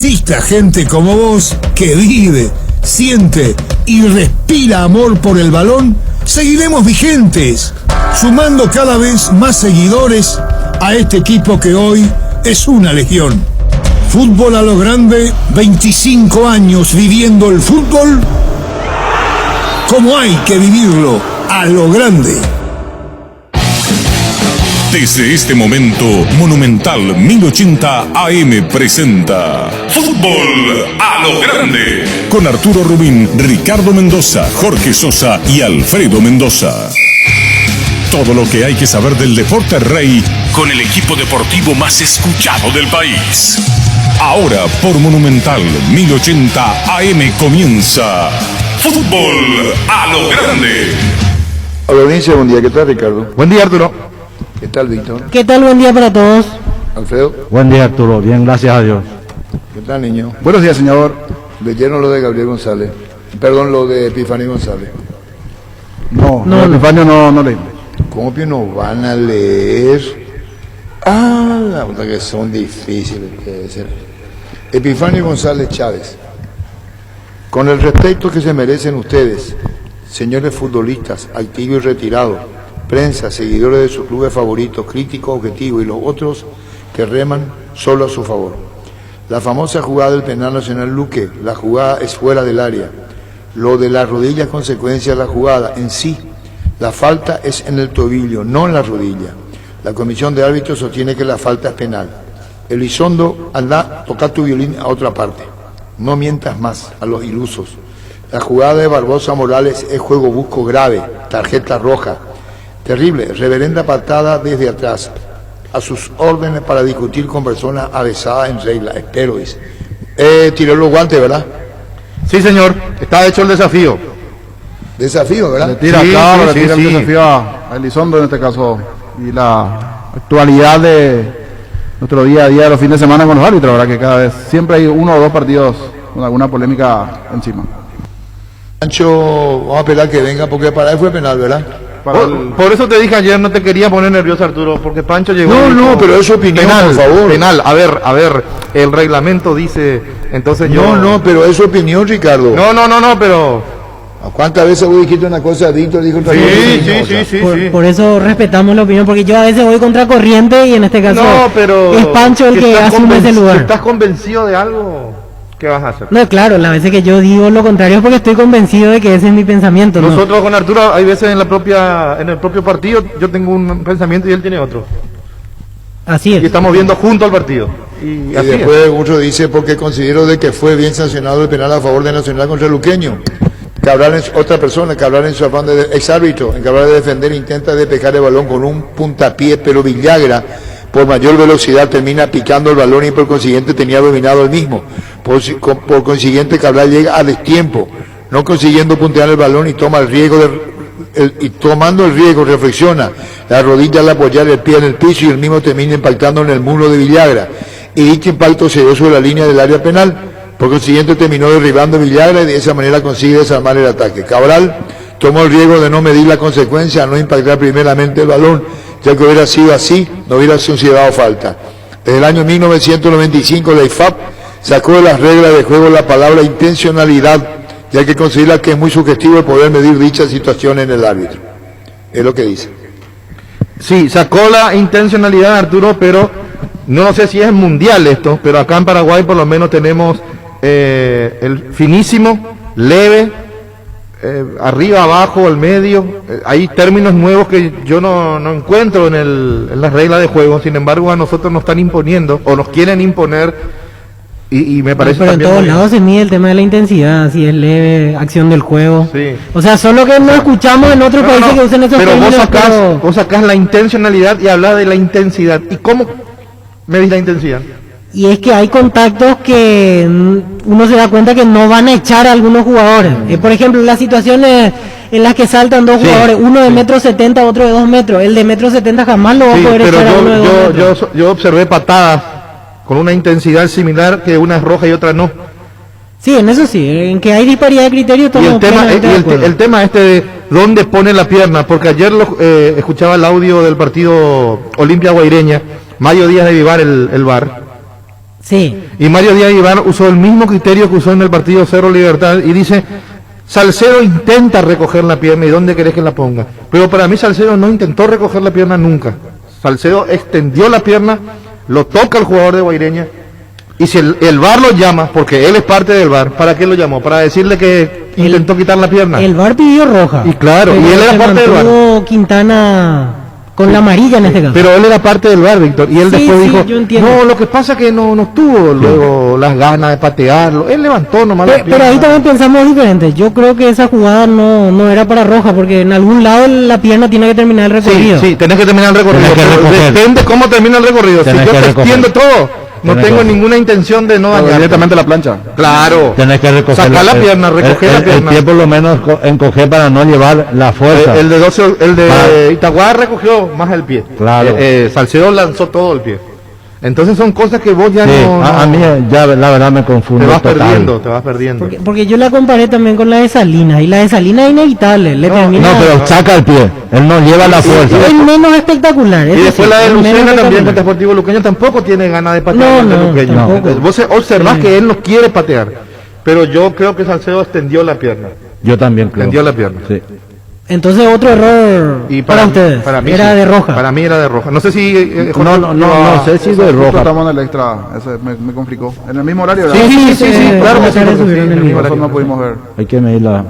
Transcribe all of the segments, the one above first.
Exista gente como vos que vive, siente y respira amor por el balón, seguiremos vigentes, sumando cada vez más seguidores a este equipo que hoy es una legión. Fútbol a lo grande, 25 años viviendo el fútbol como hay que vivirlo, a lo grande. Desde este momento, Monumental 1080 AM presenta Fútbol a lo Grande. Con Arturo Rubín, Ricardo Mendoza, Jorge Sosa y Alfredo Mendoza. Todo lo que hay que saber del deporte rey con el equipo deportivo más escuchado del país. Ahora por Monumental 1080 AM comienza Fútbol a lo Grande. Hola, audiencia, buen día. ¿Qué tal, Ricardo? Buen día, Arturo. ¿Qué tal, Víctor? ¿Qué tal? Buen día para todos. Alfredo. Buen día, Arturo. Bien, gracias a Dios. ¿Qué tal, niño? Buenos días, señor. ¿Leyeron lo de Gabriel González? Perdón, lo de Epifanio González. No, Epifanio no leí. ¿Cómo que no van a leer? Ah, la verdad que son difíciles que ser. Epifanio González Chávez. Con el respeto que se merecen ustedes, señores futbolistas, activos y retirados, prensa, seguidores de sus clubes favoritos, críticos objetivos y los otros que reman solo a su favor. La famosa jugada del penal nacional Luque, la jugada es fuera del área. Lo de la rodilla es consecuencia de la jugada en sí. La falta es en el tobillo, no en la rodilla. La comisión de árbitros sostiene que la falta es penal. Elizondo, anda, toca tu violín a otra parte. No mientas más a los ilusos. La jugada de Barbosa Morales es juego busco grave, tarjeta roja. Terrible, reverenda patada desde atrás, a sus órdenes para discutir con personas avesadas en regla. Espero, dice. Tiró los guantes, ¿verdad? Sí, señor. Está hecho el desafío. Desafío, ¿verdad? Le tira el desafío a Elizondo en este caso. Y la actualidad de nuestro día a día de los fines de semana con los árbitros, ¿verdad? Que cada vez siempre hay uno o dos partidos con alguna polémica encima. Pancho, vamos a esperar que venga porque para él fue penal, ¿verdad? Por eso te dije ayer, no te quería poner nervioso, Arturo, porque Pancho llegó. No, pero es su opinión, penal, por favor. Penal, a ver, el reglamento dice, entonces yo. No, pero es su opinión, Ricardo. No, pero. ¿Cuántas veces vos dijiste una cosa, Víctor dijo otra cosa? Sí. Por eso respetamos la opinión, porque yo a veces voy contra corriente y en este caso es Pancho el que asume ese lugar. Si estás convencido de algo, ¿qué vas a hacer? No, claro, las veces que yo digo lo contrario es porque estoy convencido de que ese es mi pensamiento. Nosotros con Arturo, hay veces en el propio partido, yo tengo un pensamiento y él tiene otro. Así es. Y estamos viendo junto al partido. Y así después uno dice porque considero de que fue bien sancionado el penal a favor de Nacional contra el Luqueño. Cabral es otra persona, Cabral en su afán de exárbitro, en Cabral de defender intenta despejar el balón con un puntapié, pero Villagra por mayor velocidad termina picando el balón y por consiguiente tenía dominado el mismo. Por consiguiente Cabral llega a destiempo, no consiguiendo puntear el balón y toma el riesgo tomando el riesgo reflexiona, la rodilla al apoyar el pie en el piso y el mismo termina impactando en el muslo de Villagra. Y dicho impacto se dio sobre la línea del área penal. Por consiguiente terminó derribando a Villagra y de esa manera consigue desarmar el ataque. Cabral tomó el riesgo de no medir la consecuencia, no impactar primeramente el balón, ya que hubiera sido así, no hubiera considerado falta. Desde el año 1995 la IFAB sacó de las reglas de juego la palabra intencionalidad, ya que considera que es muy sugestivo el poder medir dicha situación en el árbitro. Es lo que dice. Sí, sacó la intencionalidad, Arturo, pero no sé si es mundial esto, pero acá en Paraguay por lo menos tenemos el finísimo, leve, arriba, abajo, el medio. Hay términos nuevos que yo no encuentro en las reglas de juego. Sin embargo, a nosotros nos están imponiendo o nos quieren imponer y me parece pero también en todos lados se mide el tema de la intensidad, si es leve, acción del juego. Sí. O sea, solo que no escuchamos en otros países que usen esos términos. Pero vos sacás la intencionalidad y hablas de la intensidad. ¿Y cómo medís la intensidad? Y es que hay contactos que uno se da cuenta que no van a echar a algunos jugadores. Por ejemplo, las situaciones en las que saltan dos jugadores, uno de 1,70 m, otro de 2 metros. El de 1,70 m jamás lo va a poder echar a uno de 2 metros. Yo observé patadas con una intensidad similar, que una es roja y otra no. Sí, en eso sí, en que hay disparidad de criterios. Y el tema este de dónde pone la pierna, porque ayer escuchaba el audio del partido Olimpia Guaireña, Mayo Díaz de Vivar, el VAR, Sí. Y Mario Díaz Ibar usó el mismo criterio que usó en el partido Cerro Libertad y dice, Salcedo intenta recoger la pierna y ¿dónde querés que la ponga? Pero para mí Salcedo no intentó recoger la pierna nunca. Salcedo extendió la pierna, lo toca el jugador de Guaireña y si el VAR lo llama, porque él es parte del VAR, ¿para qué lo llamó? Para decirle que intentó quitar la pierna. El VAR pidió roja. Y claro, y él era parte del VAR. Quintana con la amarilla en este caso. Pero él era parte del VAR, Víctor, y él después dijo, no, lo que pasa es que no tuvo luego las ganas de patearlo, él levantó nomás la pierna. Pero ahí también pensamos diferente, yo creo que esa jugada no era para roja, porque en algún lado la pierna tiene que terminar el recorrido. Sí, tenés que terminar el recorrido, depende cómo termina el recorrido, si yo te extiendo todo, no tengo ninguna intención de no dañar. Directamente la plancha. Claro. Tenés que recoger sacar la pierna, recoger la pierna. El pie por lo menos encoger para no llevar la fuerza. El de Itagua recogió más el pie. Claro. Salcedo lanzó todo el pie. Entonces son cosas que vos ya sí, a mí ya la verdad me confundo. Te vas perdiendo. Porque yo la comparé también con la de Salinas, y la de Salinas es inevitable. Pero saca el pie, él no lleva la fuerza. Es menos espectacular. Y después la de Lucena también contra Sportivo Luqueño tampoco tiene ganas de patear. No. Vos observás que él no quiere patear, pero yo creo que Salcedo extendió la pierna. Yo también creo. Extendió la pierna. Sí. Entonces otro error para ustedes. Para mí era sí. de roja. Para mí era de roja. No sé si no sé si de roja. Estamos en el extra, ese me complicó. En el mismo horario, ¿verdad? Sí, claro que sí, en el mismo horario no pudimos ver. Hay que medirla.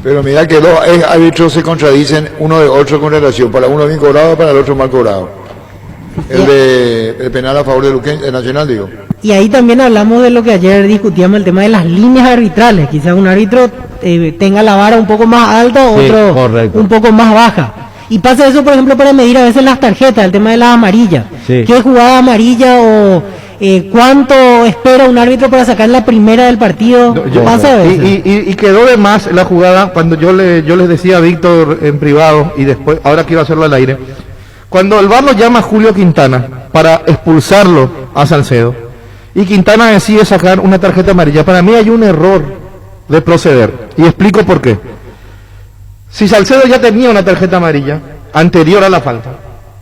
Pero mira que los árbitros se contradicen uno de otro con relación. Para uno bien cobrado, para el otro mal cobrado. El penal a favor de Luqueño, de Nacional, digo. Y ahí también hablamos de lo que ayer discutíamos, el tema de las líneas arbitrales. Quizás un árbitro tenga la vara un poco más alta, otro un poco más baja. Y pasa eso, por ejemplo, para medir a veces las tarjetas, el tema de las amarillas. Sí. ¿Qué jugada amarilla o cuánto espera un árbitro para sacar la primera del partido? Pasa a veces. Y quedó de más la jugada cuando yo les decía a Víctor en privado y después, ahora quiero hacerlo al aire. Cuando el VAR lo llama a Julio Quintana para expulsarlo a Salcedo y Quintana decide sacar una tarjeta amarilla, para mí hay un error de proceder y explico por qué. Si Salcedo ya tenía una tarjeta amarilla anterior a la falta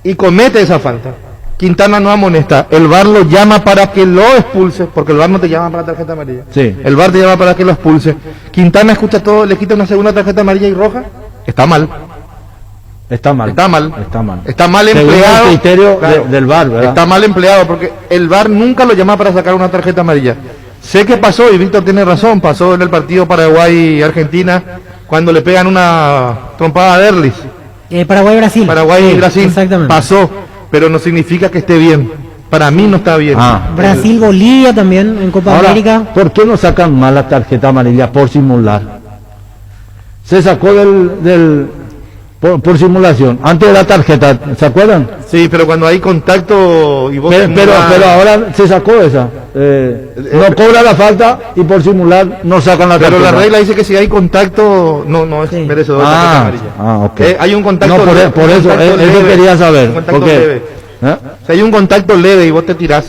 y comete esa falta, Quintana no amonesta, el VAR lo llama para que lo expulse, porque el VAR no te llama para la tarjeta amarilla, sí. El VAR te llama para que lo expulse. Quintana escucha todo, le quita una segunda tarjeta amarilla y roja, está mal. Está mal empleado. El criterio del VAR, ¿verdad? Está mal empleado porque el VAR nunca lo llama para sacar una tarjeta amarilla. Sé que pasó, y Víctor tiene razón, pasó en el partido Paraguay y Argentina cuando le pegan una trompada a Derlis. Paraguay-Brasil. Paraguay-Brasil. Exactamente. Pasó, pero no significa que esté bien. Para mí no está bien. Brasil-Bolivia también en Copa América. ¿Por qué no sacan más la tarjeta amarilla por simular? Se sacó por simulación, antes de la tarjeta, ¿se acuerdan? Sí, pero cuando hay contacto y vos pero ahora se sacó esa, no cobra la falta y por simular no sacan la tarjeta. Pero la regla dice que si hay contacto no es merecedor de tarjeta amarilla. Okay. Hay un contacto por eso quería saber. Si hay un contacto leve y vos te tirás,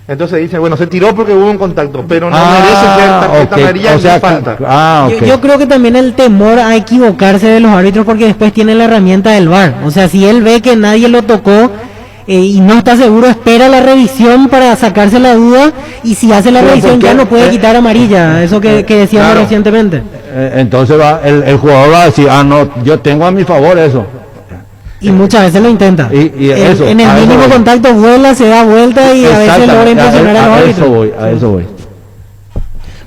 entonces dice, bueno, se tiró porque hubo un contacto, pero no merece ser tarjeta amarilla ni falta. Yo creo que también el temor a equivocarse de los árbitros, porque después tiene la herramienta del VAR. O sea, si él ve que nadie lo tocó y no está seguro, espera la revisión para sacarse la duda, y si hace la revisión ya no puede quitar amarilla, eso que decíamos recientemente. Entonces el jugador va a decir, no, yo tengo a mi favor eso. Y muchas veces lo intenta. Y eso, en el mínimo contacto vuela, se da vuelta y a veces logra impresionar a los árbitros. A eso voy.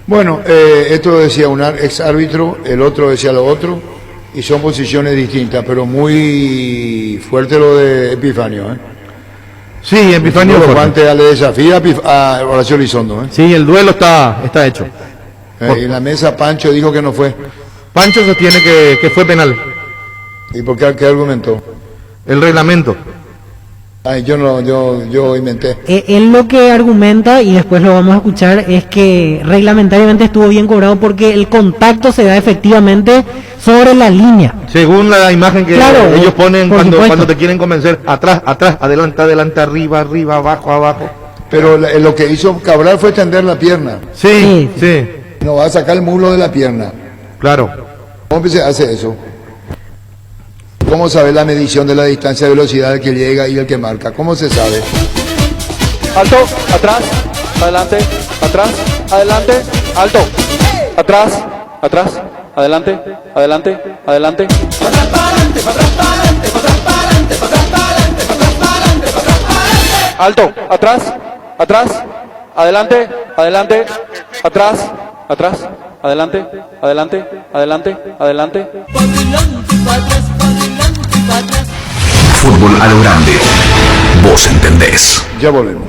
Bueno, esto decía un ex árbitro, el otro decía lo otro, y son posiciones distintas, pero muy fuerte lo de Epifanio. Sí, Epifanio. Le desafía a Horacio Elizondo. Sí, el duelo está hecho. En la mesa Pancho dijo que no fue. Pancho sostiene que fue penal. ¿Y por qué argumentó? El reglamento. Yo inventé. Él lo que argumenta, y después lo vamos a escuchar, es que reglamentariamente estuvo bien cobrado porque el contacto se da efectivamente sobre la línea. Según la imagen que ellos ponen cuando te quieren convencer, atrás, adelante, arriba, abajo. Pero lo que hizo Cabral fue tender la pierna. Sí. No va a sacar el muslo de la pierna. Claro. ¿Cómo se hace eso? ¿Cómo sabe la medición de la distancia de velocidad del que llega y el que marca? ¿Cómo se sabe? Alto, atrás. adelante, atrás, adelante, alto, atrás, atrás, adelante, adelante, adelante. Alto, atrás, atrás, adelante, adelante, atrás, atrás, adelante, adelante, adelante, adelante. Fútbol a lo grande. Vos entendés. Ya volvemos.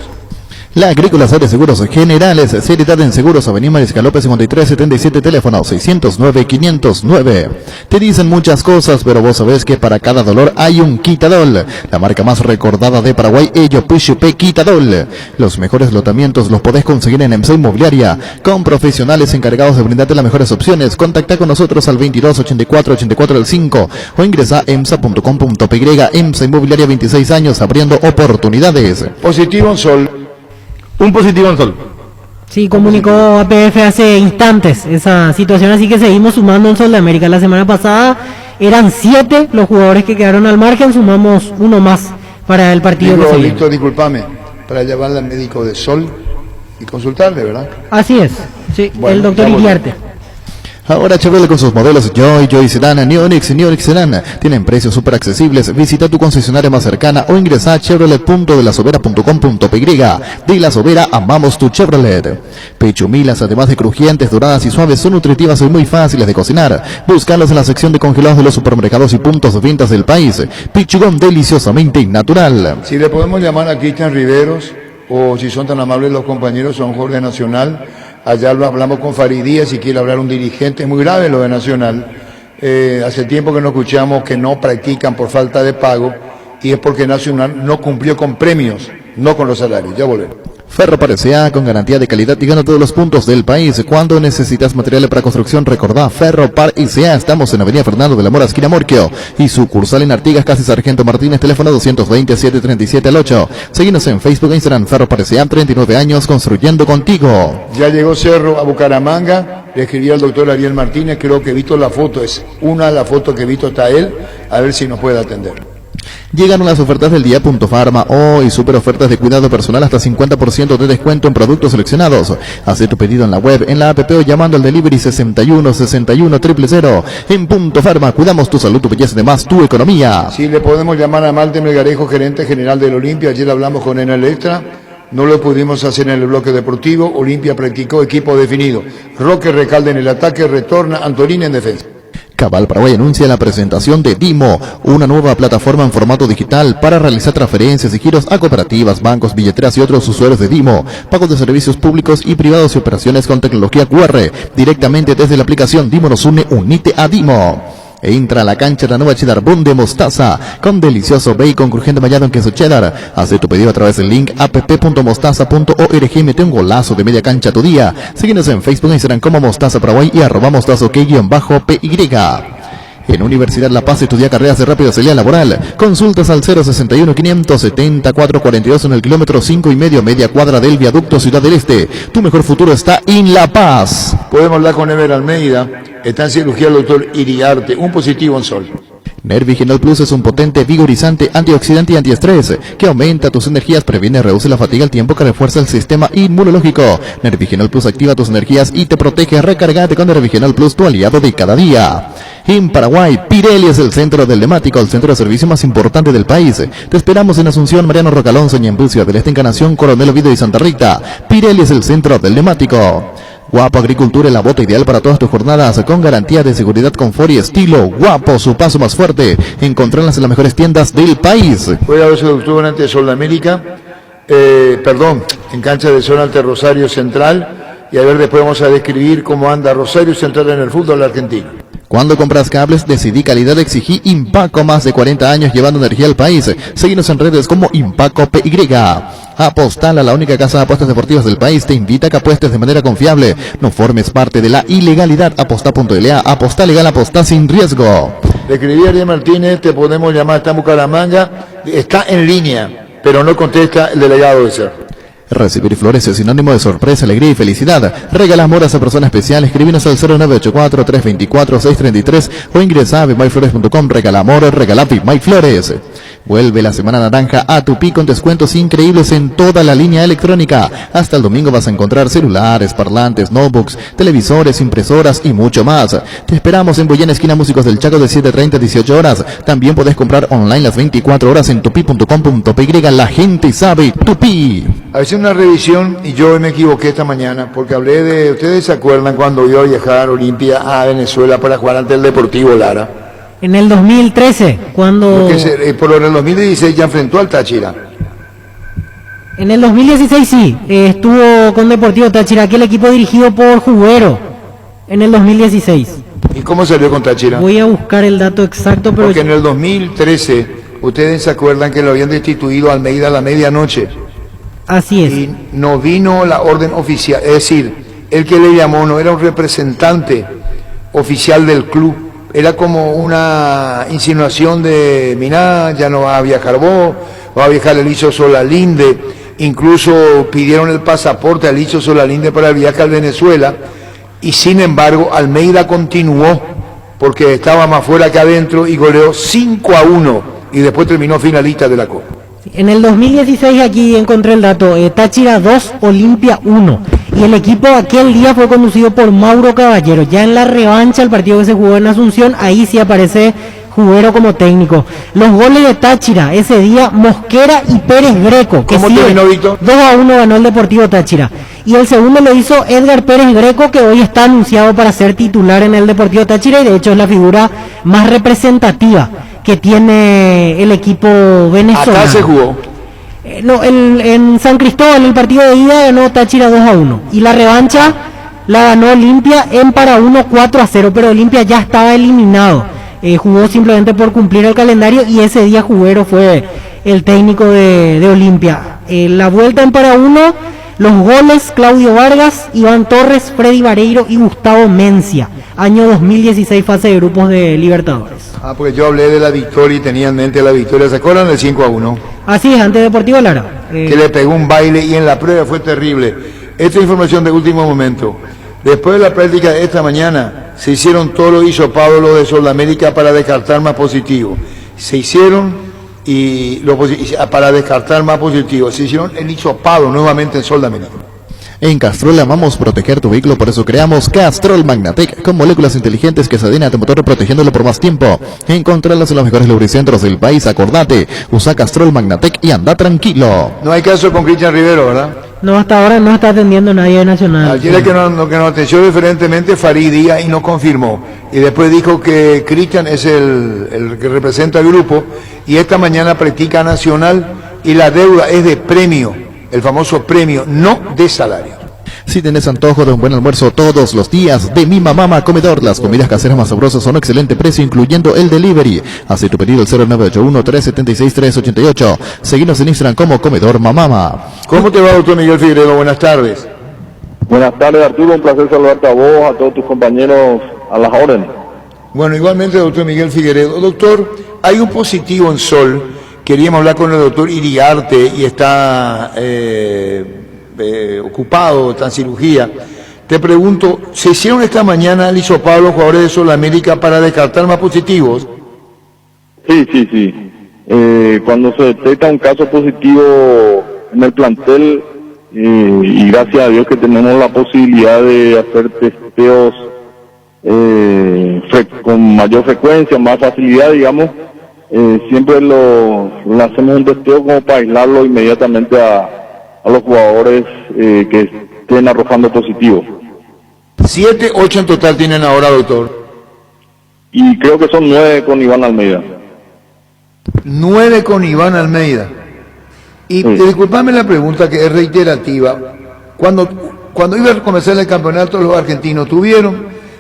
La Agrícola Sede Seguros Generales, seriedad en seguros, Avenida Mariscal López 5377, teléfono 609-509. Te dicen muchas cosas, pero vos sabés que para cada dolor hay un Quitadol. La marca más recordada de Paraguay, Ello Pichupe Quitadol. Los mejores lotamientos los podés conseguir en EMSA Inmobiliaria, con profesionales encargados de brindarte las mejores opciones. Contacta con nosotros al 22 84 84 del 5 o ingresa a emsa.com.py. EMSA Inmobiliaria, 26 años abriendo oportunidades. Positivo en Sol. Un positivo en Sol. Sí, comunicó APF hace instantes esa situación, así que seguimos sumando en Sol de América. La semana pasada eran 7 los jugadores que quedaron al margen, sumamos uno más para el partido que se viene. Víctor, discúlpame, para llevarle al médico de Sol y consultarle, ¿verdad? Así es, sí, Bueno, el doctor Iriarte. Ahora Chevrolet con sus modelos Joy Sedan, Neonix y Neonix Sedan tienen precios súper accesibles. Visita tu concesionaria más cercana o ingresa a chevrolet.delasobera.com.py. De La Sobera, amamos tu Chevrolet. Pechumilas, además de crujientes, doradas y suaves, son nutritivas y muy fáciles de cocinar. Búscalos en la sección de congelados de los supermercados y puntos de ventas del país. Pichugón deliciosamente natural. Si le podemos llamar a Cristian Riveros, o si son tan amables los compañeros, son Jorge Nacional. Allá lo hablamos con Faridía, si quiere hablar un dirigente, es muy grave lo de Nacional. Hace tiempo que no escuchamos que no practican por falta de pago, y es porque Nacional no cumplió con premios, no con los salarios. Ya volvemos. Ferropar S.A. con garantía de calidad y gana todos los puntos del país. Cuando necesitas materiales para construcción, recordá Ferropar S.A. Estamos en Avenida Fernando de la Mora, esquina Morquio, y sucursal en Artigas, casi Sargento Martínez, teléfono 220-737-8. Seguinos en Facebook e Instagram. Ferropar S.A. 39 años construyendo contigo. Ya llegó Cerro a Bucaramanga, le escribí al doctor Ariel Martínez, creo que he visto la foto, es una de las fotos que he visto está él, a ver si nos puede atender. Llegaron las ofertas del día. Pharma, hoy super ofertas de cuidado personal, hasta 50% de descuento en productos seleccionados. Haz tu pedido en la web, en la app o llamando al delivery 61 61 000. En Pharma, cuidamos tu salud, tu belleza y además tu economía. Sí, le podemos llamar a Malte Melgarejo, gerente general del Olimpia. Ayer hablamos con Enel Extra, no lo pudimos hacer en el bloque deportivo. Olimpia practicó equipo definido. Roque Recalde en el ataque, retorna Antolín en defensa. Cabal Paraguay anuncia la presentación de Dimo, una nueva plataforma en formato digital para realizar transferencias y giros a cooperativas, bancos, billeteras y otros usuarios de Dimo, pagos de servicios públicos y privados y operaciones con tecnología QR, directamente desde la aplicación Dimo nos une, unite a Dimo. Entra a la cancha de la nueva Cheddar Bun de mostaza, con delicioso bacon crujiente mallado en queso cheddar. Haz tu pedido a través del link app.mostaza.org y mete un golazo de media cancha tu día. Síguenos en Facebook e Instagram como Mostaza Paraguay y @mostazo_PY. En Universidad La Paz estudia carreras de rápida salida laboral. Consultas al 061 570 442 en el kilómetro 5,5, media cuadra del viaducto Ciudad del Este. Tu mejor futuro está en La Paz. Podemos hablar con Ever Almeida, está en cirugía el doctor Iriarte, un positivo en Sol. Nervigenol Plus es un potente, vigorizante, antioxidante y antiestrés que aumenta tus energías, previene y reduce la fatiga al tiempo que refuerza el sistema inmunológico. Nervigenol Plus activa tus energías y te protege. Recárgate con Nervigenol Plus, tu aliado de cada día. En Paraguay, Pirelli es el centro del neumático, el centro de servicio más importante del país. Te esperamos en Asunción, Mariano Rocalón, Ñembucio, del Este, Encarnación, Coronel Oviedo y Santa Rita. Pirelli es el centro del neumático. Guapo Agricultura es la bota ideal para todas tus jornadas, con garantía de seguridad, confort y estilo. Guapo, su paso más fuerte. Encontrarlas en las mejores tiendas del país. Fue a 12 de octubre ante Sol de América, en cancha de Zona Alta Rosario Central, y a ver después vamos a describir cómo anda Rosario Central en el fútbol argentino. Cuando compras cables, decidí calidad, exigí Impaco, más de 40 años llevando energía al país. Síguenos en redes como Impaco PY. Apostal, a la única casa de apuestas deportivas del país, te invita a que apuestes de manera confiable. No formes parte de la ilegalidad. Aposta.la, aposta legal, aposta sin riesgo. Le escribí a Ariel Martínez, te podemos llamar, está en Bucaramanga, está en línea, pero no contesta el delegado de ser. Recibir flores es sinónimo de sorpresa, alegría y felicidad. Regala amores a personas especiales. Escribinos al 0984-324-633 o ingresa a bimyflores.com. Regala amor, regala Bimyflores. Vuelve la Semana Naranja a Tupí con descuentos increíbles en toda la línea electrónica. Hasta el domingo vas a encontrar celulares, parlantes, notebooks, televisores, impresoras y mucho más. Te esperamos en Boyana, esquina Músicos del Chaco, de 7:30 a 18 horas. También podés comprar online las 24 horas en tupi.com.py. La gente sabe Tupí. A veces una revisión, y yo me equivoqué esta mañana, porque hablé de, ¿ustedes se acuerdan cuando iba a viajar Olimpia a Venezuela para jugar ante el Deportivo Lara? En el 2013, cuando... Por el 2016 ya enfrentó al Táchira. En el 2016 sí, estuvo con Deportivo Táchira, aquel equipo dirigido por Jubero, en el 2016. ¿Y cómo salió con Táchira? Voy a buscar el dato exacto, pero... Porque en el 2013, ustedes se acuerdan que lo habían destituido a Almeida a la medianoche. Así es. Y no vino la orden oficial, es decir, el que le llamó no era un representante oficial del club, era como una insinuación de, mirá, ya no va a viajar vos, va a viajar el Licho Solalinde, incluso pidieron el pasaporte al Licho Solalinde para el viaje a Venezuela, y sin embargo Almeida continuó, porque estaba más fuera que adentro, y goleó 5-1, y después terminó finalista de la Copa. En el 2016, aquí encontré el dato, Táchira 2, Olimpia 1, y el equipo aquel día fue conducido por Mauro Caballero. Ya en la revancha, el partido que se jugó en Asunción, ahí sí aparece Jubero como técnico. Los goles de Táchira ese día, Mosquera y Pérez Greco. ¿Cómo terminó, Víctor? 2-1 ganó el Deportivo Táchira. Y el segundo lo hizo Edgar Pérez Greco, que hoy está anunciado para ser titular en el Deportivo Táchira, y de hecho es la figura más representativa que tiene el equipo venezolano. Acá se jugó. No, en San Cristóbal, el partido de ida ganó Táchira 2-1. Y la revancha la ganó Olimpia en Paraúno 4-0, pero Olimpia ya estaba eliminado. Jugó simplemente por cumplir el calendario, y ese día Jubero fue el técnico de Olimpia. La vuelta en Paraúno, los goles: Claudio Vargas, Iván Torres, Freddy Vareiro y Gustavo Mencia. Año 2016, fase de grupos de Libertadores. Porque yo hablé de la victoria y tenía en mente la victoria. ¿Se acuerdan del 5-1? Así es, ante Deportivo Lara. Que le pegó un baile y en la prueba fue terrible. Esta información de último momento. Después de la práctica de esta mañana, se hicieron todos los hisopados, los de Sudamérica, para descartar más positivos. Se hicieron para descartar más positivos. Se hicieron el hisopado nuevamente en Sudamérica. En Castrol amamos proteger tu vehículo, por eso creamos Castrol Magnatec, con moléculas inteligentes que se adhieren a tu motor protegiéndolo por más tiempo. Encontrarlas en los mejores lubricentros del país. Acordate, usa Castrol Magnatec y anda tranquilo. No hay caso con Cristian Rivero, ¿verdad? No, hasta ahora no está atendiendo nadie de Nacional. Ayer que nos atenció diferentemente Farid Díaz y no confirmó. Y después dijo que Cristian es el que representa el grupo, y esta mañana practica Nacional, y la deuda es de premio. El famoso premio, no de salario. Si tenés antojo de un buen almuerzo todos los días, de Mi Mamá Comedor, las comidas caseras más sabrosas son a excelente precio, incluyendo el delivery. Haz tu pedido al 0981-376-388. Seguinos en Instagram como Comedor Mamama. ¿Cómo te va, doctor Miguel Figueredo? Buenas tardes. Buenas tardes, Arturo. Un placer saludarte a vos, a todos tus compañeros, a las órdenes. Bueno, igualmente, doctor Miguel Figueredo. Doctor, hay un positivo en Sol. Queríamos hablar con el doctor Iriarte y está ocupado, está en cirugía. Te pregunto, ¿se hicieron esta mañana el hisopado los jugadores de Sudamérica para descartar más positivos? Sí. Cuando se detecta un caso positivo en el plantel, y gracias a Dios que tenemos la posibilidad de hacer testeos con mayor frecuencia, más facilidad, digamos, siempre lo hacemos un testeo como para aislarlo inmediatamente a los jugadores que estén arrojando positivo. 7, 8 en total tienen ahora, doctor. Y creo que son 9 con Iván Almeida. 9 con Iván Almeida. Y sí. Disculpame la pregunta, que es reiterativa. Cuando iba a comenzar el campeonato, los argentinos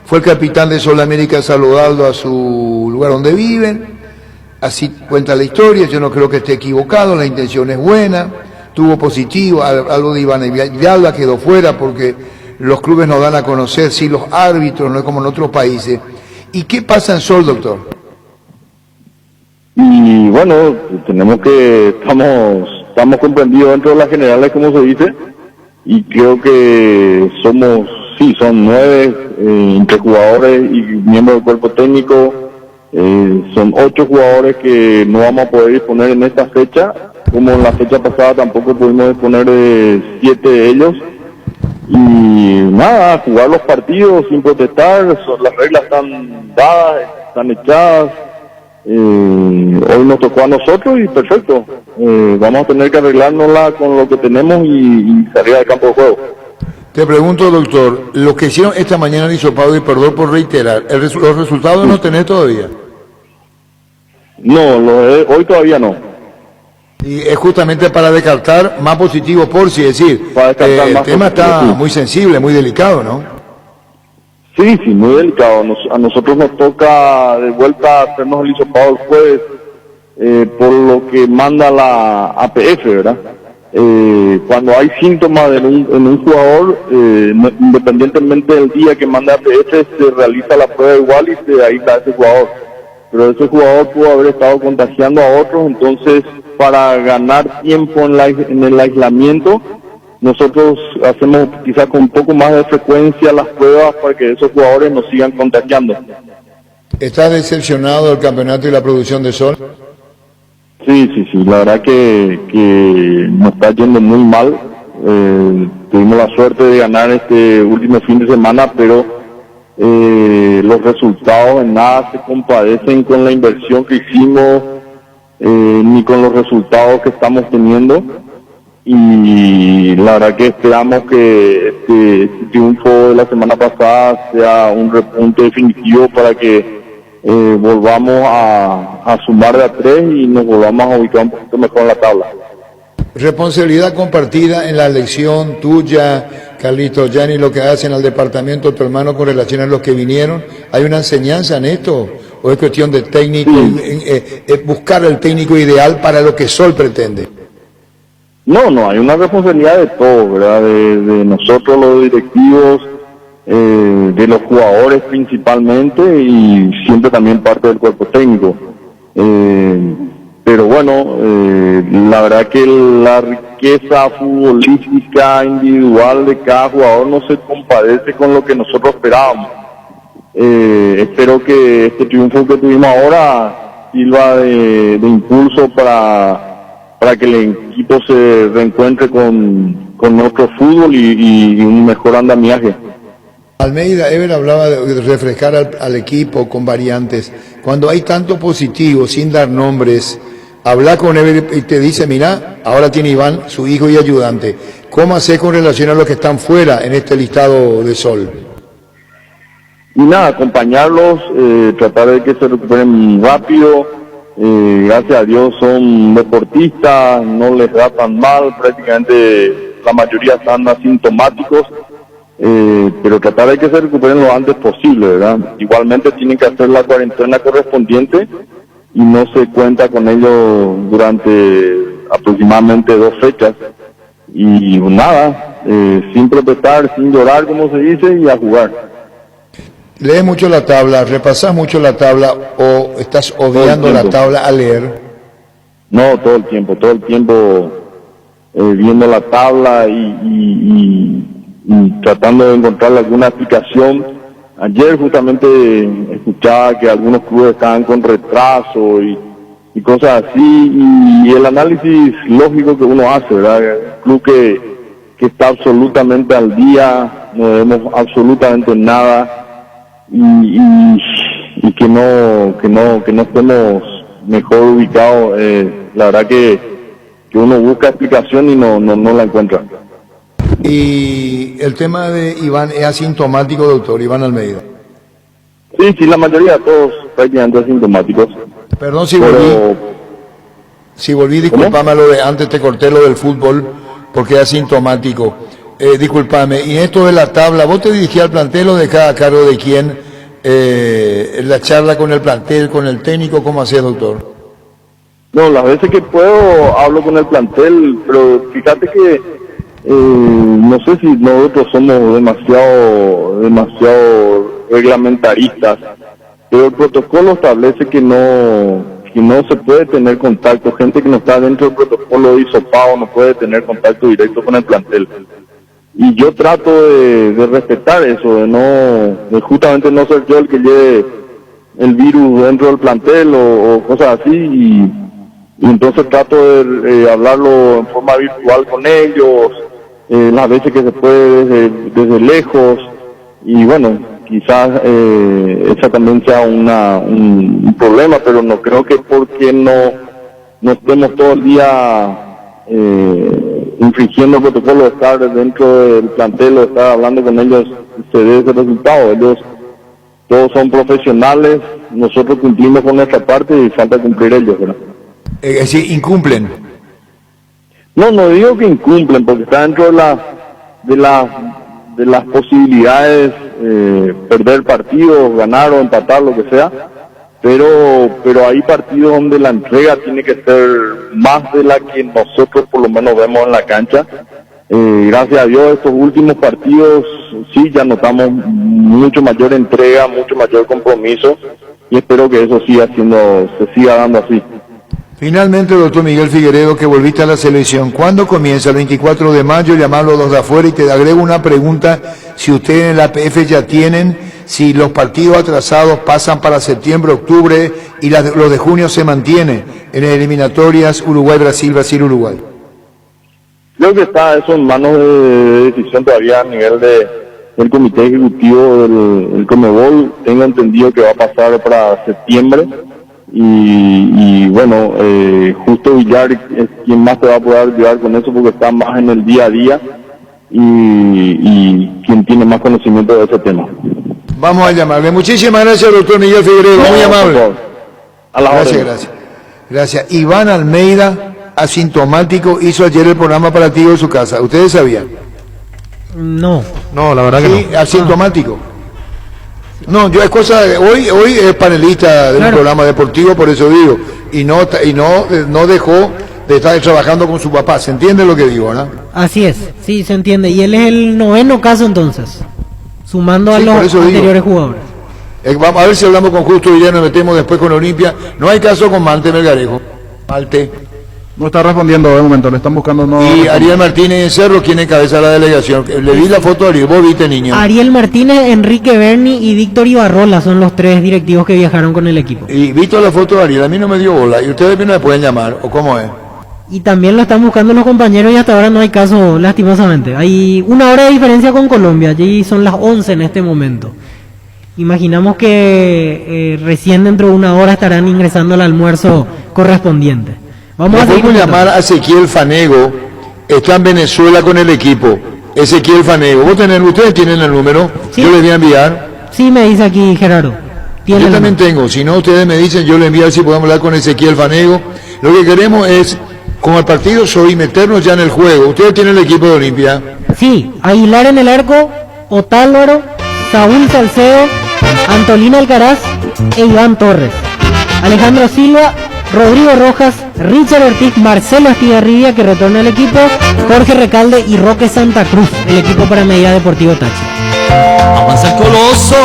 fue el capitán de Sudamérica saludando a su lugar donde viven. Así cuenta la historia, yo no creo que esté equivocado, la intención es buena, tuvo positivo, algo de Iván Villalba quedó fuera porque los clubes nos dan a conocer, sí, los árbitros, no es como en otros países. ¿Y qué pasa en Sol, doctor? Y bueno, estamos estamos comprendidos dentro de las generales, como se dice, y creo que son 9 entre jugadores y miembros del cuerpo técnico. Son 8 jugadores que no vamos a poder disponer en esta fecha, como en la fecha pasada tampoco pudimos disponer de 7 de ellos. Y nada, jugar los partidos sin protestar, las reglas están dadas, están echadas. Hoy nos tocó a nosotros y perfecto, vamos a tener que arreglárnosla con lo que tenemos y salir al campo de juego. Te pregunto, doctor, lo que hicieron esta mañana en Hisopado, y perdón por reiterar, los resultados no tenés todavía. No, hoy todavía no. Y es justamente para descartar más positivo por si decir, el tema está muy sensible, muy delicado, ¿no? Sí, muy delicado. A nosotros nos toca de vuelta hacernos el hisopado el jueves, por lo que manda la APF, ¿verdad? Cuando hay síntomas en un jugador, independientemente del día que manda APF, se realiza la prueba igual y se aísla a ese jugador. Pero ese jugador pudo haber estado contagiando a otros, entonces para ganar tiempo en el aislamiento, nosotros hacemos quizás con un poco más de frecuencia las pruebas para que esos jugadores nos sigan contagiando. ¿Estás decepcionado del campeonato y la producción de Sol? Sí, la verdad que nos está yendo muy mal. Tuvimos la suerte de ganar este último fin de semana, pero los resultados en nada se compadecen con la inversión que hicimos, ni con los resultados que estamos teniendo. Y la verdad que esperamos que este triunfo de la semana pasada sea un repunte definitivo para que volvamos a sumar de a 3 y nos volvamos a ubicar un poquito mejor en la tabla. Responsabilidad compartida en la elección tuya, Carlito, Gianni, lo que hacen al departamento, tu hermano, con relación a los que vinieron. ¿Hay una enseñanza en esto? ¿O es cuestión de técnico, buscar el técnico ideal para lo que Sol pretende? No, hay una responsabilidad de todos, ¿verdad? De nosotros los directivos, de los jugadores principalmente, y siempre también parte del cuerpo técnico. Pero bueno, la verdad que la riqueza futbolística individual de cada jugador no se compadece con lo que nosotros esperábamos. Espero que este triunfo que tuvimos ahora sirva de impulso para que el equipo se reencuentre con nuestro fútbol y un mejor andamiaje. Almeida, Ever hablaba de refrescar al equipo con variantes. Cuando hay tanto positivo, sin dar nombres, habla con Ever y te dice, mira, ahora tiene Iván, su hijo y ayudante. ¿Cómo hacer con relación a los que están fuera en este listado de Sol? Y nada, acompañarlos, tratar de que se recuperen rápido. Gracias a Dios son deportistas, no les da tan mal, prácticamente la mayoría están asintomáticos, pero tratar de que se recuperen lo antes posible, ¿verdad? Igualmente tienen que hacer la cuarentena correspondiente y no se cuenta con ellos durante aproximadamente 2 fechas. Y nada, sin protestar, sin llorar, como se dice, y a jugar. ¿Lees mucho la tabla, repasas mucho la tabla o estás obviando la tabla a leer? No, todo el tiempo viendo la tabla y tratando de encontrarle alguna explicación. Ayer justamente escuchaba que algunos clubes estaban con retraso y cosas así, y el análisis lógico que uno hace, ¿verdad? Un club que está absolutamente al día, no debemos absolutamente nada. Y que no estemos mejor ubicados, la verdad que uno busca explicación y no la encuentra. Y el tema de Iván es asintomático, doctor Iván Almeida. Sí, la mayoría de todos prácticamente asintomáticos. Perdón si volví, disculpame lo de antes, te corté lo del fútbol porque es asintomático. Disculpame, y esto de la tabla, ¿vos te dirigías al plantel o dejás a cargo de quién la charla con el plantel, con el técnico? ¿Cómo hacés, doctor? No, las veces que puedo hablo con el plantel, pero fíjate que no sé si nosotros somos demasiado reglamentaristas, pero el protocolo establece que que no se puede tener contacto, gente que no está dentro del protocolo de hisopado no puede tener contacto directo con el plantel. Y yo trato de respetar eso, de justamente no ser yo el que lleve el virus dentro del plantel o cosas así, y entonces trato de hablarlo en forma virtual con ellos, las veces que se puede desde lejos, y bueno, quizás esa también sea un problema, pero no creo que porque no estemos todo el día infringiendo el protocolo de estar dentro del plantel o estar hablando con ellos se dé ese resultado. Ellos todos son profesionales, nosotros cumplimos con nuestra parte y falta cumplir ellos, ¿verdad? Es decir, incumplen. No digo que incumplen, porque está dentro de las posibilidades, perder partidos, ganar o empatar, lo que sea, pero hay partidos donde la entrega tiene que ser más de la que nosotros por lo menos vemos en la cancha. Gracias a Dios estos últimos partidos sí ya notamos mucho mayor entrega, mucho mayor compromiso, y espero que eso se siga dando así. Finalmente, doctor Miguel Figueredo, que volviste a la selección, ¿cuándo comienza? El 24 de mayo, llamarlo los de afuera, y te agrego una pregunta, si ustedes en la APF ya tienen, si los partidos atrasados pasan para septiembre, octubre, y los de junio se mantienen en eliminatorias Uruguay-Brasil, Brasil-Uruguay. Creo que está eso en manos de decisión todavía a nivel del comité ejecutivo del Conmebol. Tengo entendido que va a pasar para septiembre. Y bueno, justo Villar es quien más te va a poder ayudar con eso, porque está más en el día a día y quien tiene más conocimiento de ese tema. Vamos a llamarle. Muchísimas gracias, doctor Miguel Figueredo, muy amable. A la orden. Gracias. Iván Almeida, asintomático, hizo ayer el programa para ti de su casa. ¿Ustedes sabían? No, la verdad que sí, asintomático. No, yo es cosa de, hoy es panelista de un programa deportivo, por eso digo, y no dejó de estar trabajando con su papá. ¿Se entiende lo que digo, no? Así es, sí, se entiende. Y él es el 9º caso entonces, sumando a los anteriores jugadores. Vamos a ver si hablamos con Justo y ya nos metemos después con Olimpia. No hay caso con Malte Melgarejo. Malte. No está respondiendo de momento, le están buscando. Y Ariel Martínez Cerro, quien encabeza la delegación. Le vi la foto a Ariel, vos viste, niño. Ariel Martínez, Enrique Berni y Víctor Ibarrola son los 3 directivos que viajaron con el equipo. Y visto la foto de Ariel, a mí no me dio bola. ¿Y ustedes no me pueden llamar? ¿O cómo es? Y también lo están buscando los compañeros y hasta ahora no hay caso, lastimosamente. Hay 1 hora de diferencia con Colombia, allí son las 11 en este momento. Imaginamos que recién dentro de 1 hora estarán ingresando al almuerzo correspondiente. Vamos a llamar a Ezequiel Fanego, está en Venezuela con el equipo. Ezequiel Fanego, ustedes tienen el número, ¿sí? Yo les voy a enviar. Sí, me dice aquí Gerardo. Yo también tengo, si no ustedes me dicen, yo les envío a ver si podemos hablar con Ezequiel Fanego. Lo que queremos es, como el partido soy, meternos ya en el juego. Ustedes tienen el equipo de Olimpia. Sí, Aguilar en el arco, Otálvaro, Saúl Salcedo, Antolín Alcaraz e Iván Torres. Alejandro Silva, Rodrigo Rojas, Richard Ortiz, Marcelo Estigarribia, que retorna al equipo, Jorge Recalde y Roque Santa Cruz, el equipo para Medida Deportivo Táchira. Avanza el Coloso,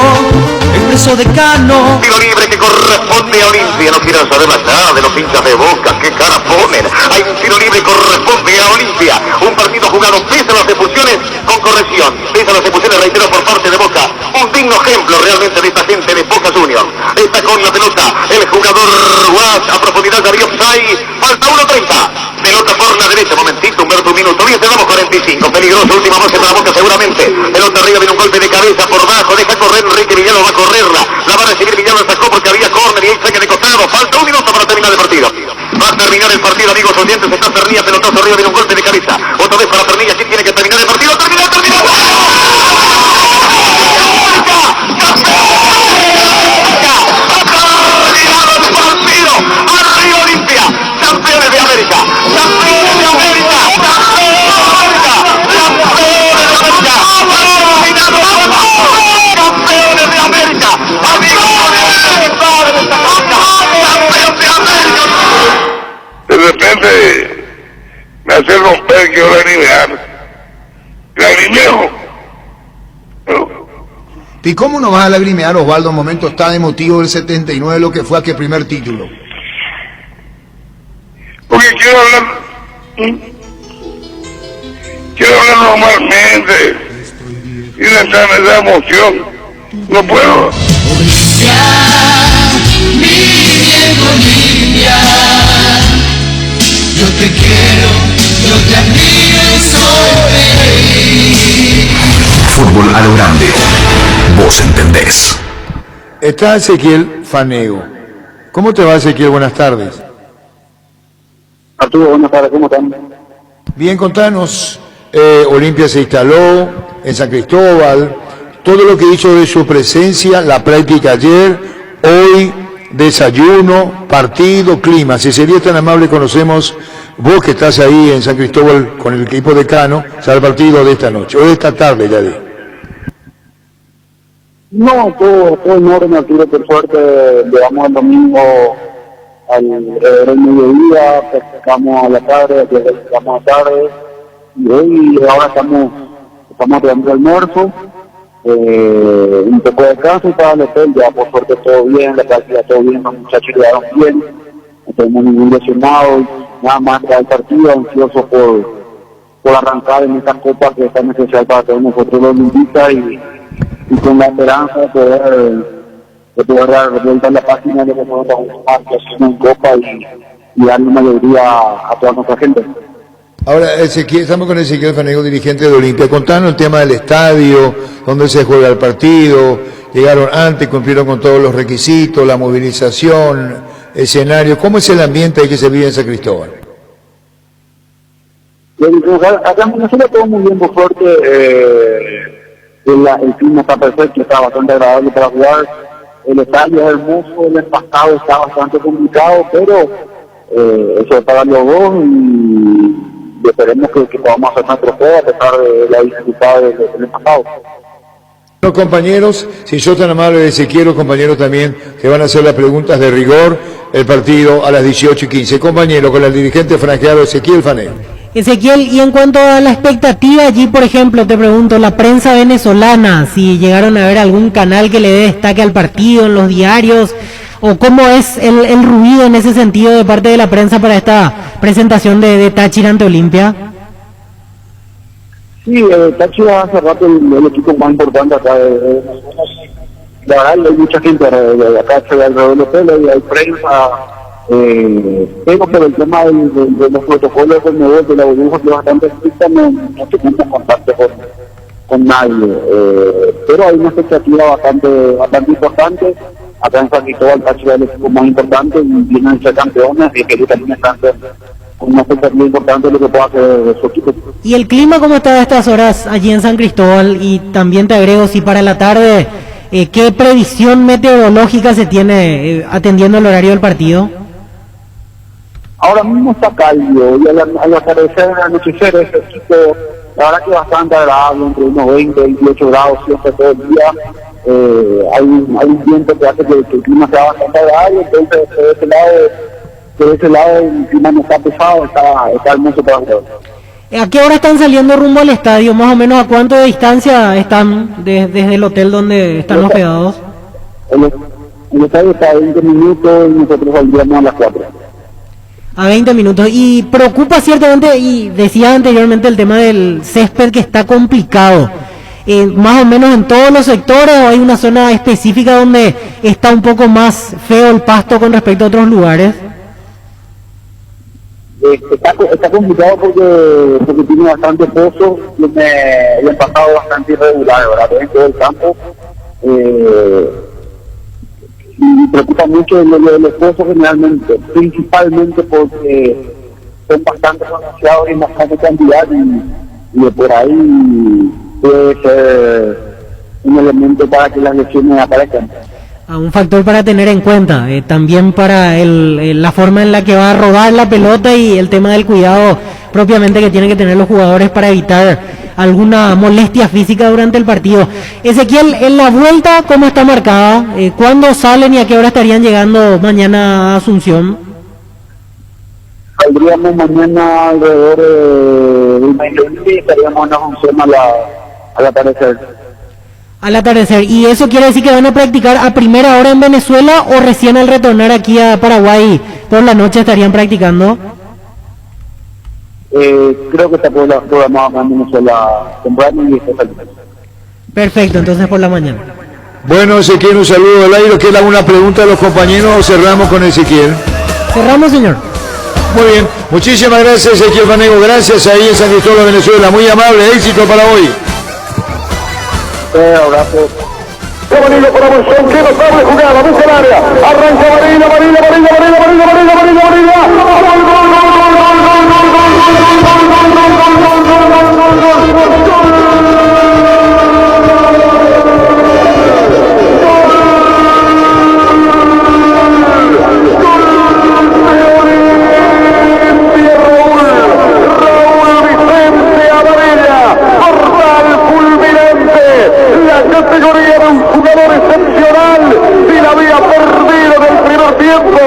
el preso decano. Tiro libre que corresponde a Olimpia. No quieren saber la cara de los hinchas de Boca. ¿Qué cara ponen? Hay un tiro libre que corresponde a Olimpia. Un partido jugado pese a las expulsiones con corrección. Pese a las expulsiones, reitero, por parte de Boca. Un digno ejemplo realmente de esta gente de Boca Juniors. Está con la pelota el jugador Guas a profundidad de Ariopsay. Falta 1:30. Pelota por la derecha, momentito, un minuto 10, vamos 45, peligroso, última base para Boca seguramente. Pelota arriba, viene un golpe de cabeza por bajo, deja correr Enrique Villano, va a correrla, la va a recibir Villano, sacó porque había córner y ahí saque de costado, falta 1 minuto para terminar el partido. Va a terminar el partido, amigos oyentes, está Pernilla, pelotazo arriba, viene un golpe de cabeza, otra vez para Pernilla, ¿quién tiene que terminar el partido? ¡Termina! De repente me hace romper que yo lagrimeo. ¿Y cómo no vas a lagrimear, Osvaldo, en momentos tan emotivos del 79, lo que fue aquel primer título? quiero hablar. Quiero hablar normalmente. Y no entrar en esa emoción. No puedo. Mi viejo Olimpia, yo te quiero, yo te admiro y soy feliz. Fútbol a lo grande. Vos entendés. Está Ezequiel Fanego. ¿Cómo te va, Ezequiel? Buenas tardes. Arturo, buenas tardes, ¿cómo están? Bien, contanos. Olimpia se instaló en San Cristóbal. Todo lo que hizo de su presencia, la práctica ayer, hoy, desayuno, partido, clima. Si sería tan amable, conocemos vos que estás ahí en San Cristóbal con el equipo de Cano, el partido de esta noche, o de esta tarde, ya di. No, todo en orden, Arturo, por suerte. Llegamos el domingo al mediodía, practicamos a la tarde, practicamos a la tarde, y hoy ahora estamos tomando almuerzo, un poco de descanso y para el hotel. Ya por suerte todo bien, la práctica todo bien, los muchachos llegaron bien, no tenemos ningún lesionado, nada más para el partido, ansioso por arrancar en esta copa que es tan especial para todos nosotros los limpitas, y con la esperanza de poder dar vuelta a la página de que nosotros estamos en copa y darle una alegría a toda nuestra gente. Ahora, Ezequiel, estamos con Ezequiel Fanego, dirigente de Olimpia. Contanos el tema del estadio, dónde se juega el partido. Llegaron antes, cumplieron con todos los requisitos, la movilización, escenario. ¿Cómo es el ambiente ahí que se vive en San Cristóbal? Acá en Venezuela todo muy bien, por suerte. El clima está perfecto, está bastante agradable para jugar. El estadio es hermoso, el empastado está bastante complicado, pero eso es para los dos, y esperemos que podamos hacer nuestro juego a pesar de la dificultad del empastado. Los compañeros, si sos tan amable, Ezequiel, los compañeros también que van a hacer las preguntas de rigor, el partido a las 18:15. Compañero, con el dirigente franjeado Ezequiel Fanego. Ezequiel, y en cuanto a la expectativa allí, por ejemplo, te pregunto, la prensa venezolana, si llegaron a ver algún canal que le dé destaque al partido en los diarios, o cómo es el ruido en ese sentido de parte de la prensa para esta presentación de Táchira ante Olimpia. Sí, Táchira hace rato el equipo más importante acá de la verdad hay mucha gente de acá alrededor del hotel, hay prensa. Pero por el tema de los protocolos del negocio, de la burbuja, que es bastante estricta, no tenemos contacto con nadie. Pero hay una expectativa bastante importante. Acá en San Cristóbal, Táchira es el equipo más importante y vienen a ser campeones, y que también están con una expectativa importante de lo que pueda hacer su equipo. ¿Y el clima cómo está a estas horas allí en San Cristóbal? Y también te agrego, si para la tarde, ¿qué previsión meteorológica se tiene atendiendo el horario del partido? Ahora mismo está cálido, y al atardecer, al anochecer, ese equipo, la verdad que bastante agradable, entre unos 20, 28 grados siempre todo el día. Hay un viento que hace que el clima sea bastante agradable, entonces de ese lado el clima no está pesado, está hermoso para jugar. ¿A qué hora están saliendo rumbo al estadio? Más o menos ¿a cuánto de distancia están desde el hotel donde están hospedados? El estadio está a 20 minutos y nosotros saldríamos a las 4. A 20 minutos. Y preocupa ciertamente, y decía anteriormente, el tema del césped, que está complicado. Más o menos en todos los sectores, ¿o hay una zona específica donde está un poco más feo el pasto con respecto a otros lugares? Está complicado porque tiene bastante pozo, tiene el pasado bastante irregular, ¿verdad? En todo el campo. Y preocupa mucho los pozos generalmente, principalmente porque son bastante pronunciados en bastante cantidad, y de por ahí puede ser un elemento para que las lesiones aparezcan. Un factor para tener en cuenta, también para la forma en la que va a rodar la pelota y el tema del cuidado propiamente que tienen que tener los jugadores para evitar alguna molestia física durante el partido. Ezequiel, en la vuelta, ¿cómo está marcada? ¿Cuándo salen y a qué hora estarían llegando mañana a Asunción? Saldríamos mañana alrededor del mediodía y estaríamos en Asunción al atardecer. Al atardecer. ¿Y eso quiere decir que van a practicar a primera hora en Venezuela o recién al retornar aquí a Paraguay por la noche estarían practicando? Creo que está programado acá en Venezuela temprano y después salir. Perfecto, entonces por la mañana. Bueno, Ezequiel, un saludo al aire. ¿Queda alguna pregunta a los compañeros o cerramos con Ezequiel? Cerramos, señor. Muy bien, muchísimas gracias, Ezequiel Fanego. Gracias ahí en San Cristóbal, Venezuela. Muy amable, éxito para hoy. Abrazo. Camarino para Bolsón, qué notable jugada, busca el área, arranca Marina, categoría de un jugador excepcional, si la había perdido en el primer tiempo,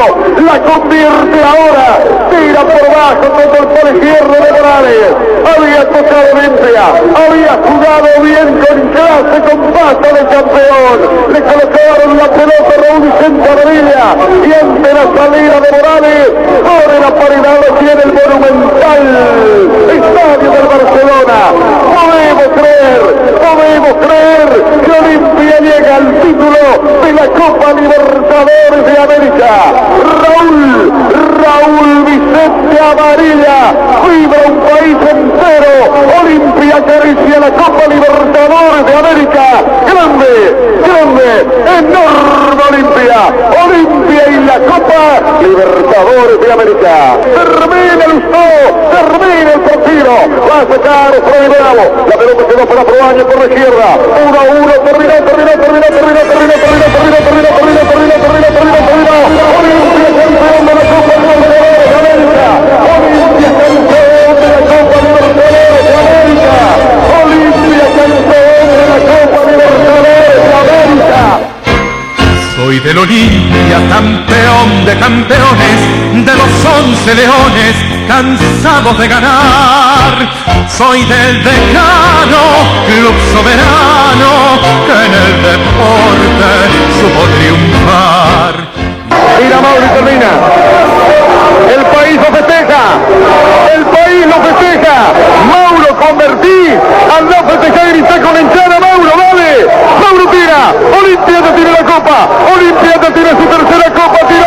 la convierte ahora, tira por bajo contra el palo izquierdo de Morales, había tocado Olimpia, había jugado bien con clase, con paso de campeón, le colocaron la pelota a Raúl Vicente Amarilla, y ante la salida de Morales, sobre la paridad lo tiene el Monumental, estadio del Barcelona. Podemos creer que Olimpia llega al título de la Copa Libertadores de América. Raúl Vicente Amarilla, vibra un país entero. Olimpia acaricia la Copa Libertadores de América. Grande, enorme Olimpia y la Copa Libertadores de América. Termina el partido. Va a sacar Freddy Bravo. La pelota quedó para Proaño por la izquierda. 1-1, terminó. Olimpia campeón de la Copa Libertadores de América. Olimpia campeón de la Copa Libertadores de América. Olimpia campeón de la Copa Libertadores de América. Soy del Olimpia, campeón de campeones, de los 11 leones, cansados de ganar. Soy del Decano, club soberano, que en el deporte supo triunfar. Mira, Mauro, termina. El país lo festeja. Mauro, convertí. Al no festejar, grita con la hinchada. Mauro, dale. Mauro tira. Olimpia te tiene la copa. Olimpia te tiene su tercera copa. Tiró.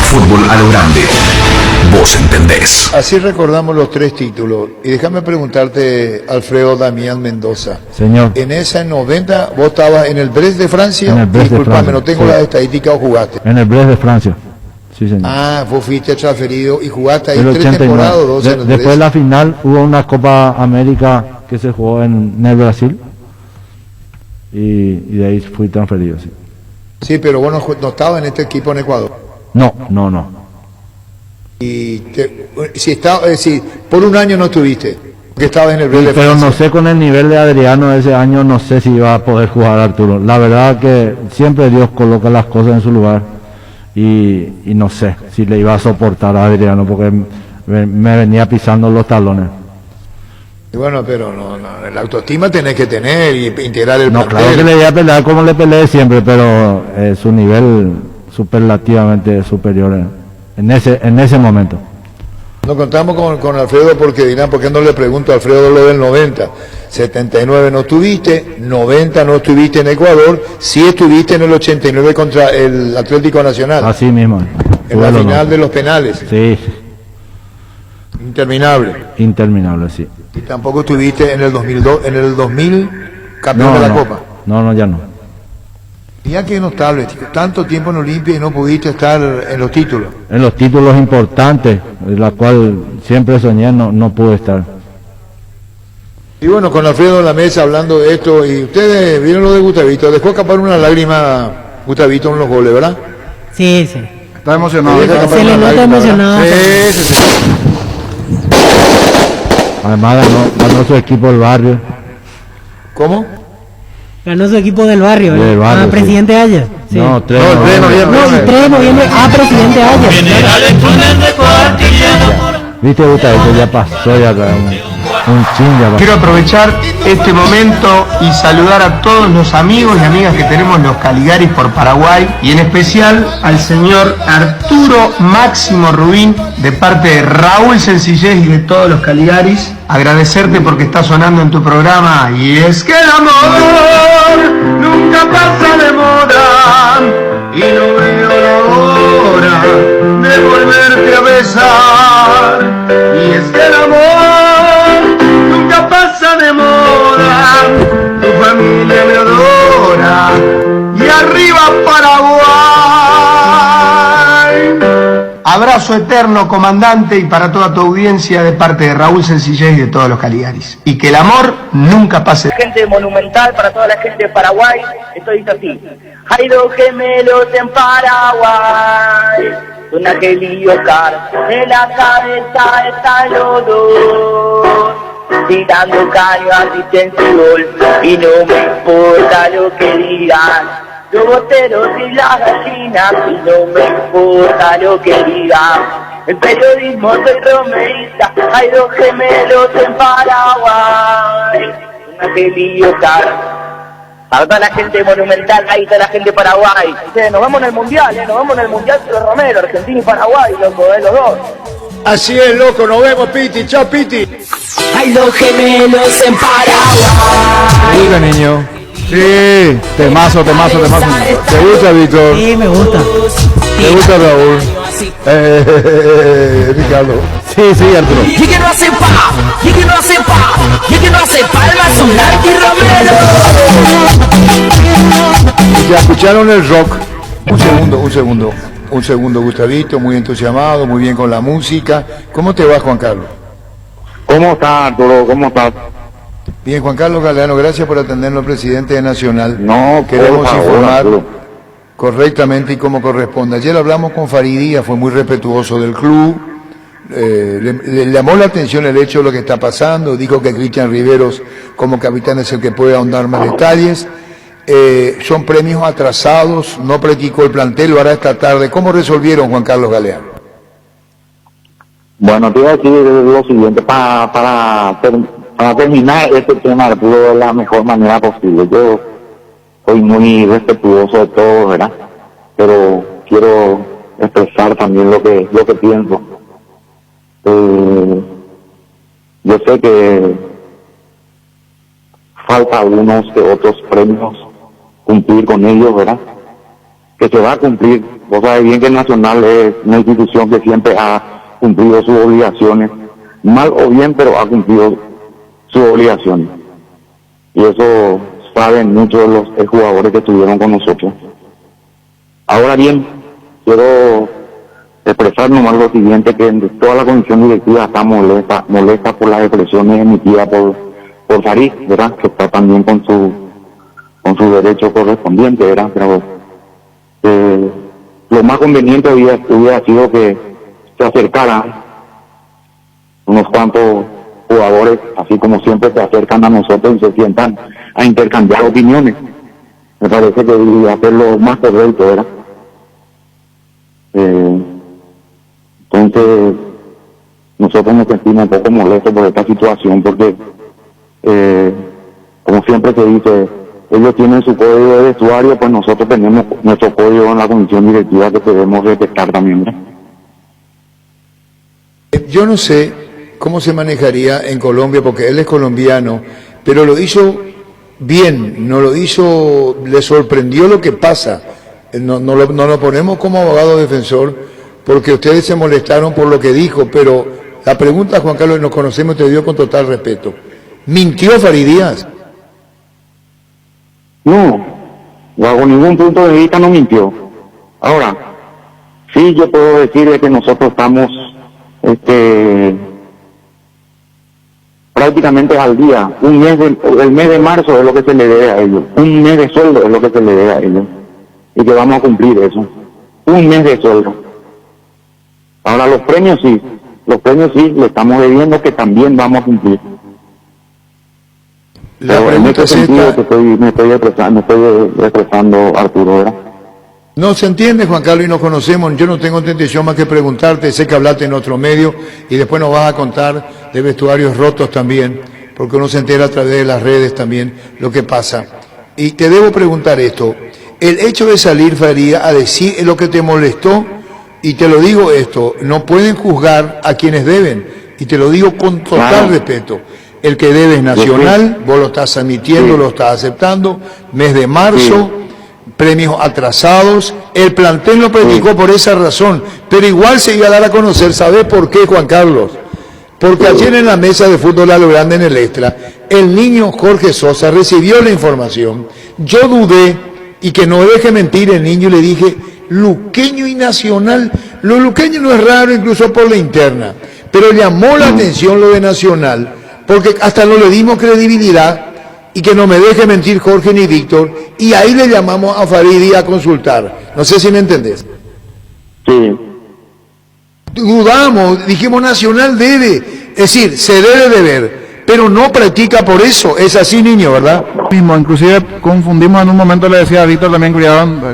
Fútbol a lo grande. Vos entendés. Así recordamos los 3 títulos. Y déjame preguntarte, Alfredo Damián Mendoza. Señor. En esa 90, vos estabas en el Brest de Francia. En el Brest de Disculpame, Francia, no tengo sí. las estadísticas, o jugaste. En el Brest de Francia. Sí, señor. Ah, vos fuiste transferido y jugaste ahí El 3 89. temporadas o 2 en el Después de Brest. la final hubo una Copa América que se jugó en el Brasil. Y de ahí fui transferido, sí. Sí, pero vos no estabas en este equipo en Ecuador. No. Y si por un año no estuviste, porque estabas en el Brest de Pero Francia. no sé, con el nivel de Adriano ese año, no sé si iba a poder jugar Arturo. La verdad que siempre Dios coloca las cosas en su lugar. Y no sé si le iba a soportar a Adriano, porque me venía pisando los talones. Y bueno, pero no, la autoestima tenés que tener y integrar el No, plantel. claro que le iba a pelear como le peleé siempre, pero su nivel superlativamente superior en ese momento. Nos contamos con Alfredo porque dirán, ¿por qué no le pregunto a Alfredo lo del 90? 79 no estuviste, 90 no estuviste en Ecuador, sí estuviste en el 89 contra el Atlético Nacional. Así mismo. En la final de los penales. Sí. Interminable, sí. Y tampoco estuviste en el 2002, en el 2000 campeón de la Copa. No, ya no. Mira qué notable, chico. Tanto tiempo en Olimpia y no pudiste estar en los títulos. En los títulos importantes, en la cual siempre soñé, no pude estar. Y bueno, con Alfredo en la mesa hablando de esto, y ustedes vieron lo de Gustavito, dejó escapar una lágrima Gustavito en los goles, ¿verdad? Sí. Está emocionado. Se le nota emocionado. Sí. Además ganó su equipo del barrio. ¿Cómo? Ganó su equipo del barrio. Del barrio, sí. Presidente Haya. Sí. No, 3 de noviembre. No, el 3 de noviembre. Presidente Haya. Viste, Gustavo, ya pasó ya un ching ya pasó. Quiero aprovechar este momento y saludar a todos los amigos y amigas que tenemos los Caligaris por Paraguay y en especial al señor Arturo Máximo Rubín de parte de Raúl Sencillez y de todos los Caligaris. Agradecerte porque está sonando en tu programa y es que el amor nunca pasa de moda y no veo la hora de volverte a besar. Y es que el amor nunca pasa de moda, tu familia me adora y arriba Paraguay. Abrazo eterno, comandante, y para toda tu audiencia de parte de Raúl Sencillez y de todos los Caligaris. Y que el amor nunca pase. Gente monumental, para toda la gente de Paraguay, esto dice así: hay dos gemelos en Paraguay, un Ángel y Oscar, en la cabeza están los dos, tirando caño, asistencia y gol, y no me importa lo que digan los boteros y las gallinas, y no me importa lo que digan. El periodismo soy romerista, hay dos gemelos en Paraguay, un Ángel y Oscar. Para toda la gente monumental, ahí está la gente de Paraguay. Ustedes, nos vemos en el mundial, nos vemos en el mundial de los Romero, Argentina y Paraguay, loco, los dos. Así es, loco, nos vemos, Piti. Chao, Piti. Hay dos gemelos en Paraguay. Mira, niño. Sí, temazo. ¿Te gusta, Víctor? Sí, me gusta. ¿Te gusta, Raúl? Ricardo. Sí, Arturo. Y que no hace pa, y que no hace pa, y que no hace palmas, un Nati Romero. Ya escucharon el rock. Un segundo, Gustavito, muy entusiasmado, muy bien con la música. ¿Cómo te va, Juan Carlos? ¿Cómo estás, Arturo? ¿Cómo estás? Bien, Juan Carlos Galeano, gracias por atendernos, presidente de Nacional. No, queremos por favor, informar Arturo, correctamente y como corresponde. Ayer hablamos con Faridía, fue muy respetuoso del club, le llamó la atención el hecho de lo que está pasando, dijo que Cristian Riveros como capitán es el que puede ahondar más detalles. Son premios atrasados, no practicó el plantel, lo hará esta tarde. ¿Cómo resolvieron, Juan Carlos Galeano? Bueno, te iba a decir lo siguiente, para terminar este tema, Arturo, de la mejor manera posible. Yo soy muy respetuoso de todo, ¿verdad? Pero quiero expresar también lo que pienso. Yo sé que falta algunos que otros premios cumplir con ellos, ¿verdad? Que se va a cumplir. Vos sabés bien que Nacional es una institución que siempre ha cumplido sus obligaciones, mal o bien, pero ha cumplido sus obligaciones. Y eso saben muchos de los jugadores que estuvieron con nosotros. Ahora bien, quiero expresar nomás lo siguiente, que toda la comisión directiva está molesta por las expresiones emitidas por Farid, ¿verdad? Que está también con su derecho correspondiente, ¿verdad? Pero lo más conveniente hubiera sido que se acercaran unos cuantos jugadores, así como siempre se acercan a nosotros y se sientan a intercambiar opiniones. Me parece que debería ser lo más correcto, ¿verdad? Entonces, nosotros nos sentimos un poco molestos por esta situación porque, como siempre se dice, ellos tienen su código de vestuario, pues nosotros tenemos nuestro código en la comisión directiva que debemos respetar también, ¿verdad? Yo no sé cómo se manejaría en Colombia, porque él es colombiano, pero lo hizo bien, no lo hizo, le sorprendió lo que pasa. No lo ponemos como abogado defensor, porque ustedes se molestaron por lo que dijo, pero la pregunta, Juan Carlos, nos conocemos, te dio con total respeto. ¿Mintió Farid Díaz? No, bajo ningún punto de vista no mintió. Ahora, sí yo puedo decirle que nosotros estamos prácticamente al día. El mes de marzo es lo que se le debe a ellos. Un mes de sueldo es lo que se le debe a ellos. Y que vamos a cumplir eso. Un mes de sueldo. Ahora los premios sí, los premios sí le estamos debiendo, que también vamos a cumplir. Pero en este sentido me estoy expresando, Arturo, ¿verdad? No se entiende, Juan Carlos, y nos conocemos. Yo no tengo intención más que preguntarte. Sé que hablaste en otro medio y después nos vas a contar de vestuarios rotos también, porque uno se entera a través de las redes también lo que pasa. Y te debo preguntar esto. El hecho de salir, Faría, a decir lo que te molestó, y te lo digo esto, no pueden juzgar a quienes deben, y te lo digo con total respeto. El que debe es Nacional, vos lo estás admitiendo, lo estás aceptando, mes de marzo, premios atrasados, el plantel no practicó por esa razón, pero igual se iba a dar a conocer. ¿Sabés por qué, Juan Carlos? Porque ayer en la mesa de fútbol a lo grande en el Extra, el niño Jorge Sosa recibió la información, yo dudé, y que no deje mentir el niño, le dije, Luqueño y Nacional, lo luqueño no es raro incluso por la interna, pero llamó la atención lo de Nacional, porque hasta no le dimos credibilidad, y que no me deje mentir Jorge ni Víctor, y ahí le llamamos a Faridi a consultar. No sé si me entendés. Sí. Dudamos, dijimos Nacional debe, es decir, se debe de ver, pero no practica por eso. Es así, niño, ¿verdad? Mismo, inclusive confundimos en un momento, le decía a Víctor también,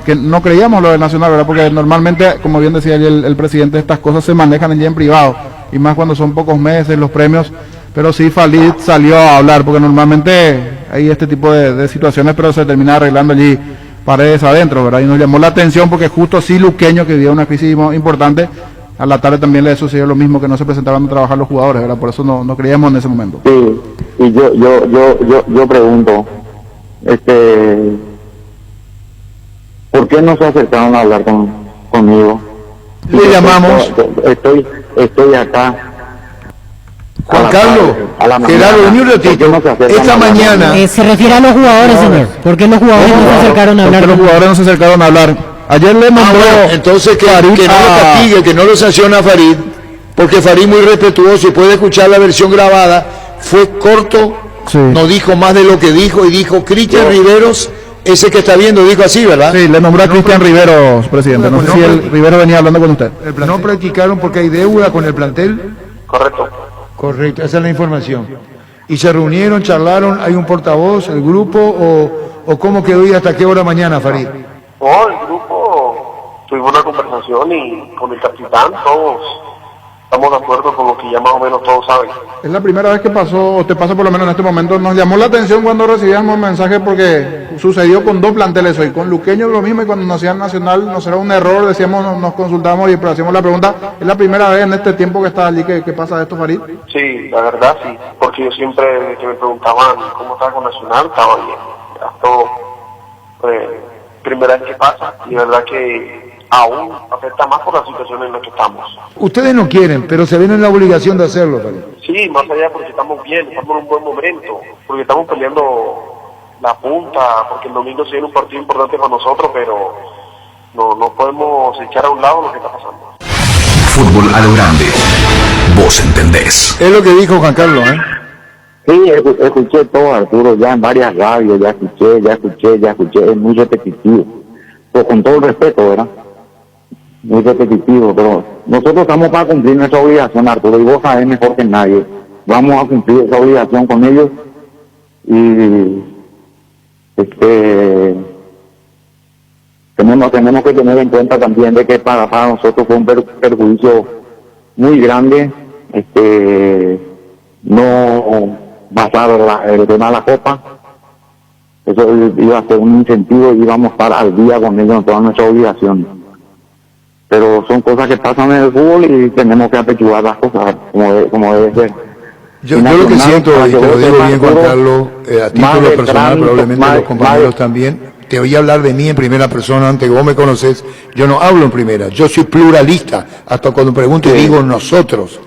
que no creíamos lo del Nacional, ¿verdad? Porque normalmente, como bien decía el presidente, estas cosas se manejan ya en privado, y más cuando son pocos meses los premios. Pero sí, Falid salió a hablar, porque normalmente hay este tipo de situaciones, pero se termina arreglando allí paredes adentro, ¿verdad? Y nos llamó la atención porque justo sí Luqueño, que vivía una crisis importante, a la tarde también le sucedió lo mismo, que no se presentaban a trabajar los jugadores, ¿verdad? Por eso no creíamos en ese momento. Sí, y yo pregunto, ¿por qué no se acercaron a hablar conmigo? Le llamamos. Estoy acá. Juan Carlos, Gerardo, vení un ratito. Esta mañana... se refiere a los jugadores, señor. ¿Por qué los jugadores no se acercaron a hablar? ¿Por qué los jugadores no se acercaron a hablar? Ayer le nombró... entonces que no lo castigue, que no lo sancione a Farid, porque Farid muy respetuoso y puede escuchar la versión grabada, fue corto, no dijo más de lo que dijo, y dijo Cristian Riveros, ese que está viendo, dijo así, ¿verdad? Sí, le nombró a Cristian Riveros, presidente. No sé si el Rivero venía hablando con usted. ¿No practicaron porque hay deuda con el plantel? Correcto. Correcto, esa es la información. ¿Y se reunieron, charlaron, hay un portavoz, el grupo, o cómo quedó y hasta qué hora mañana, Farid? No, el grupo tuvimos una conversación y con el capitán todos estamos de acuerdo con lo que ya más o menos todos saben. Es la primera vez que pasó, o te pasa por lo menos en este momento. Nos llamó la atención cuando recibíamos mensajes porque sucedió con dos planteles hoy, con Luqueño lo mismo, y cuando nos hacían Nacional nos era un error, decíamos, nos consultamos y hacíamos la pregunta. ¿Es la primera vez en este tiempo que estás allí que pasa esto, Farid? Sí, la verdad sí, porque yo siempre que me preguntaban cómo estaba con Nacional, estaba bien. Esto primera vez que pasa, y la verdad que aún afecta más por la situación en la que estamos. Ustedes no quieren, pero se ven en la obligación de hacerlo, Farid. Sí, más allá porque estamos bien, estamos en un buen momento, porque estamos peleando la punta, porque el domingo se viene un partido importante para nosotros, pero no podemos echar a un lado lo que está pasando. Fútbol a lo grande. Vos entendés. Es lo que dijo Juan Carlos, ¿eh? Sí, escuché todo, Arturo, ya en varias radios, ya escuché, es muy repetitivo. Pues con todo el respeto, ¿verdad? Muy repetitivo, pero nosotros estamos para cumplir nuestra obligación, Arturo, y vos sabés mejor que nadie. Vamos a cumplir esa obligación con ellos, y tenemos que tener en cuenta también de que para nosotros fue un perjuicio muy grande, no basar el tema de la Copa. Eso iba a ser un incentivo y íbamos a estar al día con ellos en toda nuestra obligación. Pero son cosas que pasan en el fútbol y tenemos que apechugar las cosas como debe ser. Yo lo que siento, y te lo digo bien, Juan Carlos, a título personal, probablemente los compañeros también, te oí hablar de mí en primera persona, antes que vos me conocés, yo no hablo en primera, yo soy pluralista, hasta cuando pregunto y digo nosotros.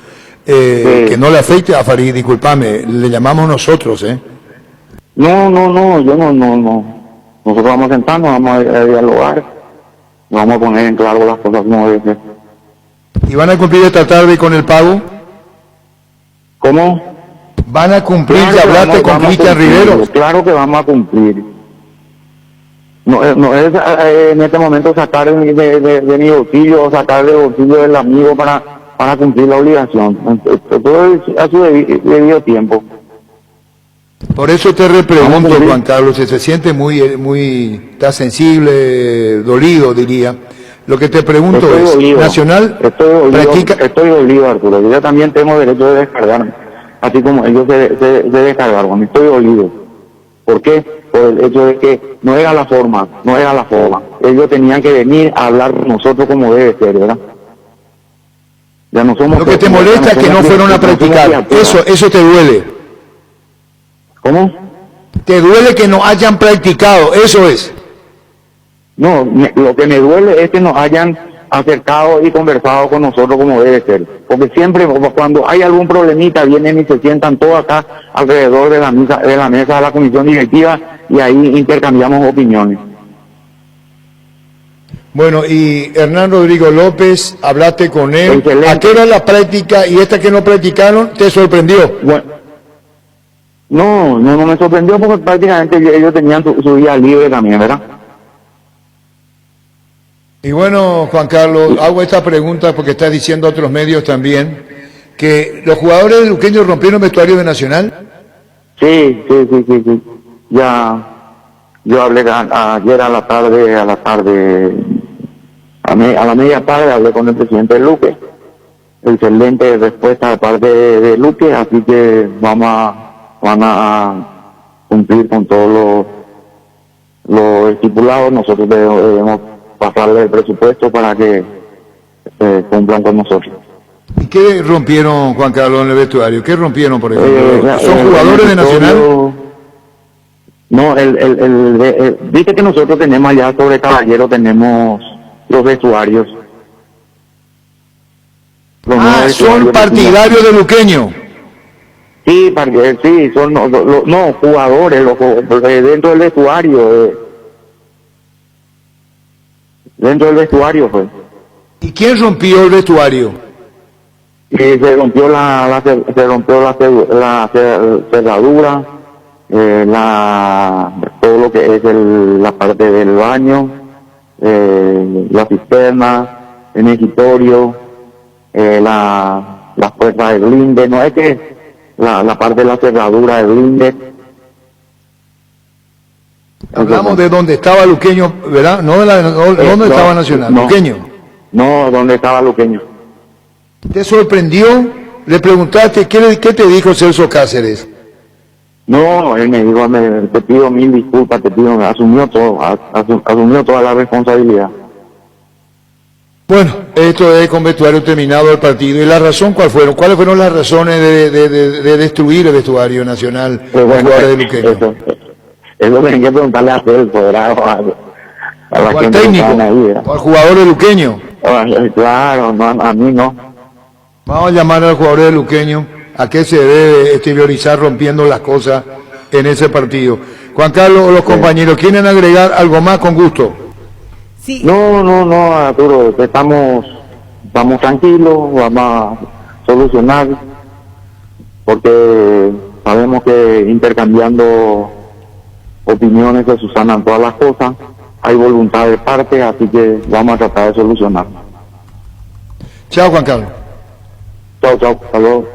Que no le afecte a Farid, discúlpame, le llamamos nosotros, No, yo no. Nosotros vamos a sentarnos, vamos a dialogar, vamos a poner en claro las cosas como debe ser. ¿Y van a cumplir esta tarde con el pago? ¿Cómo? ¿Van a cumplir? ¿Ya hablaste con Cristian Riveros? Claro que vamos a cumplir. No es en este momento sacar de mi bolsillo o sacar del bolsillo del amigo para para cumplir la obligación. Todo a su debido tiempo. Por eso te repregunto, Juan Carlos, si se siente está sensible, dolido, diría. Lo que te pregunto Estoy es, dolido. ¿Nacional Estoy dolido, Arturo. Yo también tengo derecho de descargarme, así como ellos se descargaron. Estoy dolido. ¿Por qué? Por el hecho de que no era la forma. Ellos tenían que venir a hablar con nosotros como debe ser, ¿verdad? Ya no somos. Lo que te molesta es que no fueron a practicar. Eso te duele. ¿Cómo? Te duele que no hayan practicado, eso es. No, lo que me duele es que nos hayan acercado y conversado con nosotros como debe ser. Porque siempre cuando hay algún problemita vienen y se sientan todos acá alrededor de la mesa de la comisión directiva y ahí intercambiamos opiniones. Bueno, y Hernán Rodrigo López, hablaste con él. Excelente. ¿A qué era la práctica y esta que no practicaron te sorprendió? Bueno, no me sorprendió porque prácticamente ellos tenían su día libre también, ¿verdad? Y bueno, Juan Carlos, hago esta pregunta porque estás diciendo a otros medios también que los jugadores de Luqueño rompieron vestuario de Nacional. Sí. Ya, yo hablé ayer a la media tarde hablé con el presidente de Luque. Excelente respuesta de parte de Luque, así que van a cumplir con todo lo estipulado. Nosotros debemos pasarle el presupuesto para que cumplan con nosotros. ¿Y qué rompieron, Juan Carlos, en el vestuario? ¿Qué rompieron, por ejemplo? ¿Son jugadores de Nacional? No, viste que nosotros tenemos allá sobre Caballero, tenemos los vestuarios. Son partidarios de Luqueño. Sí, son jugadores, dentro del vestuario. Dentro del vestuario, pues. ¿Y quién rompió el vestuario? Se rompió la cerradura, todo lo que es la parte del baño, la cisterna, el mejitorio, las puertas del blinde, no es que la parte de la cerradura del blinde. Hablamos de donde estaba Luqueño, ¿verdad? No ¿dónde estaba Nacional? Luqueño. No, ¿dónde estaba Luqueño? ¿Te sorprendió? ¿Le preguntaste qué te dijo Celso Cáceres? No, él me dijo, te pido mil disculpas, asumió toda la responsabilidad. Bueno, esto es con vestuario terminado el partido. ¿Y la razón cuál fueron? ¿Cuáles fueron las razones de destruir el vestuario nacional de jugadores de Luqueño? Eso tienen que preguntarle a Celso, ¿verdad? A la gente técnico, que ahí, ¿verdad? al jugador de Luqueño. Claro, no, a mí no. Vamos a llamar al jugador de Luqueño a qué se debe exteriorizar rompiendo las cosas en ese partido. Juan Carlos o los compañeros, ¿quieren agregar algo más? Con gusto. Sí. No, Arturo, estamos tranquilos, vamos a solucionar, porque sabemos que intercambiando opiniones se subsanan todas las cosas, hay voluntad de parte, así que vamos a tratar de solucionar. Chao, Juan Carlos. Chao, hasta luego.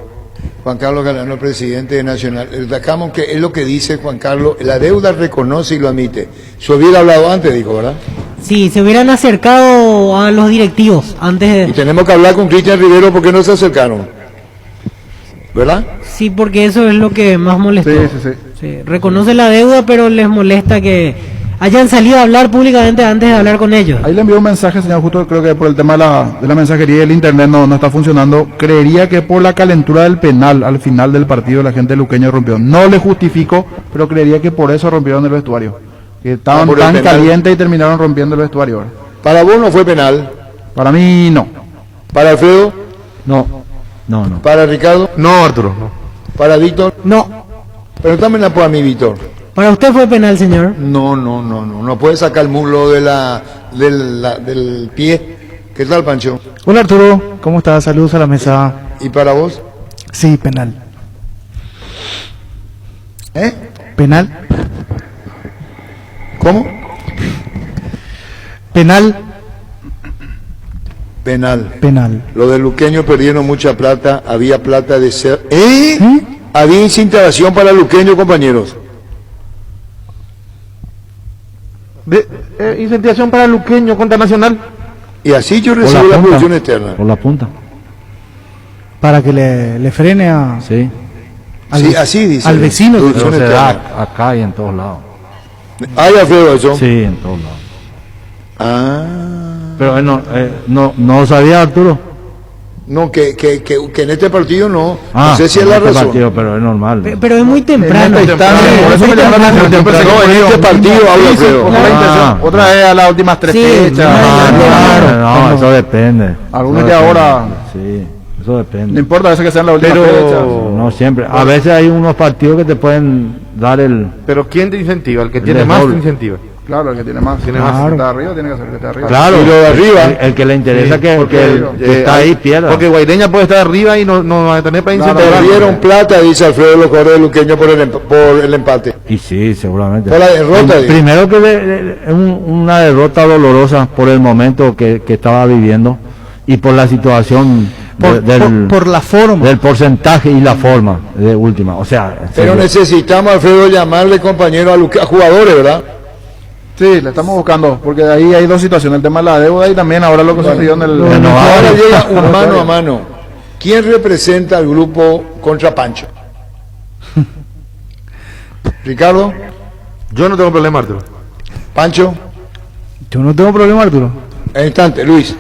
Juan Carlos Galano, presidente de Nacional. Destacamos que es lo que dice Juan Carlos, la deuda reconoce y lo admite. Se hubiera hablado antes, dijo, ¿verdad? Sí, se hubieran acercado a los directivos antes de... Y tenemos que hablar con Cristian Rivero porque no se acercaron, ¿verdad? Sí, porque eso es lo que más molestó. Sí, reconoce la deuda, pero les molesta que hayan salido a hablar públicamente antes de hablar con ellos. Ahí le envió un mensaje, señor, justo creo que por el tema de la mensajería del internet no está funcionando. Creería que por la calentura del penal al final del partido la gente de Luqueño rompió. No le justifico, pero creería que por eso rompieron el vestuario. Que estaban tan calientes y terminaron rompiendo el vestuario. Para vos no fue penal. Para mí no. ¿Para Alfredo? No. ¿Para Ricardo? No, Arturo. No. ¿Para Víctor? No. Pero dámela por a mí, Víctor. ¿Para usted fue penal, señor? No puede sacar el muslo del pie. ¿Qué tal, Pancho? Hola, Arturo, ¿cómo estás? Saludos a la mesa. ¿Y para vos? Sí, penal. ¿Penal? ¿Cómo? Penal. Penal. Penal. Los de Luqueño perdieron mucha plata, había plata de ser... Había instalación para Luqueño, compañeros. Incentivación para Luqueño contra Nacional. Y así yo recibo la producción externa. Por la punta. Para que le frene a... Sí. Sí, así dice. Al vecino. Pero se da acá y en todos lados. ¿Hay Alfredo eso? Sí, en todos lados. Ah. Pero no sabía, Arturo. No, que en este partido no. Ah, no sé si es en la este razón. partido, pero es normal. Pero es muy temprano. Por eso me llama la atención. No, en este partido hablo, Alfredo. Otra vez a las últimas 3 fechas. No, eso depende. Algunos ya ahora. Sí, eso depende. No importa a veces que sean las últimas fechas. No siempre. A veces hay unos partidos que te pueden dar el... Pero ¿quién te incentiva? El que tiene más te incentiva. Claro, el que tiene más. Tiene más. más. Está arriba, tiene que ser el que está arriba. Claro, Y lo de arriba. el que le interesa que está ahí pierda. Porque Guaireña puede estar arriba y no va a tener para incentivar. Perdieron plata, dice Alfredo, los jugadores de Luqueño por el empate. Y sí, seguramente. Fue la derrota. Primero que es una derrota dolorosa por el momento que estaba viviendo y por la situación Por la forma. del porcentaje y la forma de última. O sea, Pero necesitamos, Alfredo, llamarle, compañero, a jugadores, ¿verdad? Sí, le estamos buscando, porque ahí hay dos situaciones, el tema de la deuda y también ahora lo que sucedió en el... Ahora llega un mano a mano. ¿Quién representa al grupo contra Pancho? ¿Ricardo? Yo no tengo problema, Arturo. ¿Pancho? Yo no tengo problema, Arturo. En instante, Luis.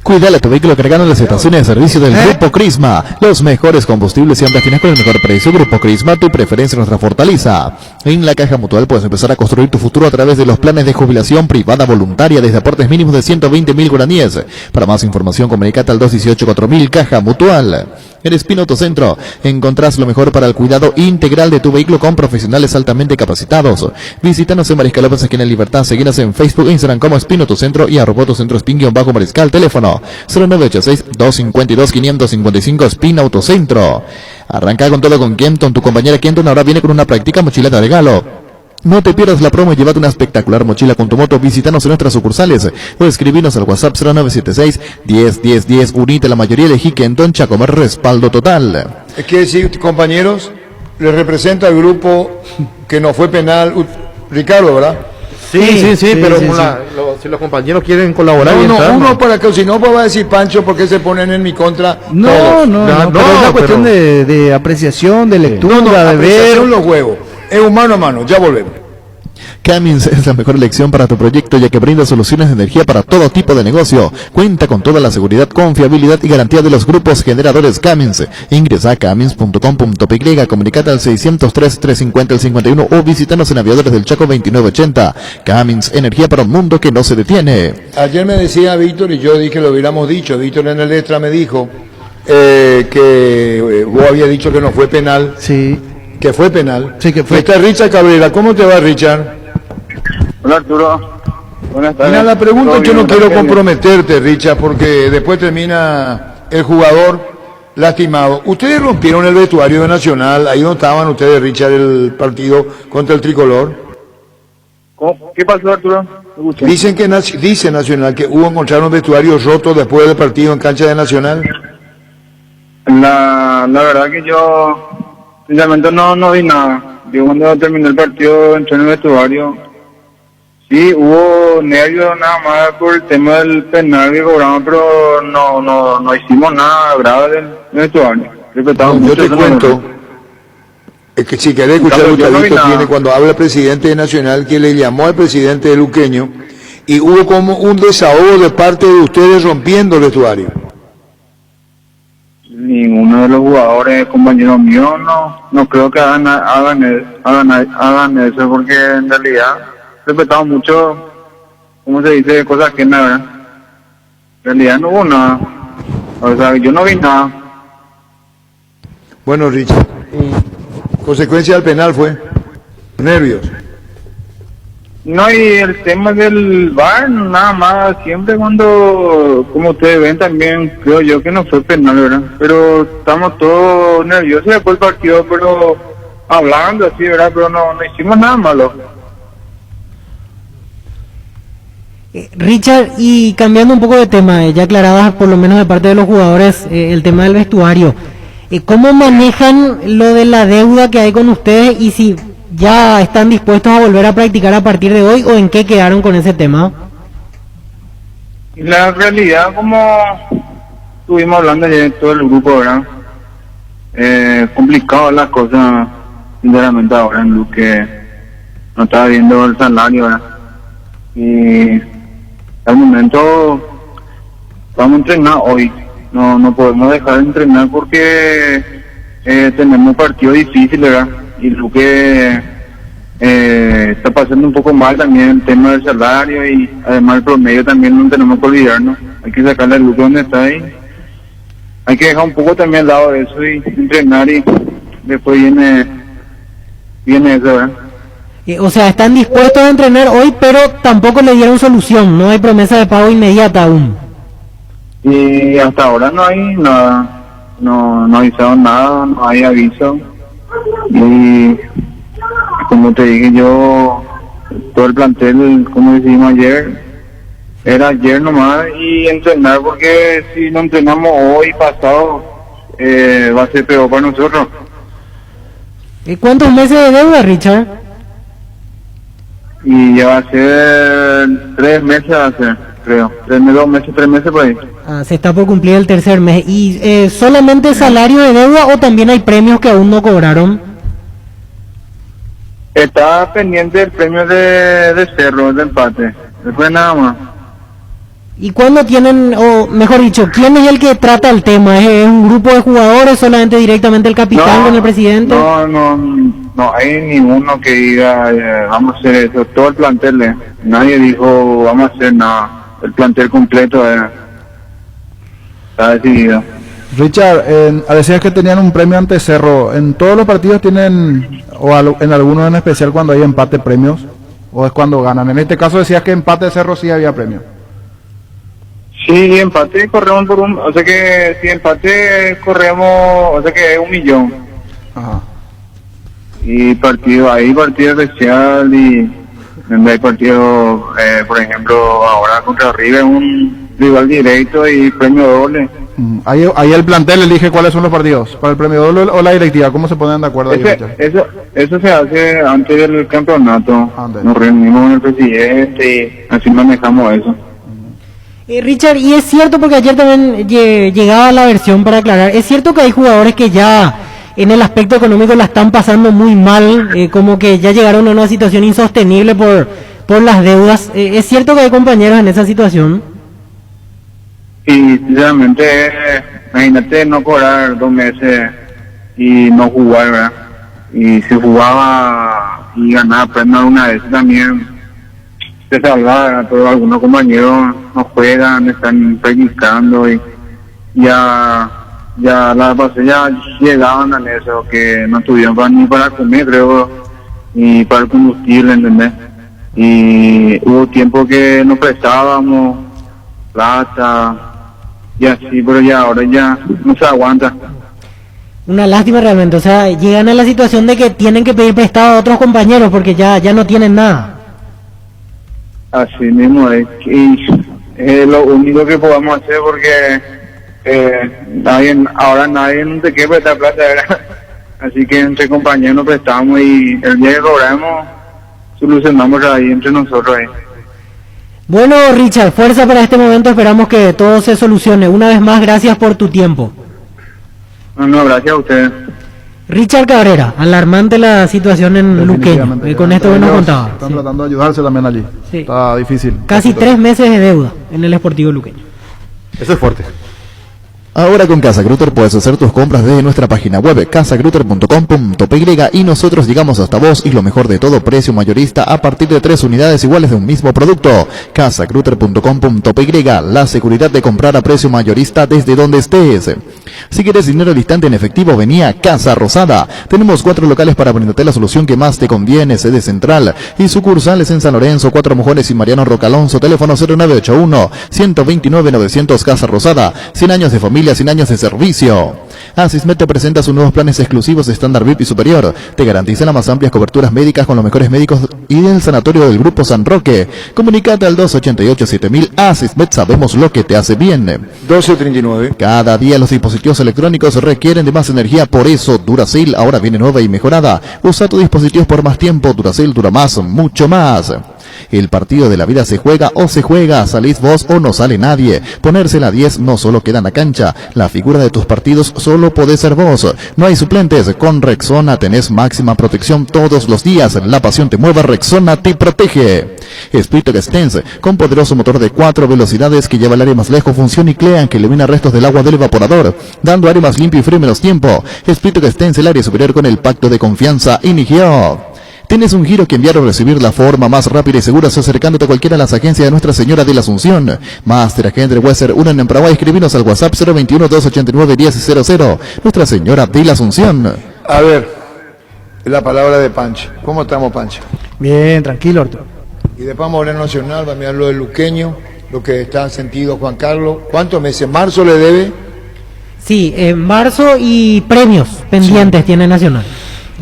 Cuídale tu vehículo cargando las estaciones de servicio del Grupo Crisma. Los mejores combustibles siempre tienes con el mejor precio. Grupo Crisma, tu preferencia, nuestra fortaleza. En la Caja Mutual puedes empezar a construir tu futuro a través de los planes de jubilación privada voluntaria desde aportes mínimos de 120.000 guaraníes. Para más información, comunicate al 218-4000 Caja Mutual. En Espino Autocentro encontrás lo mejor para el cuidado integral de tu vehículo con profesionales altamente capacitados. Visítanos en Mariscal López, aquí en Libertad. Seguinos en Facebook e Instagram como Espino Autocentro y @Autocentro Spin-Mariscal. Teléfono 0986-252-555 Espino Autocentro. Arranca con todo con Kenton. Tu compañera Kenton ahora viene con una práctica mochila de regalo. No te pierdas la promo y llévate una espectacular mochila con tu moto. Visítanos en nuestras sucursales o escribinos al WhatsApp 0976-101010. Unite a la mayoría, elegí Kenton Chacomer, respaldo total. Es que decir, compañeros, le representa al grupo que no fue penal, Ricardo, ¿verdad? Sí, pero si los compañeros quieren colaborar... uno para que, si no, pues va a decir Pancho, ¿por qué se ponen en mi contra? No, pero es una cuestión de apreciación, de lectura, de ver... los huevos. Es un mano a mano, ya volvemos. Cummins es la mejor elección para tu proyecto, ya que brinda soluciones de energía para todo tipo de negocio. Cuenta con toda la seguridad, confiabilidad y garantía de los grupos generadores Cummins. Ingresa a cummins.com.py, comunicate al 603-350-51 o visítanos en Aviadores del Chaco 2980. Cummins, energía para un mundo que no se detiene. Ayer me decía Víctor, y yo dije lo hubiéramos dicho, Víctor en el extra me dijo que vos habías dicho que no fue penal. Sí. Que fue penal. Sí, que fue. Está Richard Cabrera. ¿Cómo te va, Richard? Hola, Arturo. Buenas tardes. Mira, la pregunta es que no quiero comprometer comprometerte, Richard, porque después termina el jugador lastimado. Ustedes rompieron el vestuario de Nacional. Ahí no estaban ustedes, Richard, el partido contra el Tricolor. ¿Qué pasó, Arturo? Dicen que dice Nacional que hubo encontraron vestuarios rotos después del partido en cancha de Nacional. La verdad que yo sinceramente no vi nada. Yo cuando terminé el partido entré en el vestuario. Sí, hubo nervios nada más por el tema del penal que cobramos, pero no hicimos nada grave del vestuario. Yo te cuento, es que si querés escuchar Gustavito tiene cuando habla el presidente de Nacional que le llamó al presidente de Luqueño y hubo como un desahogo de parte de ustedes rompiendo el vestuario. Ninguno de los jugadores, compañeros míos, no creo que hagan eso, porque en realidad respetamos mucho, ¿cómo se dice? Cosas que nada, ¿verdad? En realidad no hubo nada, o sea, yo no vi nada. Bueno, Richard, consecuencia del penal fue nervios. No, y el tema del VAR, nada más, siempre cuando, como ustedes ven también, creo yo que no fue penal, ¿verdad? Pero estamos todos nerviosos después del partido, pero hablando así, ¿verdad? Pero no hicimos nada malo. Richard, y cambiando un poco de tema, ya aclaradas por lo menos de parte de los jugadores el tema del vestuario, ¿cómo manejan lo de la deuda que hay con ustedes y si ya están dispuestos a volver a practicar a partir de hoy o en qué quedaron con ese tema? La realidad, como estuvimos hablando ayer en todo el grupo, ¿verdad? Complicado las cosas, sinceramente, ahora en lo que no estaba viendo el salario, ¿verdad? Y al momento vamos a entrenar hoy, no podemos dejar de entrenar porque tenemos partido difícil, ¿verdad? Y lo que está pasando un poco mal también el tema del salario y además el promedio también no tenemos que olvidarnos, hay que sacarle el lucro donde está ahí, hay que dejar un poco también al lado de eso y entrenar y después viene eso, ¿verdad? O sea, están dispuestos a entrenar hoy, pero tampoco le dieron solución, no hay promesa de pago inmediata aún. Y hasta ahora no hay nada, no avisaron nada, no hay aviso. Y como te dije yo, todo el plantel, como decimos ayer, era ayer nomás y entrenar, porque si no entrenamos hoy pasado va a ser peor para nosotros. ¿Cuántos meses de deuda, Richard? Y ya va a ser 3 meses, va a ser, creo. 3 meses por ahí. Se está por cumplir el tercer mes. ¿Y solamente salario de deuda o también hay premios que aún no cobraron? Está pendiente el premio de Cerro, de empate. Después nada más. ¿Y cuándo tienen, o mejor dicho, quién es el que trata el tema? ¿Es un grupo de jugadores, solamente directamente el capitán con el presidente? No hay ninguno que diga vamos a hacer eso, todo el plantel, nadie dijo vamos a hacer nada, el plantel completo está decidido. Richard, decías que tenían un premio ante Cerro, ¿en todos los partidos tienen, o en algunos en especial cuando hay empate, premios? ¿O es cuando ganan? En este caso decías que empate de Cerro sí había premio. Sí, empate corremos por o sea que si empate corremos, o sea que es 1 millón. Ajá. Y partido especial y donde hay partido, por ejemplo, ahora contra River, un rival directo y premio doble. Ahí el plantel elige cuáles son los partidos, para el premio doble o la directiva, ¿cómo se ponen de acuerdo? Eso se hace antes del campeonato, nos reunimos con el presidente y así manejamos eso. Richard, y es cierto, porque ayer también llegaba la versión para aclarar, es cierto que hay jugadores que ya en el aspecto económico la están pasando muy mal, como que ya llegaron a una situación insostenible por las deudas. ¿Es cierto que hay compañeros en esa situación? Y sinceramente, imagínate no cobrar 2 meses y no jugar, ¿verdad? Y si jugaba y ganaba premio una vez también se salvaba, pero algunos compañeros no juegan, están practicando y ya la base ya llegaban a eso, que no tuvieron ni para comer, creo, ni para el combustible, ¿entendés? Y hubo tiempo que nos prestábamos plata y así, pero ya ahora ya no se aguanta. Una lástima realmente, o sea, llegan a la situación de que tienen que pedir prestado a otros compañeros porque ya no tienen nada. Así mismo es, y es lo único que podemos hacer porque nadie no te quiere prestar plata, ¿verdad? Así que entre compañeros nos prestamos y el día que cobramos solucionamos ahí entre nosotros ahí. Bueno, Richard, fuerza para este momento, esperamos que todo se solucione. Una vez más, gracias por tu tiempo. No, gracias a ustedes. Richard Cabrera, alarmante la situación en Luqueño, con esto que nos contaba. Están tratando de ayudarse también allí, está difícil. Casi 3 meses de deuda en el Sportivo Luqueño. Eso es fuerte. Ahora con Casa Grutter puedes hacer tus compras desde nuestra página web casagrutter.com.py y nosotros llegamos hasta vos, y lo mejor de todo, precio mayorista a partir de 3 unidades iguales de un mismo producto. casagrutter.com.py, la seguridad de comprar a precio mayorista desde donde estés. Si quieres dinero al instante en efectivo, vení a Casa Rosada. Tenemos 4 locales para brindarte la solución que más te conviene, sede central y sucursales en San Lorenzo, 4 Mojones y Mariano Rocalonso, teléfono 0981 129 900. Casa Rosada, 100 años de familia familia 100 años de servicio. Asismed te presenta sus nuevos planes exclusivos estándar VIP y superior. Te garantiza las más amplias coberturas médicas con los mejores médicos y del sanatorio del Grupo San Roque. Comunicate al 288-7000. Asismed, sabemos lo que te hace bien. 1239. Cada día los dispositivos electrónicos requieren de más energía, por eso Duracell ahora viene nueva y mejorada. Usa tus dispositivos por más tiempo. Duracell dura más, mucho más. El partido de la vida se juega o se juega, salís vos o no sale nadie. Ponerse la 10 no solo queda en la cancha, la figura de tus partidos solo podés ser vos. No hay suplentes, con Rexona tenés máxima protección todos los días. La pasión te mueve, Rexona te protege. Splitter Extense, con poderoso motor de 4 velocidades que lleva el aire más lejos, función y Clean que elimina restos del agua del evaporador, dando aire más limpio y frío menos tiempo. Splitter Extense, el área superior con el pacto de confianza inició. ¿Tienes un giro que enviar o recibir? La forma más rápida y segura es acercándote a cualquiera de las agencias de Nuestra Señora de la Asunción. Master Agente Western 1 en Paraguay. Escribinos al WhatsApp 021-289-1000. Nuestra Señora de la Asunción. A ver, la palabra de Pancho. ¿Cómo estamos, Pancho? Bien, tranquilo, Arturo. Y después vamos a hablar nacional, va a mirar lo del luqueño, lo que está sentido Juan Carlos. ¿Cuántos meses? ¿Marzo le debe? Sí, en marzo y premios pendientes tiene Nacional.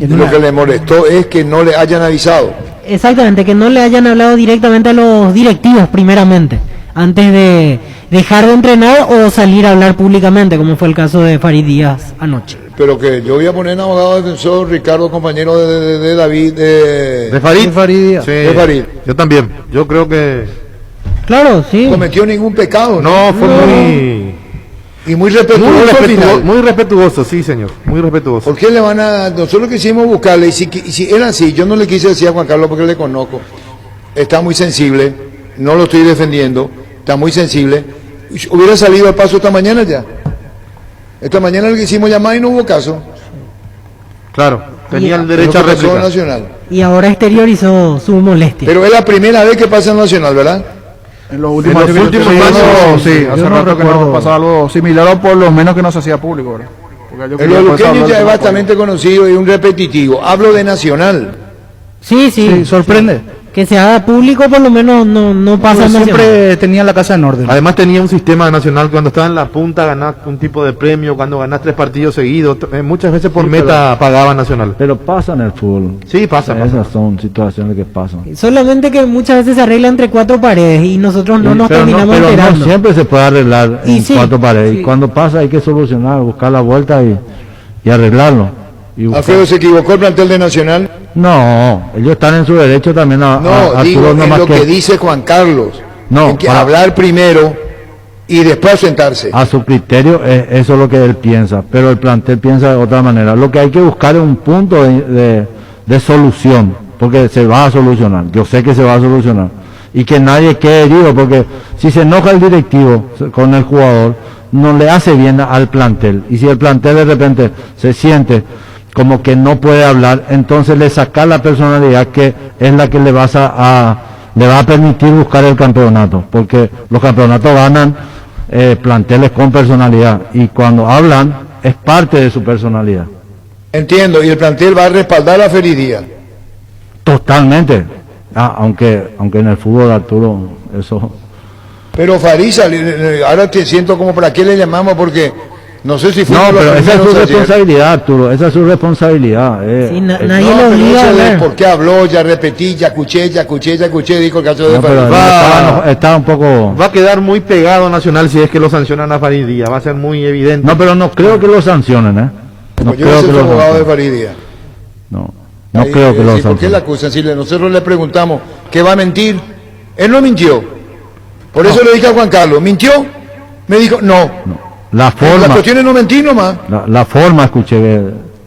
Y lo que le molestó es que no le hayan avisado. Exactamente, que no le hayan hablado directamente a los directivos primeramente, antes de dejar de entrenar o salir a hablar públicamente, como fue el caso de Farid Díaz anoche. Pero que yo voy a poner en abogado defensor, Ricardo, compañero de David, de Farid. De Farid Díaz. Sí, de Farid. Yo también, yo creo que... Claro, sí. No cometió ningún pecado. No, fue muy... Y muy respetuoso. Muy respetuoso, sí, señor. Muy respetuoso. ¿Por qué le van a...? Nosotros quisimos buscarle, y si era así, yo no le quise decir a Juan Carlos porque le conozco. Está muy sensible, no lo estoy defendiendo, está muy sensible. Hubiera salido al paso esta mañana ya. Esta mañana le quisimos llamar y no hubo caso. Claro, tenía el derecho a réplica. Nacional. Y ahora exteriorizó su molestia. Pero es la primera vez que pasa en Nacional, ¿verdad? En los últimos años, sí, hace rato que no pasaba algo similar, o por lo menos que no se hacía público, ¿verdad? El luqueño ya es bastante conocido y un repetitivo. Hablo de Nacional. Sí, sorprende. Que se haga público por lo menos no pasa en siempre Nacional. tenía la casa en orden. Además tenía un sistema nacional, cuando estaba en la punta ganás un tipo de premio, cuando ganás 3 partidos seguidos, muchas veces por meta pagaba Nacional. Pero pasa en el fútbol. Sí, pasa. Esas son situaciones que pasan. Solamente que muchas veces se arregla entre 4 paredes y nosotros no nos terminamos pero enterando. no siempre se puede arreglar en sí, 4 paredes. sí. Y cuando pasa hay que solucionar, buscar la vuelta y arreglarlo. ¿Alfredo se equivocó el plantel de Nacional? No, ellos están en su derecho también a digo, no en más lo que dice Juan Carlos. No, hay que hablar primero y después sentarse. A su criterio, eso es lo que él piensa, pero el plantel piensa de otra manera. Lo que hay que buscar es un punto de solución, porque se va a solucionar. Yo sé que se va a solucionar. Y que nadie quede herido, porque si se enoja el directivo con el jugador, no le hace bien al plantel. Y si el plantel de repente se siente como que no puede hablar, entonces le saca la personalidad que es la que le va a permitir buscar el campeonato, porque los campeonatos ganan planteles con personalidad, y cuando hablan es parte de su personalidad. Entiendo, y el plantel va a respaldar a Farid Díaz. Totalmente, aunque en el fútbol, Arturo, eso... Pero Farid, ahora te siento como para qué le llamamos, porque... No sé si fue. No, pero esa es su responsabilidad, Arturo, esa es su responsabilidad. Sí, nadie le obliga a hablar. ¿Por qué habló? Ya repetí, ya escuché, dijo el caso de Farid. Está un poco... Va a quedar muy pegado Nacional si es que lo sancionan a Farid Díaz, va a ser muy evidente. No, pero no creo que lo sancionen, No yo creo que lo abogado de Farid Díaz. No creo que lo sancionen. ¿Por qué la acusan? Si nosotros le preguntamos que va a mentir, él no mintió. Por eso le dije a Juan Carlos, ¿mintió? Me dijo, no. La forma. La cuestión es no mentir nomás. La forma, escuché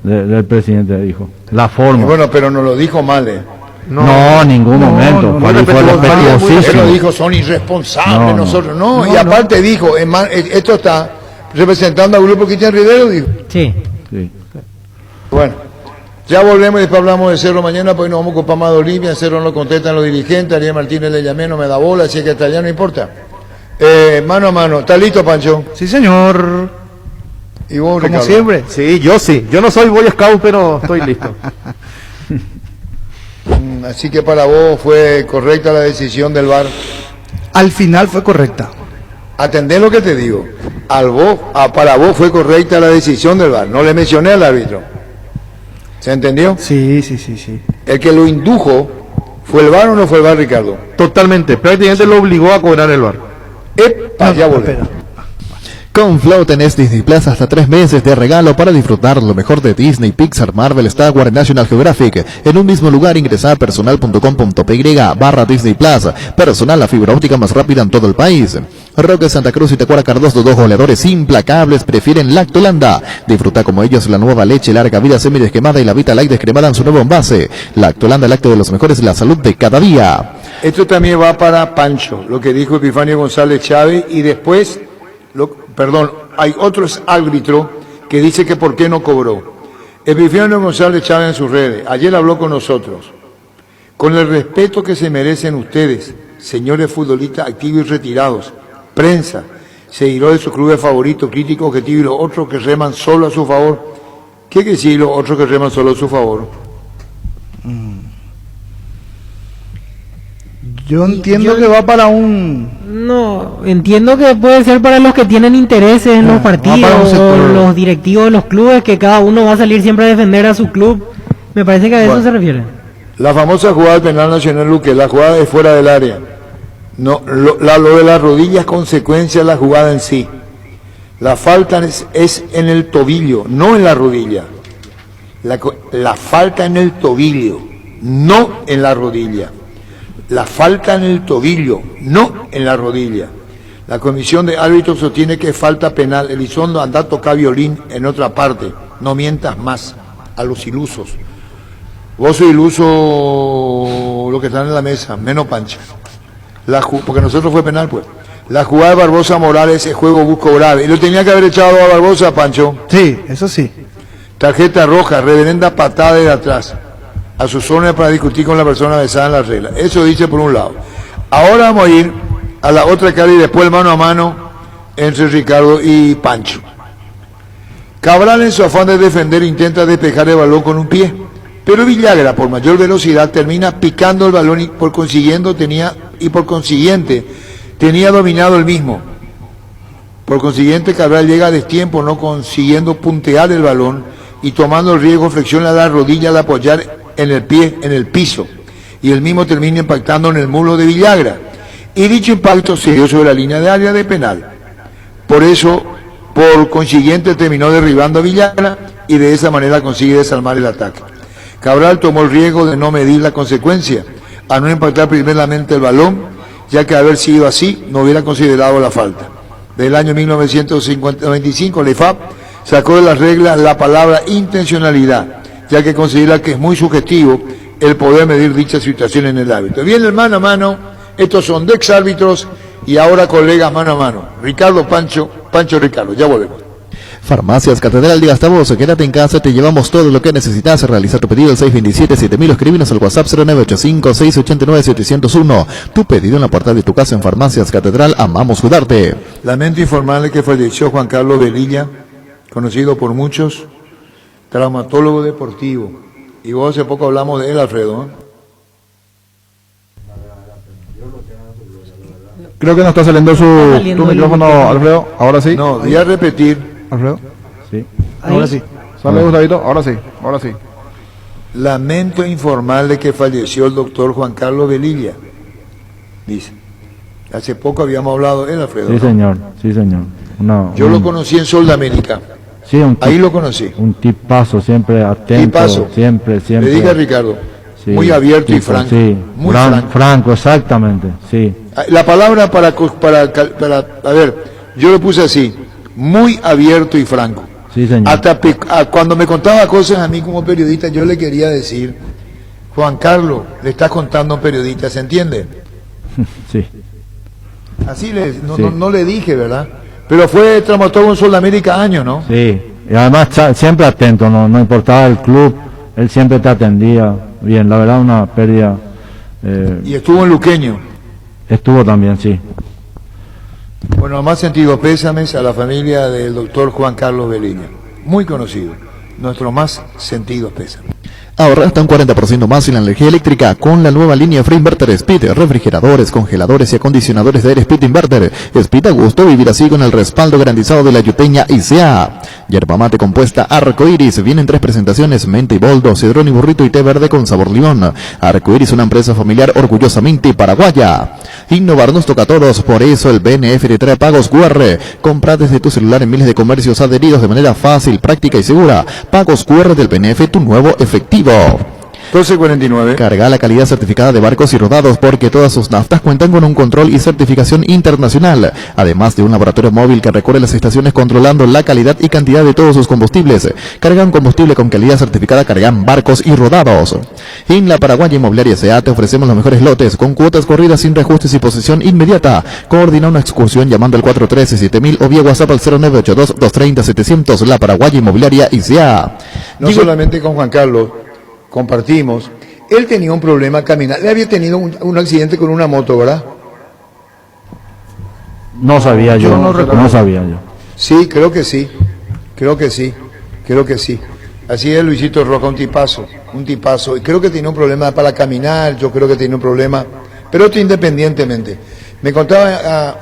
del presidente, dijo. La forma. Bueno, pero no lo dijo mal, No, en ningún momento. Él lo dijo, son irresponsables nosotros. Y aparte dijo, esto está representando al grupo Cristian Rivero, dijo. Sí. Bueno, ya volvemos y después hablamos de Cerro mañana, pues nos vamos a ocupar más de Olimpia. En Cerro no contestan los dirigentes, Ariel Martínez le llamé, no me da bola, así que hasta allá no importa. Mano a mano, ¿estás listo, Pancho? Sí, señor. ¿Y vos, como Ricardo? siempre? Sí, yo sí. Yo no soy Boy Scout, pero estoy listo. Así que para vos fue correcta la decisión del VAR. Al final fue correcta. Atendé lo que te digo. para vos fue correcta la decisión del VAR. No le mencioné al árbitro. ¿Se entendió? Sí. El que lo indujo, ¿fue el VAR o no fue el VAR, Ricardo? Totalmente, prácticamente lo obligó a cobrar el VAR. Ya volvemos. Con Flow tenés Disney Plus hasta 3 meses de regalo para disfrutar lo mejor de Disney, Pixar, Marvel, Star Wars y National Geographic. En un mismo lugar ingresá a personal.com.py/Disney Plus. Personal, la fibra óptica más rápida en todo el país. Roque Santa Cruz y Tacuara Cardoso, 2 goleadores implacables, prefieren Lactolanda. Disfruta como ellos la nueva leche larga vida semidescremada y la Vita Light descremada en su nuevo envase. Lactolanda, lácteo de los mejores, la salud de cada día. Esto también va para Pancho, lo que dijo Epifanio González Chávez, y después, hay otros árbitros que dice que por qué no cobró. Epifanio González Chávez en sus redes, ayer habló con nosotros, con el respeto que se merecen ustedes, señores futbolistas activos y retirados, prensa, seguidores de sus clubes favoritos, críticos, objetivos y los otros que reman solo a su favor. ¿Qué quiere decir los otros que reman solo a su favor? Yo entiendo que va para un... No, entiendo que puede ser para los que tienen intereses en los partidos, o los directivos de los clubes, que cada uno va a salir siempre a defender a su club. Me parece que a eso se refiere. La famosa jugada del penal nacional Luque, la jugada es fuera del área. No, lo de la rodilla es consecuencia de la jugada en sí. La falta es en el tobillo, no en la rodilla. La falta en el tobillo, no en la rodilla. La falta en el tobillo, no en la rodilla. La comisión de árbitros sostiene que es falta penal. Elizondo, anda a tocar violín en otra parte. No mientas más a los ilusos. Vos sos iluso, lo que están en la mesa, menos Pancha. Porque nosotros fue penal, pues. La jugada de Barbosa Morales es juego busco grave. Y lo tenía que haber echado a Barbosa, Pancho. Sí, eso sí. Tarjeta roja, reverenda patada de atrás. A sus órdenes para discutir con la persona besada en la regla. Eso dice por un lado. Ahora vamos a ir a la otra cara y después el mano a mano entre Ricardo y Pancho. Cabral, en su afán de defender, intenta despejar el balón con un pie, pero Villagra, por mayor velocidad, termina picando el balón y por consiguiente tenía dominado el mismo. Por consiguiente, Cabral llega a destiempo, no consiguiendo puntear el balón y tomando el riesgo, flexiona la rodilla al apoyar en el pie, en el piso, y el mismo termina impactando en el muslo de Villagra, y dicho impacto se dio sobre la línea de área de penal. Por consiguiente terminó derribando a Villagra y de esa manera consigue desarmar el ataque. Cabral tomó el riesgo de no medir la consecuencia, a no impactar primeramente el balón, ya que haber sido así no hubiera considerado la falta. Del año 1995, la IFAB sacó de las reglas la palabra intencionalidad, ya que considera que es muy subjetivo el poder medir dicha situación en el árbitro. Viene el mano a mano, estos son de exárbitros y ahora colegas mano a mano. Ricardo, Pancho, Ricardo, ya volvemos. Farmacias Catedral de Gastaboso, quédate en casa, te llevamos todo lo que necesitas. Realiza tu pedido al 627-7000, escríbenos al WhatsApp 0985-689-701. Tu pedido en la puerta de tu casa en Farmacias Catedral, amamos cuidarte. Lamento informarle que falleció Juan Carlos Velilla, conocido por muchos, traumatólogo deportivo. Y vos hace poco hablamos de él, Alfredo, ¿eh? Creo que no está saliendo tu micrófono, Alfredo. Ahora sí. No, voy a repetir. Alfredo. Sí. Ahora sí. ¿Sale, Gustavito? Ahora sí. Lamento informarle que falleció el doctor Juan Carlos Velilla. Dice. Hace poco habíamos hablado de él, Alfredo. Sí, señor. Yo lo conocí en Sol de América. Sí, ahí lo conocí. Un tipazo, siempre atento. Tipazo. Siempre. Le diga a Ricardo. Sí, muy abierto y franco. Sí, muy franco, exactamente. Sí. La palabra a ver, yo lo puse así. Muy abierto y franco. Sí, señor. Hasta cuando me contaba cosas a mí como periodista, yo le quería decir, Juan Carlos, le estás contando a un periodista, ¿se entiende? Sí. Así no le dije, ¿verdad? Pero fue traumatólogo en Sudamérica años, ¿no? Sí, y además siempre atento, no importaba el club, él siempre te atendía bien, la verdad una pérdida. Y estuvo en Luqueño. Estuvo también, sí. Bueno, más sentido pésames a la familia del doctor Juan Carlos Velilla, muy conocido, nuestro más sentido pésame. Ahorra hasta un 40% más en la energía eléctrica con la nueva línea Free Inverter Speed, refrigeradores, congeladores y acondicionadores de aire Speed Inverter. Speed a gusto, vivir así con el respaldo garantizado de la yuteña ICA. Yerba mate compuesta Arcoiris, vienen 3 presentaciones, menta y boldo, cedrón y burrito y té verde con sabor limón. Arcoiris, una empresa familiar orgullosamente paraguaya. Innovar nos toca a todos, por eso el BNF te trae pagos QR. Compra desde tu celular en miles de comercios adheridos de manera fácil, práctica y segura. Pagos QR del BNF, tu nuevo efectivo. 12:49. Carga la calidad certificada de barcos y rodados porque todas sus naftas cuentan con un control y certificación internacional, además de un laboratorio móvil que recorre las estaciones controlando la calidad y cantidad de todos sus combustibles. Cargan combustible con calidad certificada, cargan barcos y rodados. En la Paraguaya Inmobiliaria S.A. te ofrecemos los mejores lotes con cuotas corridas sin reajustes y posesión inmediata. Coordina una excursión llamando al 413-7000 o vía WhatsApp al 0982-230-700. La Paraguaya Inmobiliaria S.A. No solamente con Juan Carlos compartimos, él tenía un problema caminar, él había tenido un accidente con una moto, ¿verdad? No sabía yo, no sabía yo. Sí, creo que sí. Así es Luisito Roca, un tipazo, y creo que tenía un problema para caminar, yo creo que tenía un problema, pero esto independientemente. Me contaba,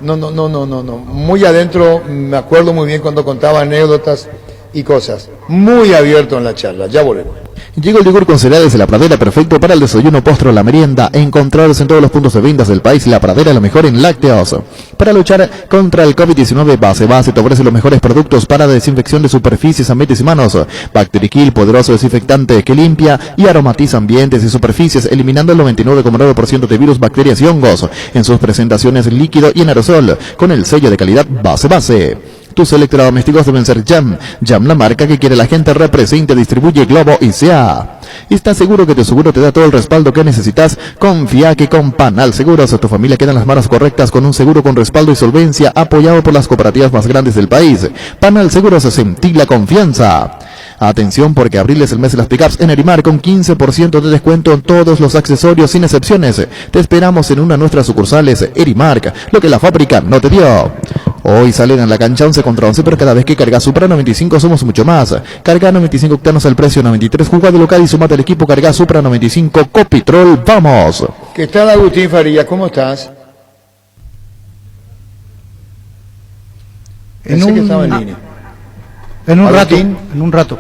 muy adentro, me acuerdo muy bien cuando contaba anécdotas y cosas, muy abierto en la charla, ya volvemos. Llegó el yogur con cereales de La Pradera, perfecto para el desayuno, postre o la merienda. Encontrados en todos los puntos de ventas del país, La Pradera, lo mejor en lácteos. Para luchar contra el COVID-19, Base te ofrece los mejores productos para desinfección de superficies, ambientes y manos. Bacterikill, poderoso desinfectante que limpia y aromatiza ambientes y superficies, eliminando el 99,9% de virus, bacterias y hongos. En sus presentaciones líquido y en aerosol, con el sello de calidad Base. Tus electrodomésticos deben ser Jam, la marca que quiere la gente. Representa, distribuye Globo y sea. ¿Estás seguro que tu seguro te da todo el respaldo que necesitas? Confía que con Panal Seguros tu familia queda en las manos correctas con un seguro con respaldo y solvencia apoyado por las cooperativas más grandes del país. Panal Seguros, sentí la confianza. Atención porque abril es el mes de las pickups en Erimar con 15% de descuento en todos los accesorios sin excepciones. Te esperamos en una de nuestras sucursales. Erimark, lo que la fábrica no te dio. Hoy salen a la cancha 11 contra 11, pero cada vez que cargas Supra 95 somos mucho más. Carga 95 octanos al precio 93, jugado local y sumate al equipo. Carga Supra 95 Copitrol, vamos. ¿Qué tal, Agustín Farías? ¿Cómo estás? Pensé que estaba en línea. En un rato.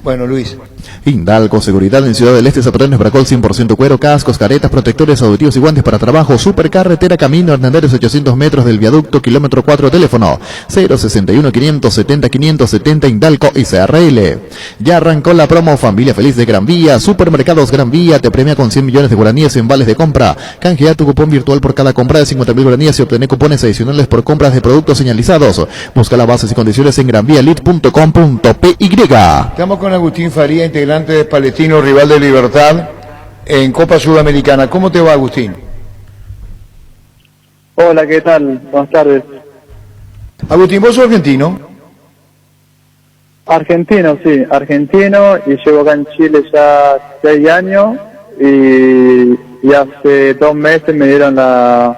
Bueno, Luis. Indalco Seguridad en Ciudad del Este, Zapatones Bracol 100% cuero, cascos, caretas, protectores auditivos y guantes para trabajo. Supercarretera Camino Hernández 800 metros del viaducto, kilómetro 4, teléfono 061 570 570 Indalco y CRL. Ya arrancó la promo Familia Feliz de Gran Vía. Supermercados Gran Vía te premia con 100 millones de guaraníes en vales de compra. Canjea tu cupón virtual por cada compra de 50.000 guaraníes y obtener cupones adicionales por compras de productos señalizados. Busca las bases y condiciones en granvialit.com.py. Estamos con Agustín Farías, integrante de Palestino, rival de Libertad en Copa Sudamericana. ¿Cómo te va, Agustín? Hola, ¿qué tal? Buenas tardes. Agustín, ¿vos sos argentino? Argentino, sí, argentino, y llevo acá en Chile ya 6 años y hace 2 meses me dieron la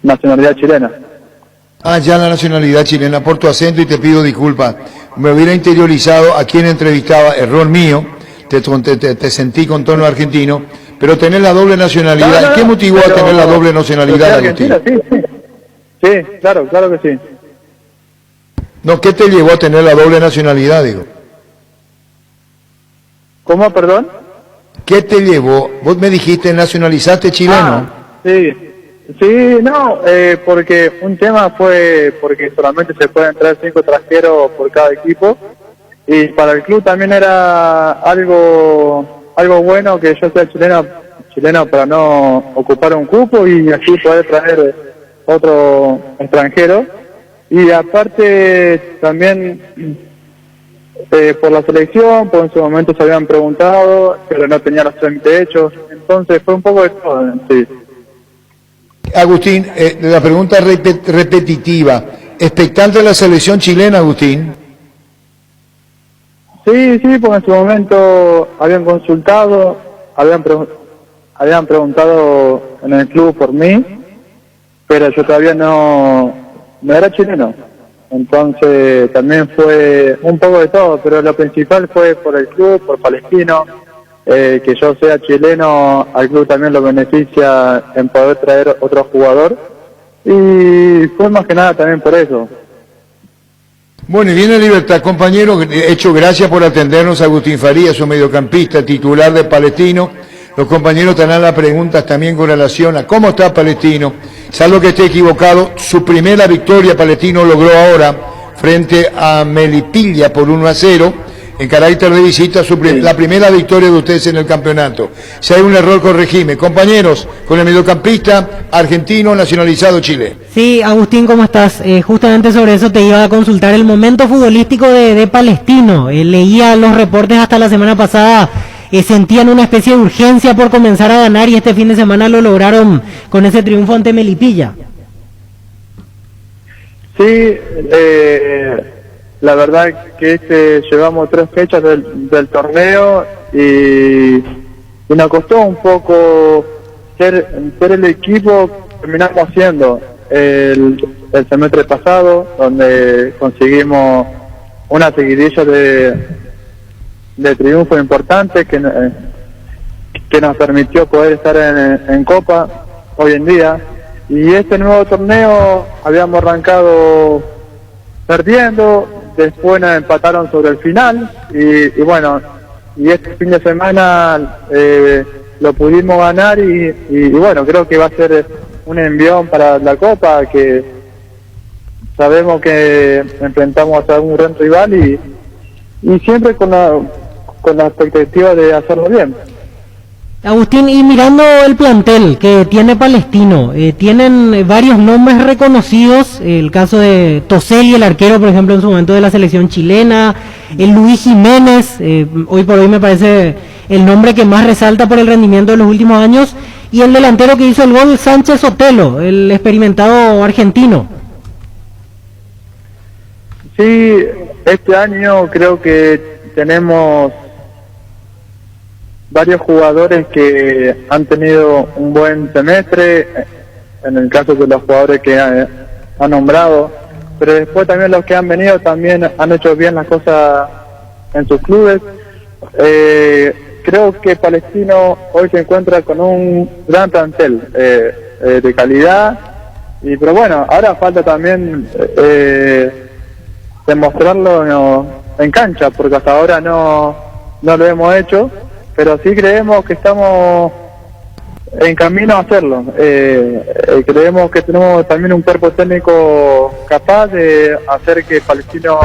nacionalidad chilena. Ah, ya la nacionalidad chilena, por tu acento, y te pido disculpas. Me hubiera interiorizado a quien entrevistaba, error mío, te sentí con tono argentino, pero tener la doble nacionalidad, ¿qué motivó a tener la doble nacionalidad, Agustín? Sí, claro que sí. No, ¿qué te llevó a tener la doble nacionalidad, digo? ¿Cómo, perdón? ¿Qué te llevó? Vos me dijiste, nacionalizaste chileno. Sí, no, porque un tema fue porque solamente se pueden traer 5 extranjeros por cada equipo, y para el club también era algo bueno que yo sea chileno para no ocupar un cupo y así poder traer otro extranjero. Y aparte también por la selección, por en su momento se habían preguntado, pero no tenía los trámites hechos, entonces fue un poco de todo, sí. Agustín, la pregunta repetitiva. ¿Expectante de la selección chilena, Agustín? Sí, porque en su momento habían consultado, habían preguntado en el club por mí, pero yo todavía no era chileno. Entonces también fue un poco de todo, pero lo principal fue por el club, por Palestino. Que yo sea chileno, al club también lo beneficia en poder traer otro jugador. Y fue más que nada también por eso. Bueno, y viene Libertad, compañero. Hecho, gracias por atendernos. Agustín Farías, su mediocampista titular de Palestino. Los compañeros tendrán las preguntas también con relación a cómo está Palestino. Salvo que esté equivocado, su primera victoria Palestino logró ahora frente a Melipilla por 1-0 en carácter de visita, la primera victoria de ustedes en el campeonato. Si hay un error, corregime. Compañeros, con el mediocampista argentino nacionalizado Chile. Sí, Agustín, ¿cómo estás? Justamente sobre eso te iba a consultar el momento futbolístico de Palestino. Leía los reportes hasta la semana pasada. Sentían una especie de urgencia por comenzar a ganar y este fin de semana lo lograron con ese triunfo ante Melipilla. Sí, la verdad que llevamos 3 fechas del torneo y nos costó un poco ser el equipo que terminamos siendo el semestre pasado, donde conseguimos una seguidilla de triunfos importantes que nos permitió poder estar en Copa hoy en día. Y este nuevo torneo habíamos arrancado perdiendo, después nos empataron sobre el final y bueno, y este fin de semana lo pudimos ganar y bueno, creo que va a ser un envión para la Copa, que sabemos que enfrentamos a un gran rival y siempre con la expectativa de hacerlo bien. Agustín, y mirando el plantel que tiene Palestino, tienen varios nombres reconocidos, el caso de Toselli, el arquero, por ejemplo, en su momento de la selección chilena, el Luis Jiménez, hoy por hoy me parece el nombre que más resalta por el rendimiento de los últimos años, y el delantero que hizo el gol, Sánchez Sotelo, el experimentado argentino. Sí, este año creo que tenemos varios jugadores que han tenido un buen semestre, en el caso de los jugadores que ha nombrado, pero después también los que han venido también han hecho bien las cosas en sus clubes. Creo que Palestino hoy se encuentra con un gran plantel de calidad, pero bueno, ahora falta también demostrarlo en cancha, porque hasta ahora no lo hemos hecho. Pero sí creemos que estamos en camino a hacerlo. Creemos que tenemos también un cuerpo técnico capaz de hacer que Palestino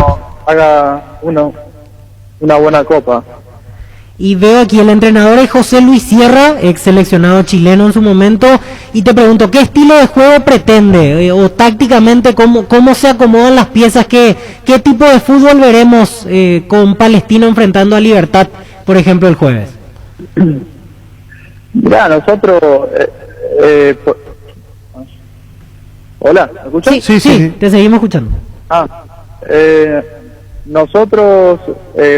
haga una buena Copa. Y veo aquí el entrenador es José Luis Sierra, ex seleccionado chileno en su momento, y te pregunto, ¿qué estilo de juego pretende? O tácticamente, ¿cómo se acomodan las piezas? ¿Qué tipo de fútbol veremos con Palestino enfrentando a Libertad, por ejemplo, el jueves? Mira, nosotros... Hola, ¿me escuchas? Sí, te seguimos escuchando. Nosotros,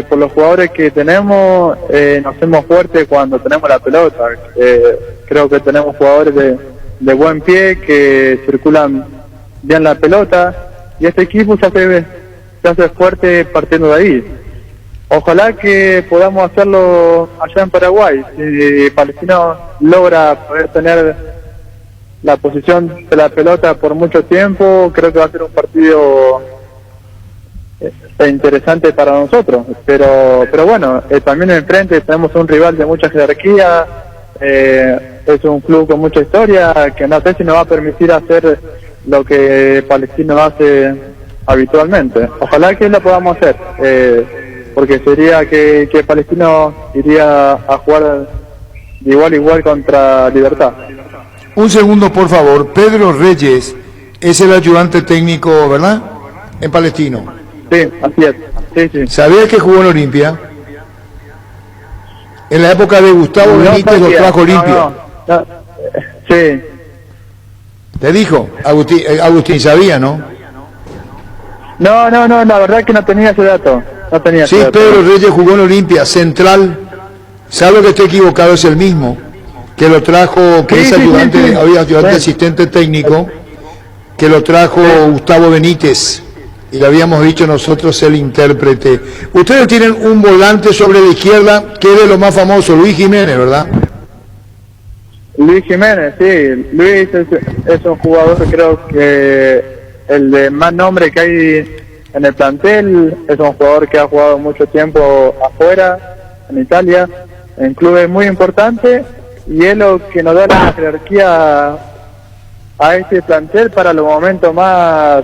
por los jugadores que tenemos, nos hacemos fuertes cuando tenemos la pelota. Creo que tenemos jugadores de buen pie que circulan bien la pelota y este equipo se hace fuerte partiendo de ahí. Ojalá que podamos hacerlo allá en Paraguay. Si Palestino logra poder tener la posición de la pelota por mucho tiempo, creo que va a ser un partido interesante para nosotros. Pero bueno, también enfrente tenemos un rival de mucha jerarquía, es un club con mucha historia, que no sé si nos va a permitir hacer lo que Palestino hace habitualmente. Ojalá que lo podamos hacer. Porque sería que Palestino iría a jugar de igual a igual contra Libertad. Un segundo, por favor. Pedro Reyes es el ayudante técnico, ¿verdad? En Palestino. Sí, así es. Sí. ¿Sabías que jugó en Olimpia? En la época de Gustavo Benítez lo trajo Olimpia. No. Sí. ¿Te dijo? Agustín sabía, ¿no? No, la verdad que no tenía ese dato. Sí, Pedro Reyes jugó en Olimpia, central. Sabe que estoy equivocado, es el mismo. Que lo trajo, que es ayudante, ayudante asistente técnico, que lo trajo Gustavo Benítez y lo habíamos dicho nosotros, el intérprete. Ustedes tienen un volante sobre la izquierda que es de lo más famoso, Luis Jiménez, ¿verdad? Luis Jiménez, sí. Luis es un jugador, creo que el de más nombre que hay en el plantel. Es un jugador que ha jugado mucho tiempo afuera, en Italia, en clubes muy importantes, y es lo que nos da la jerarquía a este plantel para los momentos más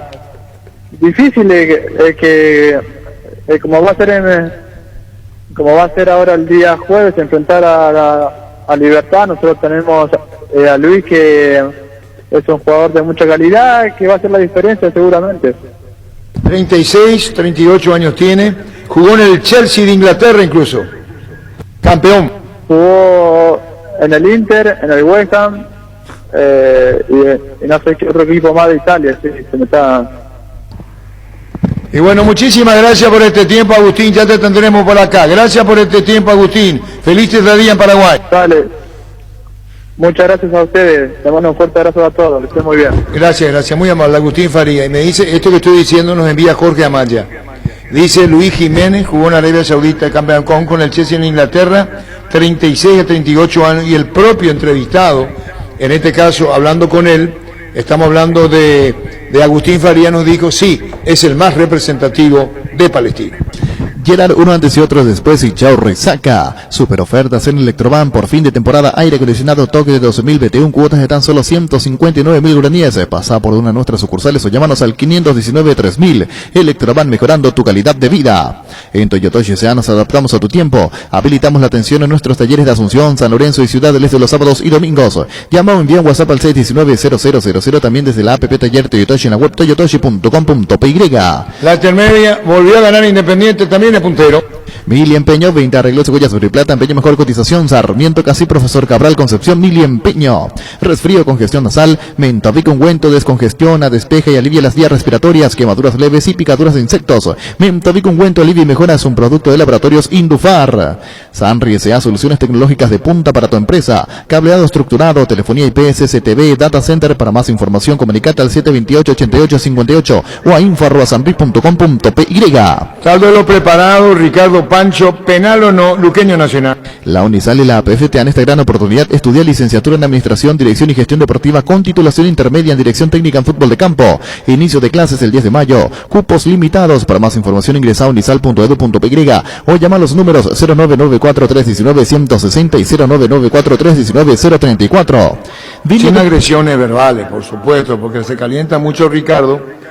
difíciles como va a ser ahora el día jueves, enfrentar a Libertad. Nosotros tenemos a Luis, que es un jugador de mucha calidad, que va a hacer la diferencia seguramente. 36, 38 años tiene, jugó en el Chelsea de Inglaterra incluso, campeón. Jugó en el Inter, en el West Ham, y no sé qué otro equipo más de Italia, sí, se me está... Y bueno, muchísimas gracias por este tiempo, Agustín, ya te tendremos por acá. Gracias por este tiempo, Agustín. Feliz día en Paraguay. Dale. Muchas gracias a ustedes. Les mando un fuerte abrazo a todos. Que estén muy bien. Gracias, muy amable, Agustín Faría. Y me dice, esto que estoy diciendo nos envía Jorge Amaya. Dice Luis Jiménez, jugó en Arabia Saudita, campeón con el Chelsea en Inglaterra, 36 a 38 años, y el propio entrevistado, en este caso, hablando con él, estamos hablando de Agustín Faría, nos dijo, sí, es el más representativo de Palestina. Gerard, uno antes y otro después y chao resaca. Super ofertas en Electroban por fin de temporada. Aire acondicionado toque de 12.000 BTU, cuotas de tan solo 159.000 guaraníes. Pasa por una de nuestras sucursales o llámanos al 519-3000. Electroban, mejorando tu calidad de vida. En Toyotoshi S.A. nos adaptamos a tu tiempo. Habilitamos la atención en nuestros talleres de Asunción, San Lorenzo y Ciudad del Este los sábados y domingos. Llama o envía un WhatsApp al 619-0000, también desde la app Taller Toyotoshi en la web toyotoshi.com.py. La intermedia volvió a ganar Independiente, también de puntero. Mili Empeño, 20 arreglos, cebollas, oro y plata, empeño mejor cotización, Sarmiento, Casi, Profesor Cabral, Concepción, Mili Empeño. Resfrío, congestión nasal, Mentavic ungüento, descongestiona, despeja y alivia las vías respiratorias, quemaduras leves y picaduras de insectos. Mentavic ungüento alivia y mejora, es un producto de laboratorios Indufar. Sanri S.A. soluciones tecnológicas de punta para tu empresa. Cableado estructurado, telefonía IP, CCTV, data center. Para más información comunicate al 728-8858 o a info@sanri.com.py. Saldo de lo preparado, Ricardo Pancho, penal o no, Luqueño Nacional. La Unisal y la APF te dan esta gran oportunidad. Estudia licenciatura en Administración, Dirección y Gestión Deportiva con titulación intermedia en Dirección Técnica en Fútbol de Campo. Inicio de clases el 10 de mayo. Cupos limitados. Para más información ingresa a unisal.edu.py o llama a los números 0994-319-160 y 0994-319-034. Sin agresiones verbales, por supuesto, porque se calienta mucho Ricardo.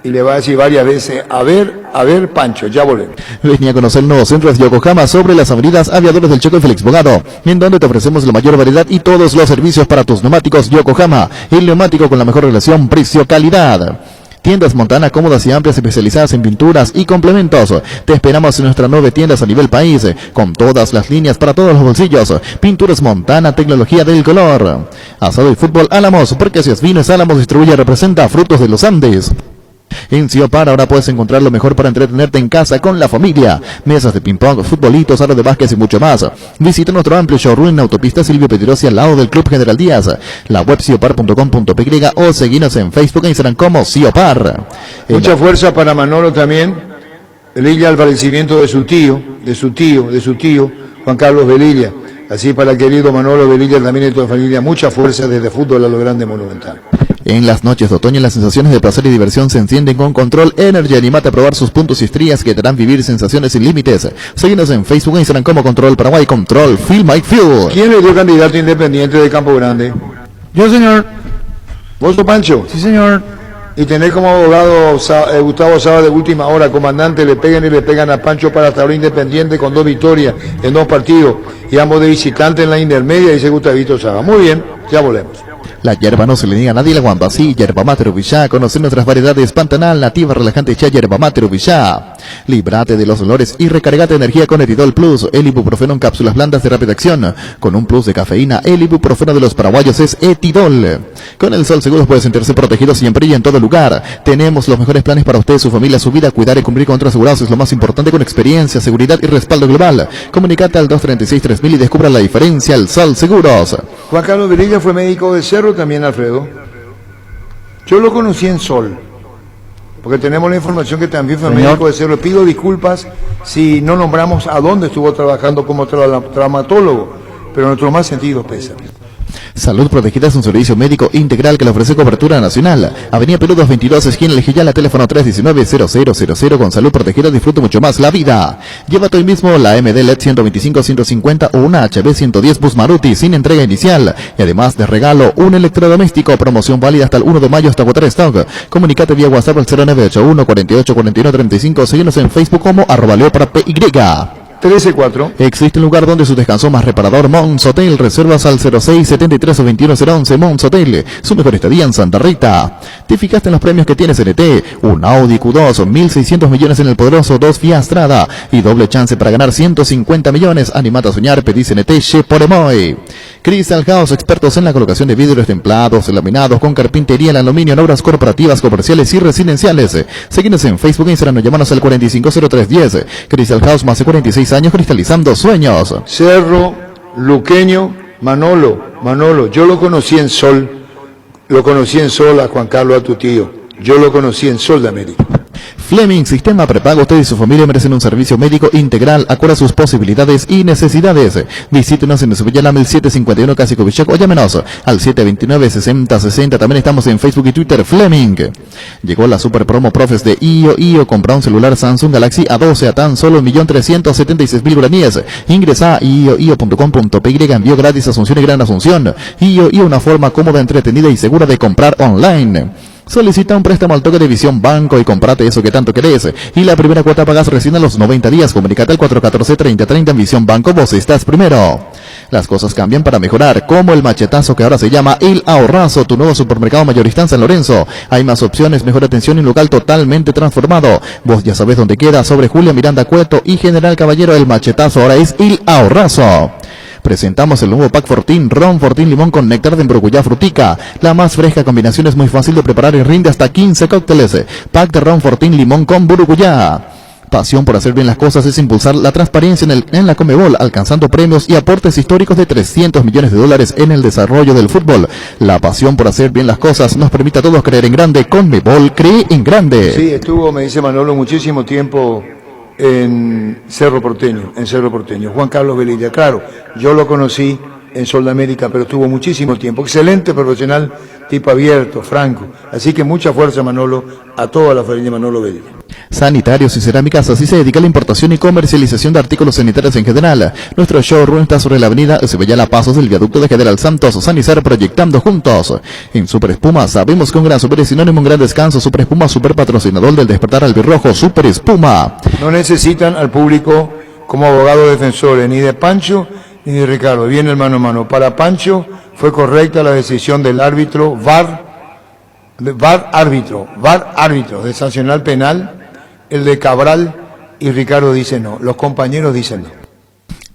Y le va a decir varias veces, a ver, Pancho, ya volvemos. Venía a conocer el nuevo centro de Yokohama sobre las avenidas Aviadores del Choco y Félix Bogado, en donde te ofrecemos la mayor variedad y todos los servicios para tus neumáticos Yokohama, el neumático con la mejor relación precio-calidad. Tiendas Montana, cómodas y amplias, especializadas en pinturas y complementos. Te esperamos en nuestras 9 tiendas a nivel país, con todas las líneas para todos los bolsillos. Pinturas Montana, tecnología del color. Asado y fútbol Álamos, porque si es vino es Álamos, distribuye y representa Frutos de los Andes. En Ciopar ahora puedes encontrar lo mejor para entretenerte en casa con la familia. Mesas de ping-pong, futbolitos, aro de básquet y mucho más. Visita nuestro amplio showroom en Autopista Silvio Pedrosi al lado del Club General Díaz. La web ciopar.com.py o seguinos en Facebook e Instagram como Ciopar. Mucha fuerza para Manolo también. Velilla al fallecimiento de su tío, Juan Carlos Velilla. Así para el querido Manolo Velilla también y toda la familia. Mucha fuerza desde fútbol a lo grande Monumental. En las noches de otoño las sensaciones de placer y diversión se encienden con Control Energy. Anímate a probar sus puntos y estrías que te harán vivir sensaciones sin límites. Síguenos en Facebook e Instagram como Control Paraguay. Control, Feel My Fuel. ¿Quién le dio candidato independiente de Campo Grande? Yo, señor. ¿Vos sos Pancho? Sí, señor. Y tener como abogado Gustavo Saba de última hora, comandante, le pegan a Pancho para estar independiente con 2 victorias en 2 partidos y ambos de visitante en la intermedia, dice Gustavito Saba. Muy bien, ya volvemos. La hierba no se le niega a nadie, la guamba sí, yerba mate Ubillá. Conocer nuestras variedades Pantanal, nativa, relajante, chá, yerba mate Ubillá. Líbrate de los dolores y recargate energía con Eridol Plus, el ibuprofeno en cápsulas blandas de rápida acción. Con un plus de cafeína, el ibuprofeno de los paraguayos es Etidol. Con el Sol Seguros puede sentirse protegido siempre y en todo lugar. Tenemos los mejores planes para usted, su familia, su vida. Cuidar y cumplir con otros asegurados es lo más importante, con experiencia, seguridad y respaldo global. Comunicate al 236-3000 y descubra la diferencia. El Sol Seguros. Juan Carlos Velilla fue médico de Cerro también, Alfredo. Yo lo conocí en Sol. porque tenemos la información que también fue Señor. médico de Cerro. Pido disculpas si no nombramos a dónde estuvo trabajando como traumatólogo, pero nuestro más sentido pesa. Salud Protegida es un servicio médico integral que le ofrece cobertura nacional. Avenida Perú 222, esquina El Giyala, teléfono 319-0000. Con Salud Protegida disfruta mucho más la vida. Llévate hoy mismo la MD LED 125-150 o una HB 110 Bus Maruti sin entrega inicial. Y además de regalo, un electrodoméstico. Promoción válida hasta el 1 de mayo hasta agotar stock. Comunicate vía WhatsApp al 0981 48 41 35. Síguenos en Facebook como @leopardpy. 13-4. Existe un lugar donde su descanso más reparador, Mons Hotel. Reservas al 06 73 o 21 011. Mons Hotel, su mejor estadía en Santa Rita. ¿Te fijaste en los premios que tiene CNT? Un Audi Q2, 1.600 millones en el poderoso 2 Fiat Strada y doble chance para ganar 150 millones. Animate a soñar, pedí CNT Che por Emoy. Crystal House, expertos en la colocación de vidrios templados, laminados, con carpintería en aluminio en obras corporativas, comerciales y residenciales. Seguinos en Facebook e Instagram o llamanos al 450310. Crystal House, más de 46 años cristalizando sueños. Cerro, Luqueño, Manolo, yo lo conocí en Sol a Juan Carlos, a tu tío. Yo lo conocí en Sol de América. Fleming, sistema prepago. Usted y su familia merecen un servicio médico integral acorde a sus posibilidades y necesidades. Visítenos en Subillala 1751 Casi Covichec o llámenos al 729-6060. También estamos en Facebook y Twitter. Fleming. Llegó la super promo Profes de IO. Compra un celular Samsung Galaxy A12 a tan solo 1.376.000 guaraníes. Ingresa a io.com.py. Envío gratis Asunción y Gran Asunción. IO, una forma cómoda, entretenida y segura de comprar online. Solicita un préstamo al toque de Visión Banco y comprate eso que tanto querés. Y la primera cuota pagas recién a los 90 días. Comunicate al 414-3030 en Visión Banco. Vos estás primero. Las cosas cambian para mejorar, como el machetazo que ahora se llama El Ahorrazo, tu nuevo supermercado mayorista en San Lorenzo. Hay más opciones, mejor atención y un local totalmente transformado. Vos ya sabés dónde queda, sobre Julia Miranda Cueto y General Caballero. El machetazo ahora es El Ahorrazo. Presentamos el nuevo Pack Fortín, ron Fortín limón con néctar de Mbrocuyá frutica. La más fresca combinación, es muy fácil de preparar y rinde hasta 15 cócteles. Pack de ron Fortín limón con Mbrocuyá. Pasión por hacer bien las cosas es impulsar la transparencia en la Conmebol, alcanzando premios y aportes históricos de $300 millones en el desarrollo del fútbol. La pasión por hacer bien las cosas nos permite a todos creer en grande. Conmebol cree en grande. Sí, estuvo, me dice Manolo, muchísimo tiempo en Cerro Porteño. Juan Carlos Velilla, claro, yo lo conocí en Sol de América, pero estuvo muchísimo tiempo. Excelente profesional, tipo abierto, franco. Así que mucha fuerza, Manolo, a toda la familia Manolo Velilla. Sanitarios y Cerámicas, así se dedica a la importación y comercialización de artículos sanitarios en general. Nuestro showroom está sobre la avenida Cebellala Pasos del viaducto de General Santos. Sanizar, proyectando juntos. En Super Espuma sabemos que un gran super es sinónimo, un gran descanso. Super Espuma, super patrocinador del despertar albirrojo. Super Espuma. No necesitan al público como abogado defensores, ni de Pancho ni de Ricardo. Viene el mano a mano. Para Pancho fue correcta la decisión del árbitro, VAR árbitro, de sancionar penal. El de Cabral y Ricardo dice no, los compañeros dicen no.